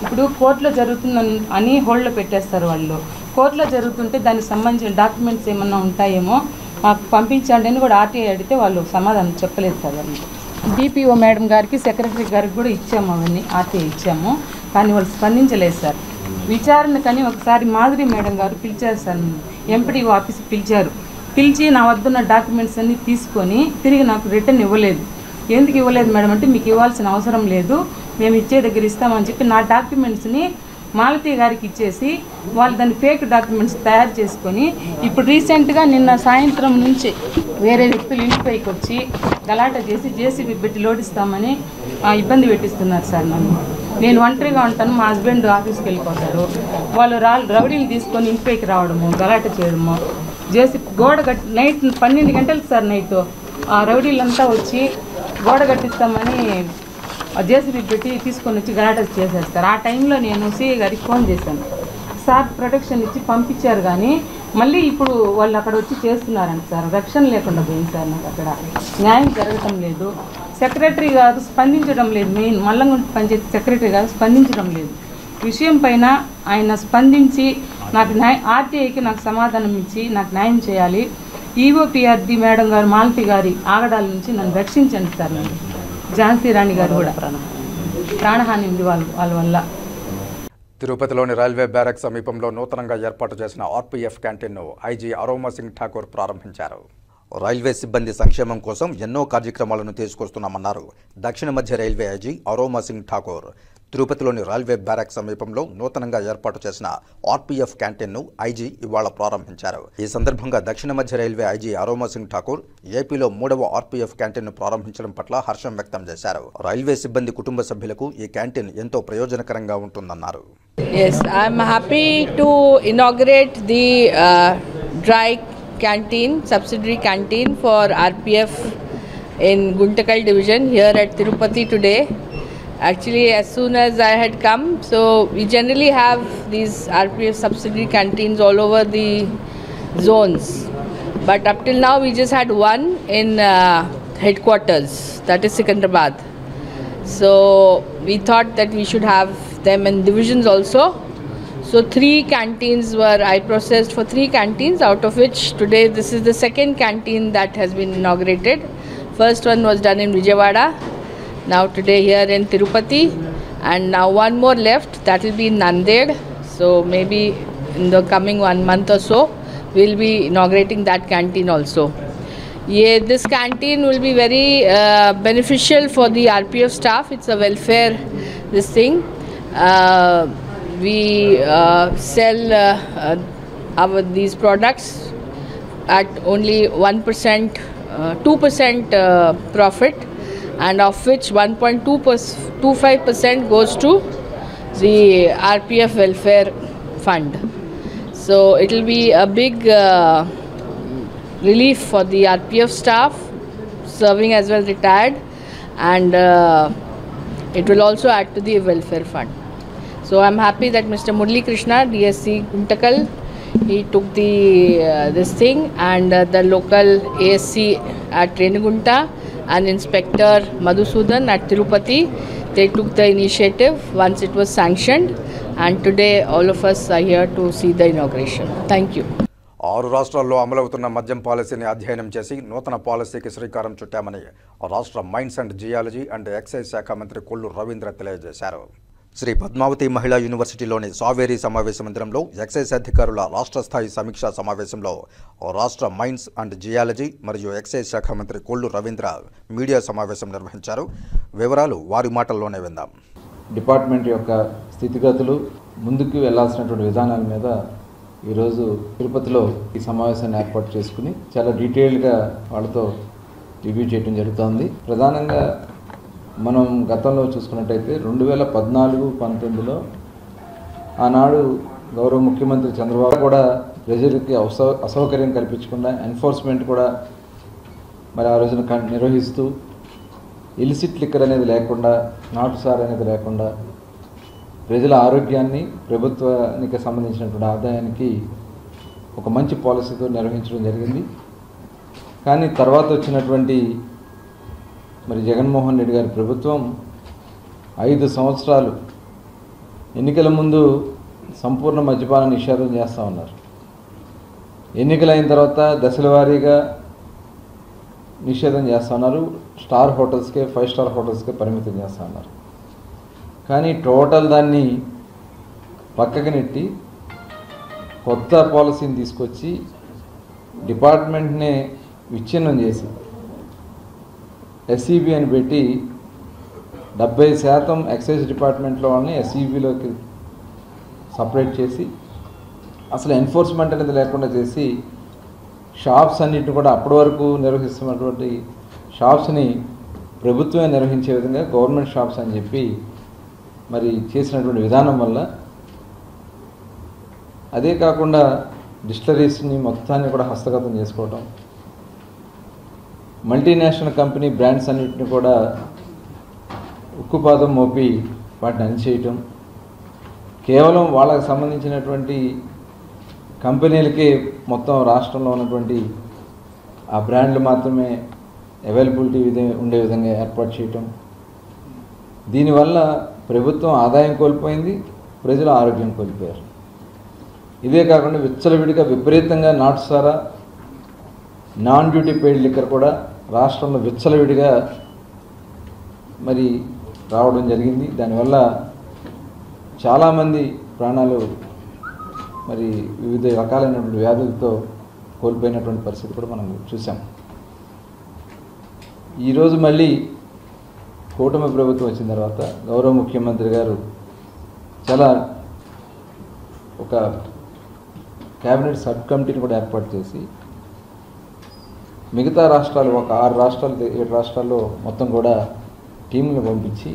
ఇప్పుడు కోర్టులో జరుగుతుందని అని హోల్డ్లో పెట్టేస్తారు వాళ్ళు. కోర్టులో జరుగుతుంటే దానికి సంబంధించిన డాక్యుమెంట్స్ ఏమన్నా ఉంటాయేమో మాకు పంపించండి అని కూడా ఆర్టీఐ అడిగితే వాళ్ళు సమాధానం చెప్పలేదు సార్. వాళ్ళు డిపిఓ మేడం గారికి సెక్రటరీ గారికి కూడా ఇచ్చాము, అవన్నీ ఆర్టీఐ ఇచ్చాము, కానీ వాళ్ళు స్పందించలేదు సార్. విచారణ కానీ ఒకసారి మాధురి మేడం గారు పిలిచారు సార్, ఎంపీడీఓ ఆఫీస్కి పిలిచి నా వద్దున్న డాక్యుమెంట్స్ అన్నీ తీసుకొని తిరిగి నాకు రిటర్న్ ఇవ్వలేదు. ఎందుకు ఇవ్వలేదు మేడం అంటే మీకు ఇవ్వాల్సిన అవసరం లేదు, మేము ఇచ్చే దగ్గర ఇస్తామని చెప్పి నా డాక్యుమెంట్స్ని మాలతి గారికి ఇచ్చేసి వాళ్ళు దాన్ని ఫేక్ డాక్యుమెంట్స్ తయారు చేసుకొని ఇప్పుడు రీసెంట్గా నిన్న సాయంత్రం నుంచి వేరే వ్యక్తులు ఇంటిపైకి వచ్చి గలాట చేసి జేసీబీ పెట్టి లోడిస్తామని ఇబ్బంది పెట్టిస్తున్నారు సార్ నన్ను. నేను ఒంటరిగా ఉంటాను, మా హస్బెండ్ ఆఫీస్కి వెళ్ళిపోతారు. వాళ్ళు రౌడీలు తీసుకొని ఇంటిపైకి రావడము, గలాట చేయడము, జేసీబీ గోడ కట్టి నైట్ 12 గంటలకు సార్ నైట్ ఆ రౌడీలంతా వచ్చి గోడ కట్టిస్తామని జేసీబీ పెట్టి తీసుకొని వచ్చి గలాట చేసేస్తారు. ఆ టైంలో నేను సిఐ గారికి ఫోన్ చేశాను, సార్ ప్రొటెక్షన్ ఇచ్చి పంపించారు కానీ మళ్ళీ ఇప్పుడు వాళ్ళు అక్కడ వచ్చి చేస్తున్నారంట సార్. రక్షణ లేకుండా పోయింది సార్, నాకు అక్కడ న్యాయం జరగటం లేదు. సెక్రటరీ గారు స్పందించడం లేదు, మెయిన్ మల్లంగుంట పంచాయతీ సెక్రటరీ గారు స్పందించడం లేదు. విషయం పైన ఆయన స్పందించి నాకు ఆర్టీఐకి నాకు సమాధానం ఇచ్చి నాకు న్యాయం చేయాలి. ఈఓపీఆర్డి మేడం గారు మాలతి గారి ఆగడాల నుంచి నన్ను రక్షించండి సార్. నన్ను ఝాన్సీ రాణి గారు కూడా ప్రాణహాని ఉంది వాళ్ళ వల్ల. తిరుపతిలోని రైల్వే బ్యారక్ సమీపంలో నూతనంగా ఏర్పాటు చేసిన ఆర్పీఎఫ్ క్యాంటీన్ను ఐజీ అరోమా సింగ్ ఠాకూర్ ప్రారంభించారు. రైల్వే సిబ్బంది సంక్షేమం కోసం ఎన్నో కార్యక్రమాలను తీసుకొస్తున్నామన్నారు దక్షిణ మధ్య రైల్వే ఐజీ అరోమా సింగ్ ఠాకూర్. తిరుపతిలోని రైల్వే బ్యారక్ సమీపంలో నూతనంగా ఏర్పాటు చేసిన ఆర్పీఎఫ్ క్యాంటీన్ను ఐజీ ఇవాళ ప్రారంభించారు. ఈ సందర్భంగా దక్షిణ మధ్య రైల్వే ఐజీ అరోమా సింగ్ ఠాకూర్ ఏపీలో 3వ ఆర్పీఎఫ్ క్యాంటీన్ను ప్రారంభించడం పట్ల హర్షం వ్యక్తం చేశారు. రైల్వే సిబ్బంది కుటుంబ సభ్యులకు ఈ క్యాంటీన్ ఎంతో ప్రయోజనకరంగా ఉంటుందన్నారు. Yes, I'm happy to inaugurate the dry canteen, subsidiary canteen for RPF in Guntakal division here at Tirupati today. Actually, as soon as I had come, so we generally have these RPF subsidiary canteens all over the zones. But up till now, we just had one in headquarters, that is Secunderabad. So we thought that we should have them in divisions also. So 3 canteens I processed for 3 canteens, out of which today this is the second canteen that has been inaugurated. First one was done in Vijayawada, now today here in Tirupati, and now one more left, that will be in Nanded. So maybe in the coming 1 month or so, we'll be inaugurating that canteen also. This canteen will be very beneficial for the RPF staff. It's a welfare thing. We sell these products at only 1%, 2% profit, and of which 1.25% goes to the RPF welfare fund. So it will be a big relief for the RPF staff, serving as well retired, and it will also add to the welfare fund. So I'm happy that Mr. Murali Krishna, DSC Guntakal, he took this thing, and the local ASC at Renugunta and Inspector Madhusudan at Tirupati, they took the initiative once it was sanctioned, and today all of us are here to see the inauguration. Thank you. 6 రాష్ట్రాల్లో అమలవుతున్న మద్యం పాలసీని అధ్యయనం చేసి నూతన పాలసీకి శ్రీకారం చుట్టామని రాష్ట్ర mines and geology and excise శాఖ మంత్రి కొల్లు రవీంద్ర తెలియజేశారు. శ్రీ పద్మావతి మహిళా యూనివర్సిటీలోని సావేరీ సమావేశ మందిరంలో ఎక్సైజ్ అధికారుల రాష్ట్ర స్థాయి సమీక్షా సమావేశంలో రాష్ట్ర మైన్స్ అండ్ జియాలజీ మరియు ఎక్సైజ్ శాఖ మంత్రి కొల్లు రవీంద్ర మీడియా సమావేశం నిర్వహించారు. వివరాలు వారి మాటల్లోనే విందాం. డిపార్ట్మెంట్ యొక్క స్థితిగతులు, ముందుకు వెళ్లాల్సినటువంటి విధానాల మీద ఈరోజు తిరుపతిలో ఈ సమావేశాన్ని ఏర్పాటు చేసుకుని చాలా డీటెయిల్గా వాళ్ళతో రివ్యూ చేయడం జరుగుతోంది. ప్రధానంగా మనం గతంలో చూసుకున్నట్టయితే 2014-19లో ఆనాడు గౌరవ ముఖ్యమంత్రి చంద్రబాబు కూడా ప్రజలకి అసౌకర్యం కల్పించకుండా ఎన్ఫోర్స్మెంట్ కూడా మరి ఆ రోజున నిర్వహిస్తూ ఇలిసిట్ లిక్కర్ అనేది లేకుండా, నాటుసార్ అనేది లేకుండా ప్రజల ఆరోగ్యాన్ని, ప్రభుత్వానికి సంబంధించినటువంటి ఆదాయానికి ఒక మంచి పాలసీతో నిర్వహించడం జరిగింది. కానీ తర్వాత వచ్చినటువంటి మరి జగన్మోహన్ రెడ్డి గారి ప్రభుత్వం 5 సంవత్సరాలు ఎన్నికల ముందు సంపూర్ణ మద్యపాన నిషేధం చేస్తూ ఉన్నారు. ఎన్నికలైన తర్వాత దశల వారీగా నిషేధం చేస్తూ ఉన్నారు. స్టార్ హోటల్స్కే, 5 స్టార్ హోటల్స్కే పరిమితం చేస్తూ ఉన్నారు. కానీ టోటల్ దాన్ని పక్కకి నెట్టి కొత్త పాలసీని తీసుకొచ్చి డిపార్ట్మెంట్నే విచ్ఛిన్నం చేసి ఎస్ఈబి అని పెట్టి 70% ఎక్సైజ్ డిపార్ట్మెంట్లో వాళ్ళని ఎస్ఈబిలోకి సపరేట్ చేసి అసలు ఎన్ఫోర్స్మెంట్ అనేది లేకుండా చేసి షాప్స్ అన్నిటిని కూడా అప్పటి వరకు నిర్వహిస్తున్నటువంటి షాప్స్ని ప్రభుత్వమే నిర్వహించే విధంగా గవర్నమెంట్ షాప్స్ అని చెప్పి మరి చేసినటువంటి విధానం వల్ల, అదే కాకుండా డిస్టిలరీస్ని మొత్తాన్ని కూడా హస్తగతం చేసుకోవటం, మల్టీనేషనల్ కంపెనీ బ్రాండ్స్ అన్నిటిని కూడా ఉక్కుపాదం మోపి వాటిని అణిచేయటం, కేవలం వాళ్ళకి సంబంధించినటువంటి కంపెనీలకే మొత్తం రాష్ట్రంలో ఉన్నటువంటి ఆ బ్రాండ్లు మాత్రమే అవైలబిలిటీ ఉండే విధంగా ఏర్పాటు చేయటం, దీనివల్ల ప్రభుత్వం ఆదాయం కోల్పోయింది, ప్రజల ఆరోగ్యం కోల్పోయారు. ఇదే కాకుండా విచ్చలవిడిగా విపరీతంగా నాటుసారా, నాన్ డ్యూటీ పెయిడ్ లిక్కర్ కూడా రాష్ట్రంలో విచ్చలవిడిగా మరి రావడం జరిగింది. దానివల్ల చాలామంది ప్రాణాలు మరి వివిధ రకాలైనటువంటి వ్యాధులతో కోల్పోయినటువంటి పరిస్థితి కూడా మనం చూసాం. ఈరోజు మళ్ళీ కూటమి ప్రభుత్వం వచ్చిన తర్వాత గౌరవ ముఖ్యమంత్రి గారు చాలా ఒక క్యాబినెట్ సబ్ కమిటీని కూడా ఏర్పాటు చేసి మిగతా రాష్ట్రాలు, ఒక 6 రాష్ట్రాలు 7 రాష్ట్రాల్లో మొత్తం కూడా టీంలను పంపించి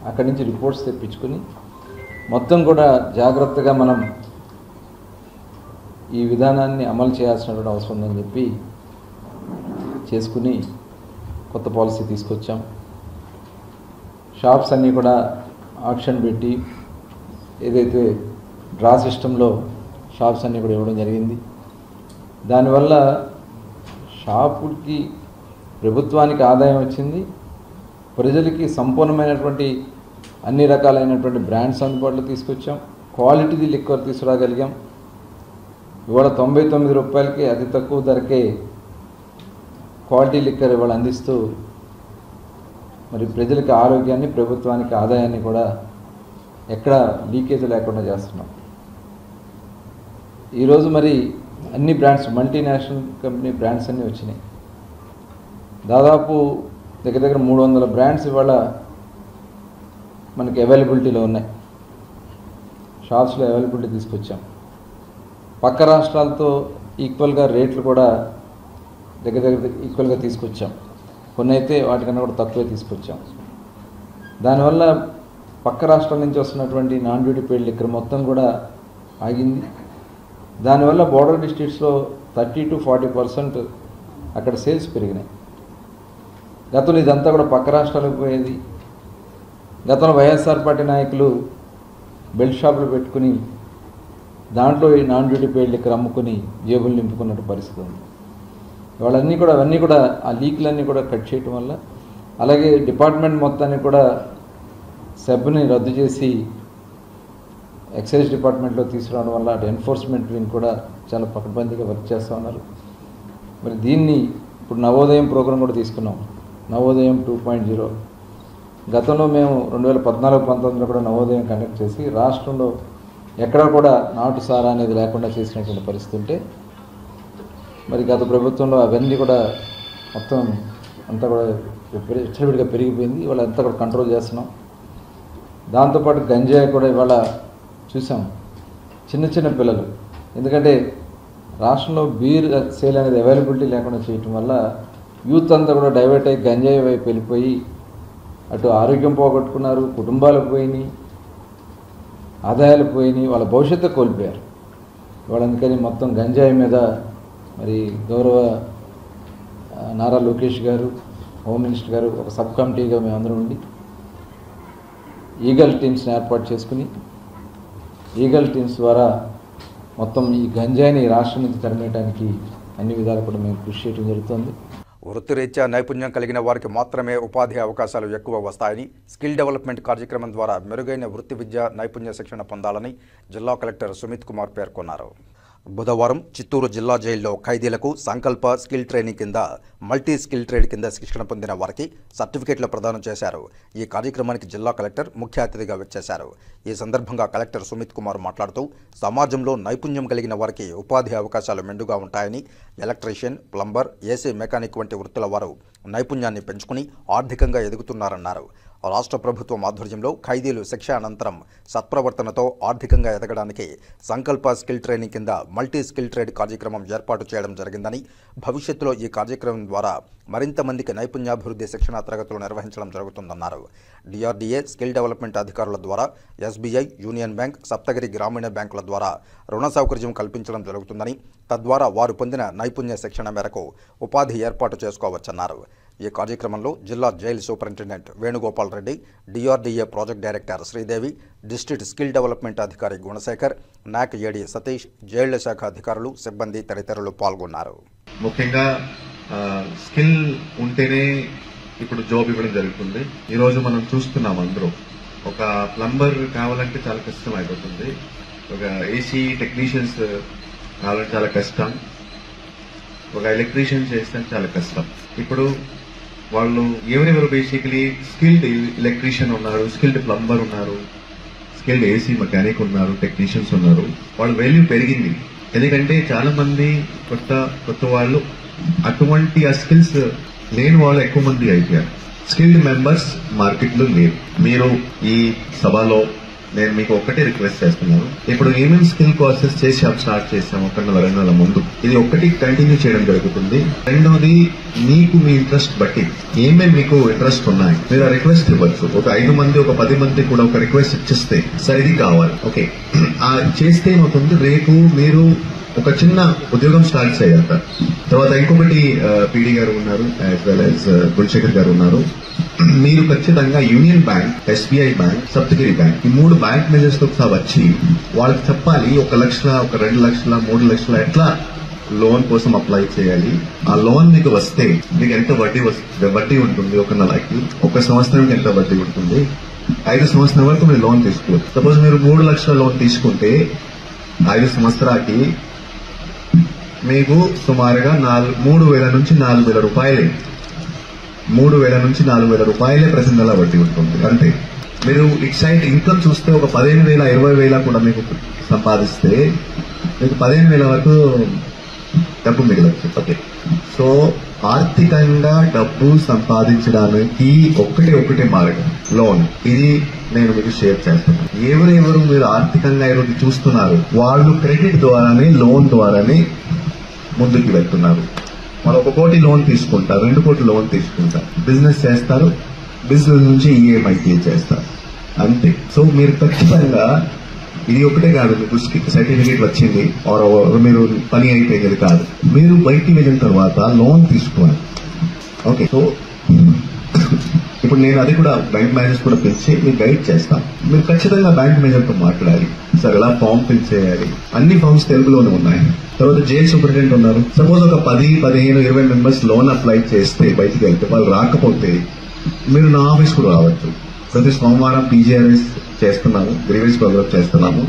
అక్కడి నుంచి రిపోర్ట్స్ తెప్పించుకొని మొత్తం కూడా జాగ్రత్తగా మనం ఈ విధానాన్ని అమలు చేయాల్సినటువంటి అవసరం ఉందని చెప్పి చేసుకుని కొత్త పాలసీ తీసుకొచ్చాం. షాప్స్ అన్నీ కూడా ఆప్షన్ పెట్టి ఏదైతే డ్రా సిస్టంలో షాప్స్ అన్నీ కూడా ఇవ్వడం జరిగింది. దానివల్ల షాపుకి ప్రభుత్వానికి ఆదాయం వచ్చింది, ప్రజలకి సంపూర్ణమైనటువంటి అన్ని రకాలైనటువంటి బ్రాండ్స్ అందుబాటులో తీసుకొచ్చాం, క్వాలిటీ లిక్కర్ తీసుకురాగలిగాం. ఇవాళ 99 రూపాయలకి అతి తక్కువ ధరకే క్వాలిటీ లిక్కర్ ఇవాళ అందిస్తూ మరి ప్రజలకి ఆరోగ్యాన్ని, ప్రభుత్వానికి ఆదాయాన్ని కూడా ఎక్కడ లీకేజ్ లేకుండా చేస్తున్నాం. ఈరోజు మరి అన్ని బ్రాండ్స్, మల్టీనేషనల్ కంపెనీ బ్రాండ్స్ అన్నీ వచ్చినాయి. దాదాపు దగ్గర 300 బ్రాండ్స్ ఇవాళ మనకి అవైలబిలిటీలో ఉన్నాయి, షాప్స్లో అవైలబిలిటీ తీసుకొచ్చాం. పక్క రాష్ట్రాలతో ఈక్వల్గా రేట్లు కూడా దగ్గర ఈక్వల్గా తీసుకొచ్చాం, కొన్ని అయితే వాటికన్నా కూడా తక్కువే తీసుకొచ్చాం. దానివల్ల పక్క రాష్ట్రాల నుంచి వస్తున్నటువంటి నాన్ డ్యూటీ పెయిడ్ లిక్కర్ మొత్తం కూడా ఆగింది. దానివల్ల బోర్డర్ డిస్ట్రిక్ట్స్లో 30 to 40% అక్కడ సేల్స్ పెరిగినాయి. గతంలో ఇదంతా కూడా పక్క రాష్ట్రాలకు పోయేది. గతంలో వైఎస్ఆర్ పార్టీ నాయకులు బెల్ట్ షాపులు పెట్టుకుని దాంట్లో ఈ నాన్ డ్యూటీ పెయిడ్ లిక్కర్ అమ్ముకుని జేబులు నింపుకున్నట్టు పరిస్థితి ఉంది. అవన్నీ కూడా ఆ లీక్లన్నీ కూడా కట్ చేయటం వల్ల, అలాగే డిపార్ట్మెంట్ మొత్తాన్ని కూడా సెబ్ని రద్దు చేసి ఎక్సైజ్ డిపార్ట్మెంట్లో తీసుకురావడం వల్ల అటు ఎన్ఫోర్స్మెంట్ వింగ్ కూడా చాలా పకడ్బందీగా వర్క్ చేస్తూ ఉన్నారు. మరి దీన్ని ఇప్పుడు నవోదయం ప్రోగ్రాం కూడా తీసుకున్నాం, నవోదయం 2.0. గతంలో మేము 2014-19లో కూడా నవోదయం కండక్ట్ చేసి రాష్ట్రంలో ఎక్కడా కూడా నాటు సారా అనేది లేకుండా చేసినటువంటి పరిస్థితి ఉంటే, మరి గత ప్రభుత్వంలో అవన్నీ కూడా మొత్తం అంతా కూడా విచ్చలవిడిగా పెరిగిపోయింది. ఇవాళ అంతా కూడా కంట్రోల్ చేస్తున్నాం. దాంతోపాటు గంజాయి కూడా ఇవాళ చూసాం, చిన్న పిల్లలు, ఎందుకంటే రాష్ట్రంలో బీర్ సేల్ అనేది అవైలబిలిటీ లేకుండా చేయటం వల్ల యూత్ అంతా కూడా డైవర్ట్ అయ్యి గంజాయి వైపు వెళ్ళిపోయి అటు ఆరోగ్యం పోగొట్టుకున్నారు, కుటుంబాలు పోయినాయి, ఆదాయాలు పోయినాయి, వాళ్ళ భవిష్యత్తు కోల్పోయారు. ఇవాళ అందుకని మొత్తం గంజాయి మీద మరి గౌరవ నారా లోకేష్ గారు, హోమ్ మినిస్టర్ గారు ఒక సబ్ కమిటీగా మేమందరం ఉండి ఈగల్ టీమ్స్ని ఏర్పాటు చేసుకుని ఈగల్ టీమ్స్ ద్వారా మొత్తం ఈ గంజాయిని రాష్ట్రం నుంచి తరిమేయడానికి అన్ని విధాలు కూడా మేము కృషి చేయడం జరుగుతుంది. వృత్తిరీత్యా నైపుణ్యం కలిగిన వారికి మాత్రమే ఉపాధి అవకాశాలు ఎక్కువ వస్తాయని, స్కిల్ డెవలప్మెంట్ కార్యక్రమం ద్వారా మెరుగైన వృత్తి విద్య నైపుణ్య శిక్షణ పొందాలని జిల్లా కలెక్టర్ సుమిత్ కుమార్ పేర్కొన్నారు. బుధవారం చిత్తూరు జిల్లా జైల్లో ఖైదీలకు సంకల్ప స్కిల్ ట్రైనింగ్ కింద మల్టీ స్కిల్ ట్రేడ్ కింద శిక్షణ పొందిన వారికి సర్టిఫికేట్లు ప్రదానం చేశారు. ఈ కార్యక్రమానికి జిల్లా కలెక్టర్ ముఖ్య అతిథిగా వచ్చేశారు. ఈ సందర్భంగా కలెక్టర్ సుమిత్ కుమార్ మాట్లాడుతూ సమాజంలో నైపుణ్యం కలిగిన వారికి ఉపాధి అవకాశాలు మెండుగా ఉంటాయని, ఎలక్ట్రీషియన్, ప్లంబర్, ఏసీ మెకానిక్ వంటి వృత్తుల వారు నైపుణ్యాన్ని పెంచుకుని ఆర్థికంగా ఎదుగుతున్నారన్నారు. రాష్ట్ర ప్రభుత్వం ఆధ్వర్యంలో ఖైదీలు శిక్ష అనంతరం సత్ప్రవర్తనతో ఆర్థికంగా ఎదగడానికి సంకల్ప స్కిల్ ట్రైనింగ్ కింద మల్టీ స్కిల్ ట్రేడ్ కార్యక్రమం ఏర్పాటు చేయడం జరిగిందని, భవిష్యత్తులో ఈ కార్యక్రమం ద్వారా మరింత మందికి నైపుణ్యాభివృద్ధి శిక్షణా తరగతులు నిర్వహించడం జరుగుతుందన్నారు. డిఆర్డీఏ స్కిల్ డెవలప్మెంట్ అధికారుల ద్వారా ఎస్బీఐ, యూనియన్ బ్యాంక్, సప్తగిరి గ్రామీణ బ్యాంకుల ద్వారా రుణ సౌకర్యం కల్పించడం జరుగుతుందని, తద్వారా వారు పొందిన నైపుణ్య శిక్షణ మేరకు ఉపాధి ఏర్పాటు చేసుకోవచ్చన్నారు. ఈ కార్యక్రమంలో జిల్లా jail superintendent Venugopal Reddy, DRDA project director Sridevi, district skill development అధికారి గుణశేఖర్, నాక్ ఏడీ సతీష్, జైళ్ల శాఖ అధికారులు, సిబ్బంది తదితరులు పాల్గొన్నారు. ముఖ్యంగా స్కిల్ ఉంటేనే ఇప్పుడు జాబ్ ఇవ్వడం జరుగుతుంది. ఈరోజు మనం చూస్తున్నాం, అందరూ ఒక ప్లంబర్ కావాలంటే చాలా కష్టం అయిపోతుంది, ఒక ఏసీ టెక్నీషియన్స్ కావాలంటే చాలా కష్టం, ఒక ఎలక్ట్రీషియన్ చేస్తే చాలా కష్టం. ఇప్పుడు వాళ్ళు ఎవరెవరు బేసికలీ స్కిల్డ్ ఎలక్ట్రీషియన్ ఉన్నారు, స్కిల్డ్ ప్లంబర్ ఉన్నారు, స్కిల్డ్ ఏసీ మెకానిక్ ఉన్నారు, టెక్నీషియన్స్ ఉన్నారు. వాళ్ళ వాల్యూ పెరిగింది, ఎందుకంటే చాలా మంది కొత్త వాళ్ళు అటువంటి ఆ స్కిల్స్ లేని వాళ్ళు ఎక్కువ మంది అయిపోయారు. స్కిల్డ్ మెంబర్స్ మార్కెట్ లో లేరు. మీరు ఈ సభలో నేను మీకు ఒక్కటే రిక్వెస్ట్ చేస్తున్నాను, ఇప్పుడు ఏమేమి స్కిల్ కోర్సెస్ చేసి స్టార్ట్ చేసాము 2 నెలల ముందు, ఇది ఒక్కటి కంటిన్యూ చేయడం జరుగుతుంది. రెండోది, మీకు మీ ఇంట్రెస్ట్ బట్టి ఏమేమి మీకు ఇంట్రెస్ట్ ఉన్నాయి మీరు రిక్వెస్ట్ ఇవ్వచ్చు. ఒక 5 మంది, ఒక 10 మంది కూడా ఒక రిక్వెస్ట్ ఇచ్చేస్తే సార్ ఇది కావాలి, ఓకే చేస్తే ఏమవుతుంది, రేపు మీరు ఒక చిన్న ఉద్యోగం స్టార్ట్ చేయగలుగుతారు. తర్వాత ఇంకొకటి పీడీ గారు ఉన్నారు, యాజ్ వెల్ యాజ్ గుణశేఖర్ గారు ఉన్నారు, మీరు ఖచ్చితంగా union bank, SBI bank, Saptagiri bank, ఈ 3 బ్యాంక్ మేనేజర్స్ తో ఒకసారి వచ్చి వాళ్ళకి చెప్పాలి 1 లక్ష, 2 లక్షల, 3 లక్షల ఎట్లా లోన్ కోసం అప్లై చేయాలి. ఆ లోన్ మీకు వస్తే మీకు ఎంత వడ్డీ ఉంటుంది, 1 నెలకి, 1 సంవత్సరానికి ఎంత వడ్డీ ఉంటుంది, 5 సంవత్సరాల వరకు మీరు లోన్ తీసుకోవచ్చు. సపోజ్ మీరు 3 లక్షల లోన్ తీసుకుంటే 5 సంవత్సరాలకి మీకు సుమారుగా 3,000 నుంచి 4,000 రూపాయలే 3,000 నుంచి 4,000 రూపాయలే ప్రతి నెల వడ్డీ ఉంటుంది. అంతే. మీరు ఇటు సైడ్ ఇన్కమ్ చూస్తే ఒక 15,000, 20,000 కూడా మీకు సంపాదిస్తే మీకు 15,000 వరకు డబ్బు మిగలచ్చు. ఓకే. సో ఆర్థికంగా డబ్బు సంపాదించడానికి ఒకటే మార్గం లోన్. ఇది నేను మీకు షేర్ చేస్తాను. ఎవరెవరు మీరు ఆర్థికంగా ఈరోజు చూస్తున్నారు వాళ్ళు క్రెడిట్ ద్వారానే, లోన్ ద్వారానే ముందుకు వెళ్తున్నారు. వాళ్ళు 1 కోటి లోన్ తీసుకుంటారు, 2 కోట్ల లోన్ తీసుకుంటారు, బిజినెస్ చేస్తారు, బిజినెస్ నుంచి EMI పే చేస్తారు. అంతే. సో మీరు ఖచ్చితంగా ఇది ఒకటే కాదు, మీకు సర్టిఫికేట్ వచ్చింది మీరు పని అయిపోయేది కాదు. మీరు బయటికి వెళ్ళిన తర్వాత లోన్ తీసుకోవాలి. ఓకే. సో ఇప్పుడు నేను అది కూడా బ్యాంక్ మేనేజర్ కూడా పిలిచి మీకు గైడ్ చేస్తాను. మీరు ఖచ్చితంగా బ్యాంక్ మేనేజర్ తో మాట్లాడాలి. సార్ ఎలా ఫామ్ ఫిల్ చేయాలి, అన్ని ఫామ్స్ తెలుగులోనే ఉన్నాయి. తర్వాత జైల్ సూపరింటెండెంట్ ఉన్నారు. సపోజ్ ఒక 10, 15, 20 మెంబర్స్ లోన్ అప్లై చేస్తే బయటికి వెళ్తే వాళ్ళు రాకపోతే మీరు నా ఆఫీస్ కూడా రావచ్చు. ప్రతి సోమవారం PGRS చేస్తున్నాము, గ్రీవెన్స్ ప్రోగ్రామ్ చేస్తున్నాము.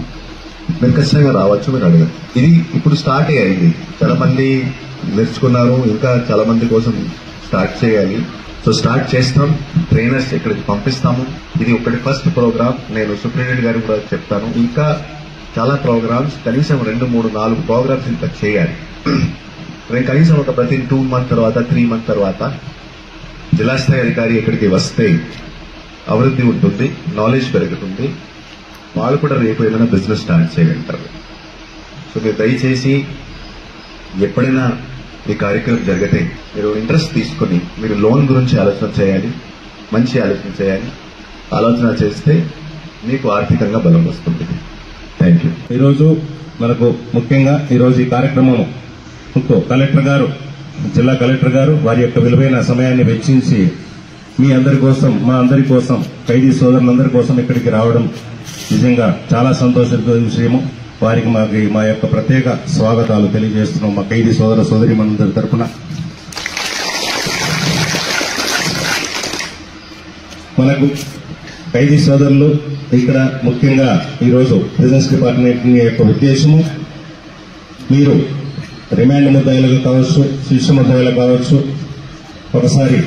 మీరు ఖచ్చితంగా రావచ్చు, మీరు అడగండి. ఇది ఇప్పుడు స్టార్ట్ అయ్యింది, చాలా మంది నేర్చుకున్నారు, ఇంకా చాలా మంది కోసం స్టార్ట్ చేయాలి. సో స్టార్ట్ చేస్తాం, ట్రైనర్స్ ఇక్కడికి పంపిస్తాము. ఇది ఒకటి ఫస్ట్ ప్రోగ్రామ్. నేను సూపరింటెండెంట్ గారికి కూడా చెప్తాను, ఇంకా చాలా ప్రోగ్రామ్స్, కనీసం 2, 3, 4 ప్రోగ్రామ్స్ ఇంకా చేయాలి. నేను కనీసం ఒక ప్రతి 2 మంత్ తర్వాత, 3 మంత్ తర్వాత జిల్లా స్థాయి అధికారి ఇక్కడికి వస్తే అభివృద్ధి ఉంటుంది, నాలెడ్జ్ పెరుగుతుంది, వాళ్ళు కూడా రేపు ఏదైనా బిజినెస్ స్టార్ట్ చేయగలుగుతారు. సో మీరు దయచేసి ఎప్పుడైనా ఈ కార్యక్రమం జరిగితే మీరు ఇంట్రెస్ట్ తీసుకుని మీరు లోన్ గురించి ఆలోచన చేయాలి, మంచి ఆలోచన చేయాలి. ఆలోచన చేస్తే మీకు ఆర్థికంగా బలం వస్తుంది. Thank you. ఈరోజు మనకు ముఖ్యంగా ఈరోజు ఈ కార్యక్రమం కలెక్టర్ గారు, జిల్లా కలెక్టర్ గారు వారి యొక్క విలువైన సమయాన్ని వెచ్చించి మీ అందరి కోసం, మా అందరి కోసం, ఖైదీ సోదరులందరి కోసం ఇక్కడికి రావడం నిజంగా చాలా సంతోషించే విషయము. వారికి మా యొక్క ప్రత్యేక స్వాగతాలు తెలియజేస్తున్నాం మా ఖైదీ సోదర సోదరీమణులందరి తరఫున. మనకు ఖైదీ సోదరులు ఇక్కడ ముఖ్యంగా ఈరోజు బిజినెస్ డిపార్ట్మెంట్ యొక్క ఉద్దేశము, మీరు రిమాండ్ ముద్దాయిలకు కావచ్చు, శిక్ష ముద్దాయిలకు కావచ్చు, ఒకసారి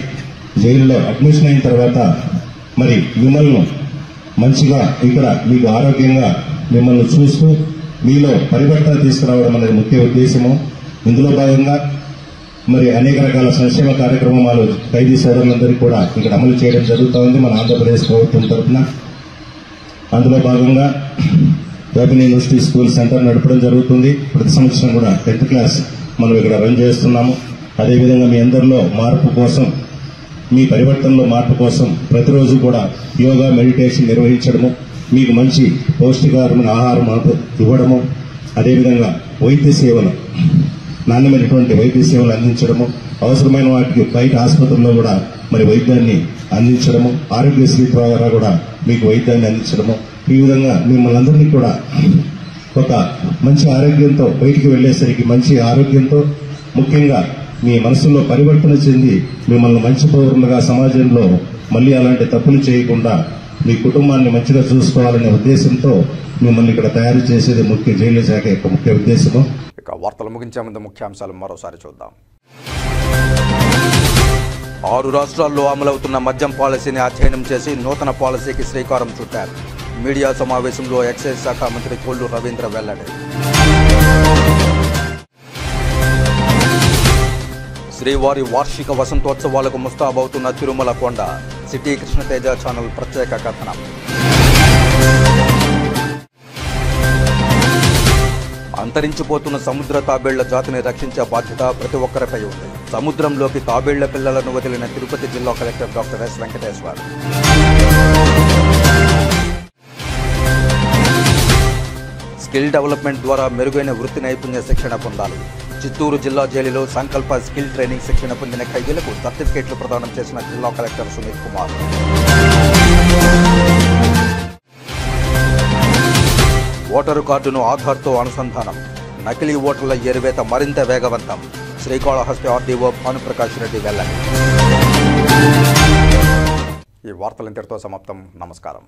జైలులో అడ్మిషన్ అయిన తర్వాత మరి మిమ్మల్ని మంచిగా ఇక్కడ మీకు ఆరోగ్యంగా మిమ్మల్ని చూస్తూ మీలో పరివర్తన తీసుకురావడం అనేది ముఖ్య ఉద్దేశము. ఇందులో భాగంగా మరి అనేక రకాల సంక్షేమ కార్యక్రమాలు ఖైదీ సోదరులందరికీ కూడా ఇక్కడ అమలు చేయడం జరుగుతోంది మన ఆంధ్రప్రదేశ్ ప్రభుత్వం తరఫున. అందులో భాగంగా ఓపెన్ యూనివర్సిటీ స్కూల్ సెంటర్ నడపడం జరుగుతుంది. ప్రతి సంవత్సరం కూడా 10th క్లాస్ మనం ఇక్కడ రన్ చేస్తున్నాము. అదేవిధంగా మీ అందరిలో మార్పు కోసం, మీ పరివర్తనలో మార్పు కోసం ప్రతిరోజు కూడా యోగా, మెడిటేషన్ నిర్వహించడము, మీకు మంచి పౌష్టికారమైన ఆహారం ఇవ్వడము, అదేవిధంగా వైద్య సేవలు, నాణ్యమైనటువంటి వైద్య సేవలు అందించడము, అవసరమైన వాటికి బయట ఆసుపత్రుల్లో కూడా మరి వైద్యాన్ని అందించడము, ఆరోగ్యశ్రీ ద్వారా కూడా మీకు వైద్యాన్ని అందించడము, ఈ విధంగా మిమ్మల్ని అందరినీ కూడా ఒక మంచి ఆరోగ్యంతో బయటికి వెళ్లేసరికి మంచి ఆరోగ్యంతో, ముఖ్యంగా మీ మనసులో పరివర్తన చెంది మిమ్మల్ని మంచి పౌరులుగా సమాజంలో మళ్ళీ అలాంటి తప్పులు చేయకుండా మీ కుటుంబాన్ని మంచిగా చూసుకోవాలనే ఉద్దేశంతో మిమ్మల్ని ఇక్కడ తయారు చేసేది ముఖ్య జైలు శాఖ యొక్క ముఖ్య ఉద్దేశము. ఇక వార్తలు ముగించే ముందు ముఖ్యాంశాలు మరోసారి చూద్దాం. 6 రాష్ట్రాల్లో అమలవుతున్న మద్యం పాలసీని అధ్యయనం చేసి నూతన పాలసీకి శ్రీకారం చుట్టారు. మీడియా సమావేశంలో ఎక్సైజ్ శాఖ మంత్రి కొల్లు రవీంద్ర వెల్లడి. శ్రీవారి వార్షిక వసంతోత్సవాలకు ముస్తాబవుతున్న తిరుమల కొండ. సిటీ కృష్ణతేజ ఛానల్ ప్రత్యేక కథనం. అంతరించిపోతున్న సముద్ర తాబేళ్ల జాతిని రక్షించే బాధ్యత ప్రతి ఒక్కరిపై ఉంది. సముద్రంలోకి తాబేళ్ల పిల్లలను వదిలిన తిరుపతి జిల్లా collector doctor yes Venkateshwar. Skill development ద్వారా మెరుగైన వృత్తి నైపుణ్య శిక్షణ పొందాలి. చిత్తూరు జిల్లా జైలులో సంకల్ప స్కిల్ ట్రైనింగ్ శిక్షణ పొందిన ఖైదీలకు సర్టిఫికేట్లు ప్రదానం చేసిన జిల్లా కలెక్టర్ సుమిత్ కుమార్. ఓటరు కార్డును ఆధార్తో అనుసంధానం, నకిలీ ఓటర్ల ఎరువేత మరింత వేగవంతం. శ్రీకాళహస్తి ఆర్డీఓ భానుప్రకాష్ రెడ్డి వెల్లడి. ఈ వార్తలు ఇంతటితో సమాప్తం. నమస్కారం.